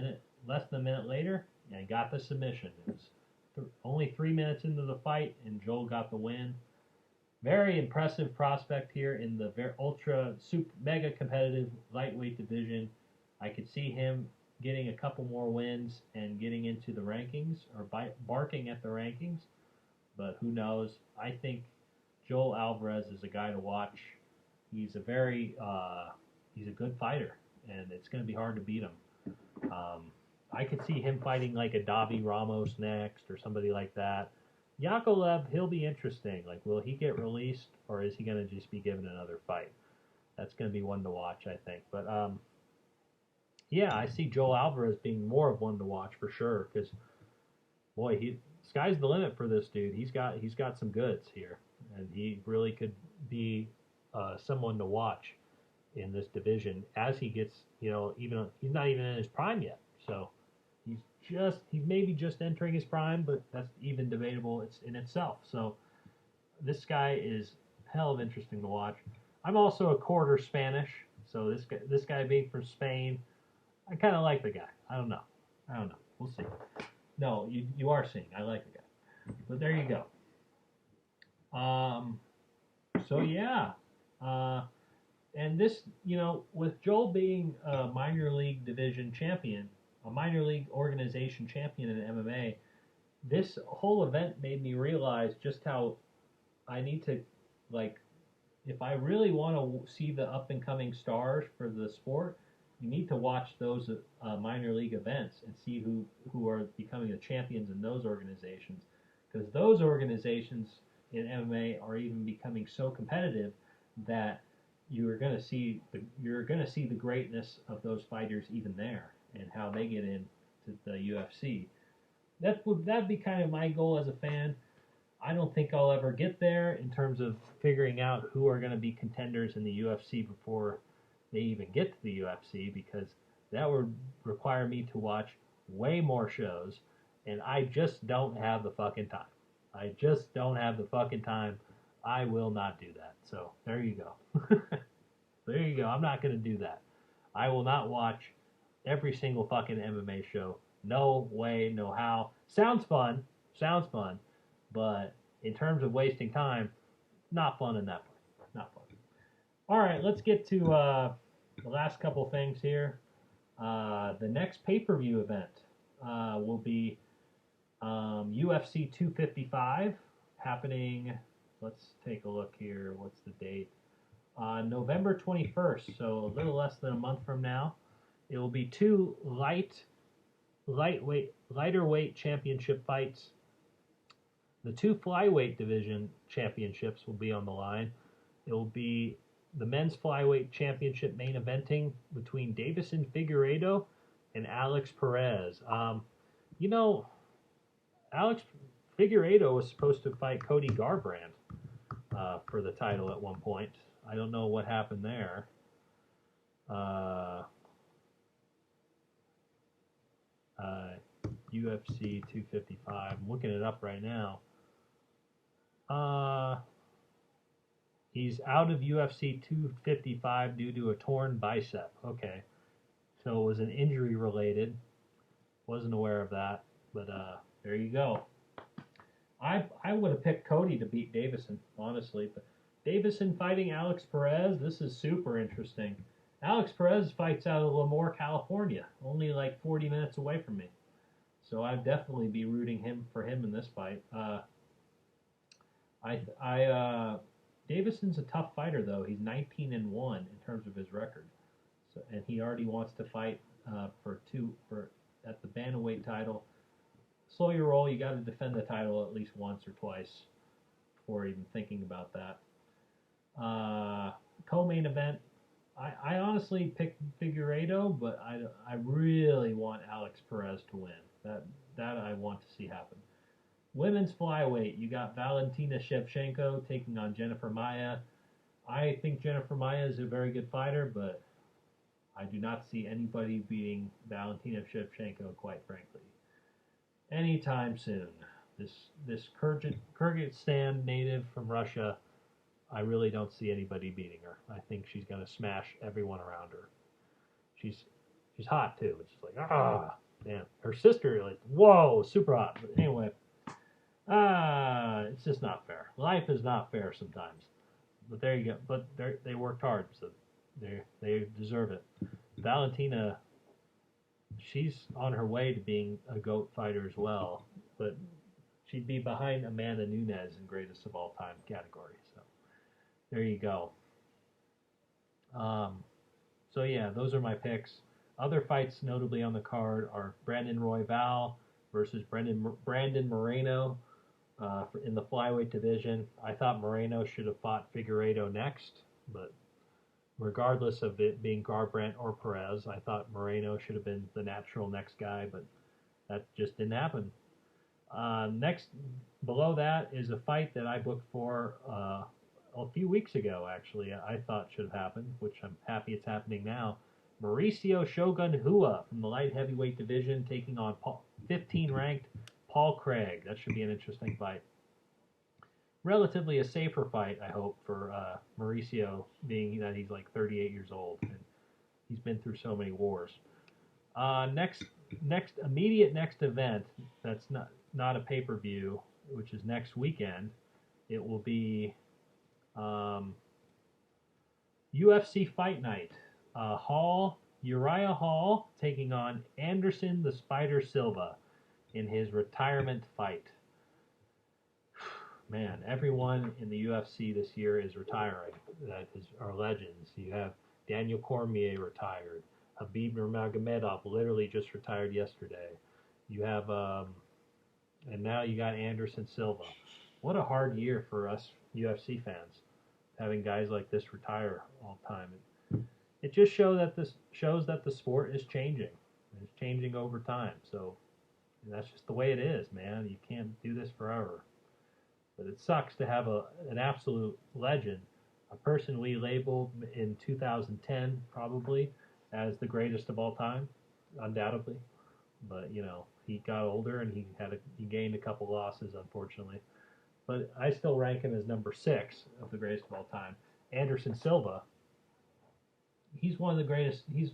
less than a minute later, and got the submission. It was only 3 minutes into the fight, and Joel got the win. Very impressive prospect here in the ultra super mega competitive lightweight division. I could see him getting a couple more wins and getting into the rankings, or barking at the rankings, but who knows? I think Joel Alvarez is a guy to watch. He's a he's a good fighter, and it's going to be hard to beat him. I could see him fighting like a Davi Ramos next or somebody like that. Yakovlev, he'll be interesting. Like, will he get released, or is he going to just be given another fight? That's going to be one to watch, I think. But yeah, I see Joel Alvarez being more of one to watch for sure. Because boy, sky's the limit for this dude. He's got some goods here, and he really could be someone to watch in this division as he gets, even he's not even in his prime yet. So he's maybe just entering his prime, but that's even debatable. It's in itself. So this guy is hell of interesting to watch. I'm also a quarter Spanish, so this guy being from Spain, I kind of like the guy. I don't know. We'll see. No, you are seeing. I like the guy. But there you go. So yeah. And this, with Joel being a minor league division champion, a minor league organization champion in MMA, this whole event made me realize just how I need to, if I really want to see the up-and-coming stars for the sport, you need to watch those minor league events and see who are becoming the champions in those organizations, because those organizations in MMA are even becoming so competitive that you're going to see the greatness of those fighters even there and how they get into the UFC. That'd be kind of my goal as a fan. I don't think I'll ever get there in terms of figuring out who are going to be contenders in the UFC before they even get to the UFC, because that would require me to watch way more shows, and I just don't have the fucking time. I will not do that. So there you go. There you go. I'm not going to do that. I will not watch every single fucking MMA show. No way, no how. Sounds fun, but in terms of wasting time, not fun in that point. Not fun. All right, let's get to the last couple things here. The next pay-per-view event will be UFC 255 happening. Let's take a look here. What's the date? November 21st, so a little less than a month from now. It will be two lighter weight championship fights. The two flyweight division championships will be on the line. It will be the men's flyweight championship main eventing between Davison Figueiredo and Alex Perez. Alex Figueiredo was supposed to fight Cody Garbrandt for the title at one point. I don't know what happened there. UFC 255. I'm looking it up right now. He's out of UFC 255 due to a torn bicep. Okay. So it was an injury related. Wasn't aware of that. But there you go. I would have picked Cody to beat Davison, honestly. But Davison fighting Alex Perez, this is super interesting. Alex Perez fights out of Lemoore, California, only like 40 minutes away from me. So I'd definitely be rooting for him in this fight. Davison's a tough fighter, though. He's 19-1 in terms of his record. So, and he already wants to fight at the bantamweight title. Slow your roll. You got to defend the title at least once or twice before even thinking about that. Co-main event. I honestly picked Figueiredo, but I really want Alex Perez to win. That I want to see happen. Women's flyweight, you got Valentina Shevchenko taking on Jennifer Maia. I think Jennifer Maia is a very good fighter, but I do not see anybody beating Valentina Shevchenko, quite frankly, anytime soon. This Kyrgyzstan native from Russia, I really don't see anybody beating her. I think she's going to smash everyone around her. She's hot, too. It's just like, man. Her sister, whoa, super hot. But anyway, It's just not fair. Life is not fair sometimes. But there you go. But they worked hard, so they deserve it. Valentina, she's on her way to being a GOAT fighter as well, but she'd be behind Amanda Nunes in greatest of all time category. So there you go. Um, so yeah, those are my picks. Other fights notably on the card are Brandon Royval versus Brandon Moreno in the flyweight division. I thought Moreno should have fought Figueiredo next, but regardless of it being Garbrandt or Perez, I thought Moreno should have been the natural next guy, but that just didn't happen. Next, below that is a fight that I booked for a few weeks ago, actually. I thought should have happened, which I'm happy it's happening now. Mauricio Shogun Hua from the light heavyweight division taking on 15 ranked Paul Craig. That should be an interesting fight. Relatively a safer fight, I hope, for Mauricio, being that he's like 38 years old and he's been through so many wars. Immediate next event that's not a pay-per-view, which is next weekend. It will be UFC Fight Night. Uriah Hall taking on Anderson the Spider Silva in his retirement fight. Man, everyone in the UFC this year is retiring. That are legends. You have Daniel Cormier retired. Khabib Nurmagomedov literally just retired yesterday. You have, and now you got Anderson Silva. What a hard year for us UFC fans, having guys like this retire all the time. It just shows that the sport is changing. It's changing over time. So that's just the way it is, man. You can't do this forever. But it sucks to have an absolute legend, a person we labeled in 2010 probably as the greatest of all time, undoubtedly. But he got older and he gained a couple losses, unfortunately. But I still rank him as number 6 of the greatest of all time. Anderson Silva, he's one of the greatest. He's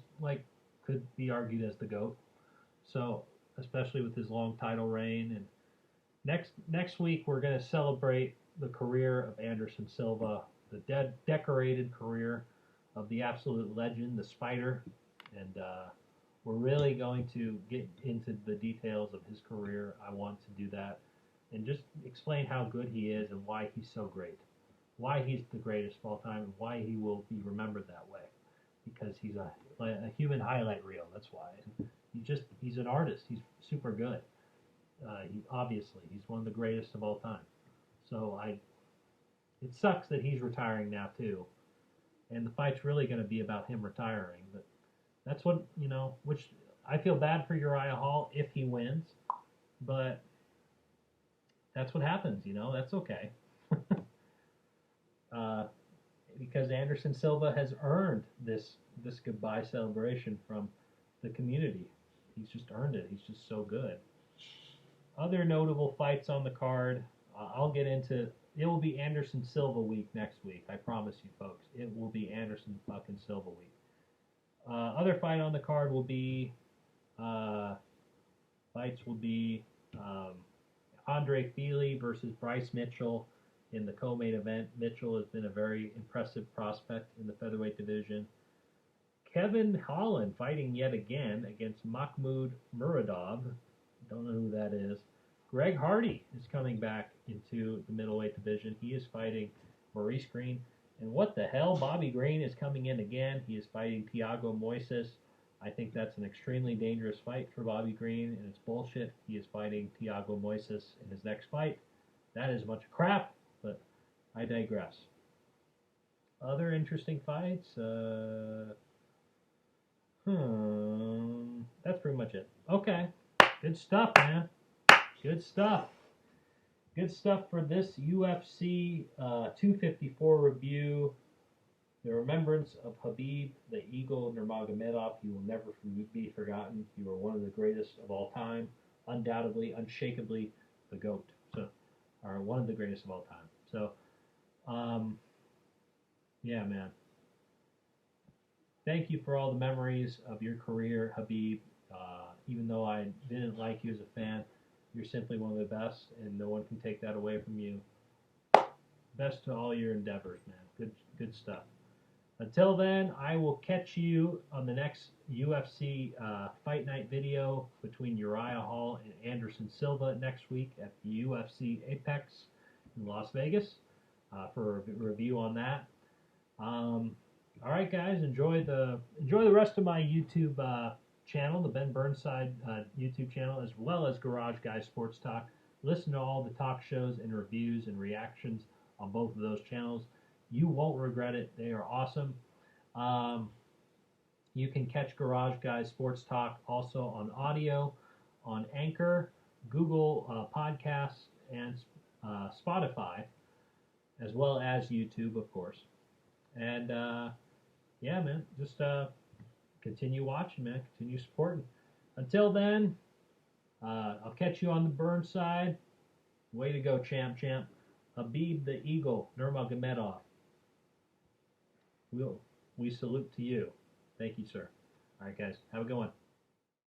could be argued as the GOAT. So especially with his long title reign. And next week we're going to celebrate the career of Anderson Silva, the decorated career of the absolute legend, the Spider, and we're really going to get into the details of his career. I want to do that and just explain how good he is and why he's so great, why he's the greatest of all time, and why he will be remembered that way. Because he's a human highlight reel. That's why. He's an artist. He's super good. He's one of the greatest of all time. So it sucks that he's retiring now too, and the fight's really going to be about him retiring. But that's what which I feel bad for Uriah Hall if he wins, but that's what happens. That's okay. Because Anderson Silva has earned this goodbye celebration from the community. He's just earned it. He's just so good. Other notable fights on the card, I'll get into. It will be Anderson Silva week next week. I promise you, folks. It will be Anderson fucking Silva week. Other fight on the card will be Andre Fili versus Bryce Mitchell in the co-main event. Mitchell has been a very impressive prospect in the featherweight division. Kevin Holland fighting yet again against Mahmoud Muradov. Don't know who that is. Greg Hardy is coming back into the middleweight division. He is fighting Maurice Green. And what the hell? Bobby Green is coming in again. He is fighting Thiago Moises. I think that's an extremely dangerous fight for Bobby Green, and it's bullshit. He is fighting Thiago Moises in his next fight. That is a bunch of crap, but I digress. Other interesting fights? That's pretty much it. Okay. Good stuff, man. Good stuff. Good stuff for this UFC 254 review. The remembrance of Khabib, the Eagle Nurmagomedov. You will never be forgotten. You are one of the greatest of all time. Undoubtedly, unshakably, the GOAT. So, or one of the greatest of all time. So, yeah, man. Thank you for all the memories of your career, Khabib. Even though I didn't like you as a fan, You're simply one of the best, and no one can take that away from you. Best to all your endeavors, man. Good stuff. Until then, I will catch you on the next UFC Fight Night video between Uriah Hall and Anderson Silva next week at the UFC Apex in Las Vegas for a review on that. All right, guys, enjoy the rest of my YouTube channel, the Ben Burnside YouTube channel, as well as Garage Guy Sports Talk. Listen to all the talk shows and reviews and reactions on both of those channels. You won't regret it. They are awesome. You can catch Garage Guys Sports Talk also on audio, on Anchor, Google Podcasts, and Spotify, as well as YouTube, of course. And yeah, man, just continue watching, man. Continue supporting. Until then, I'll catch you on the burn side. Way to go, champ. Khabib the Eagle Nurmagomedov. We salute to you. Thank you, sir. All right, guys. Have a good one.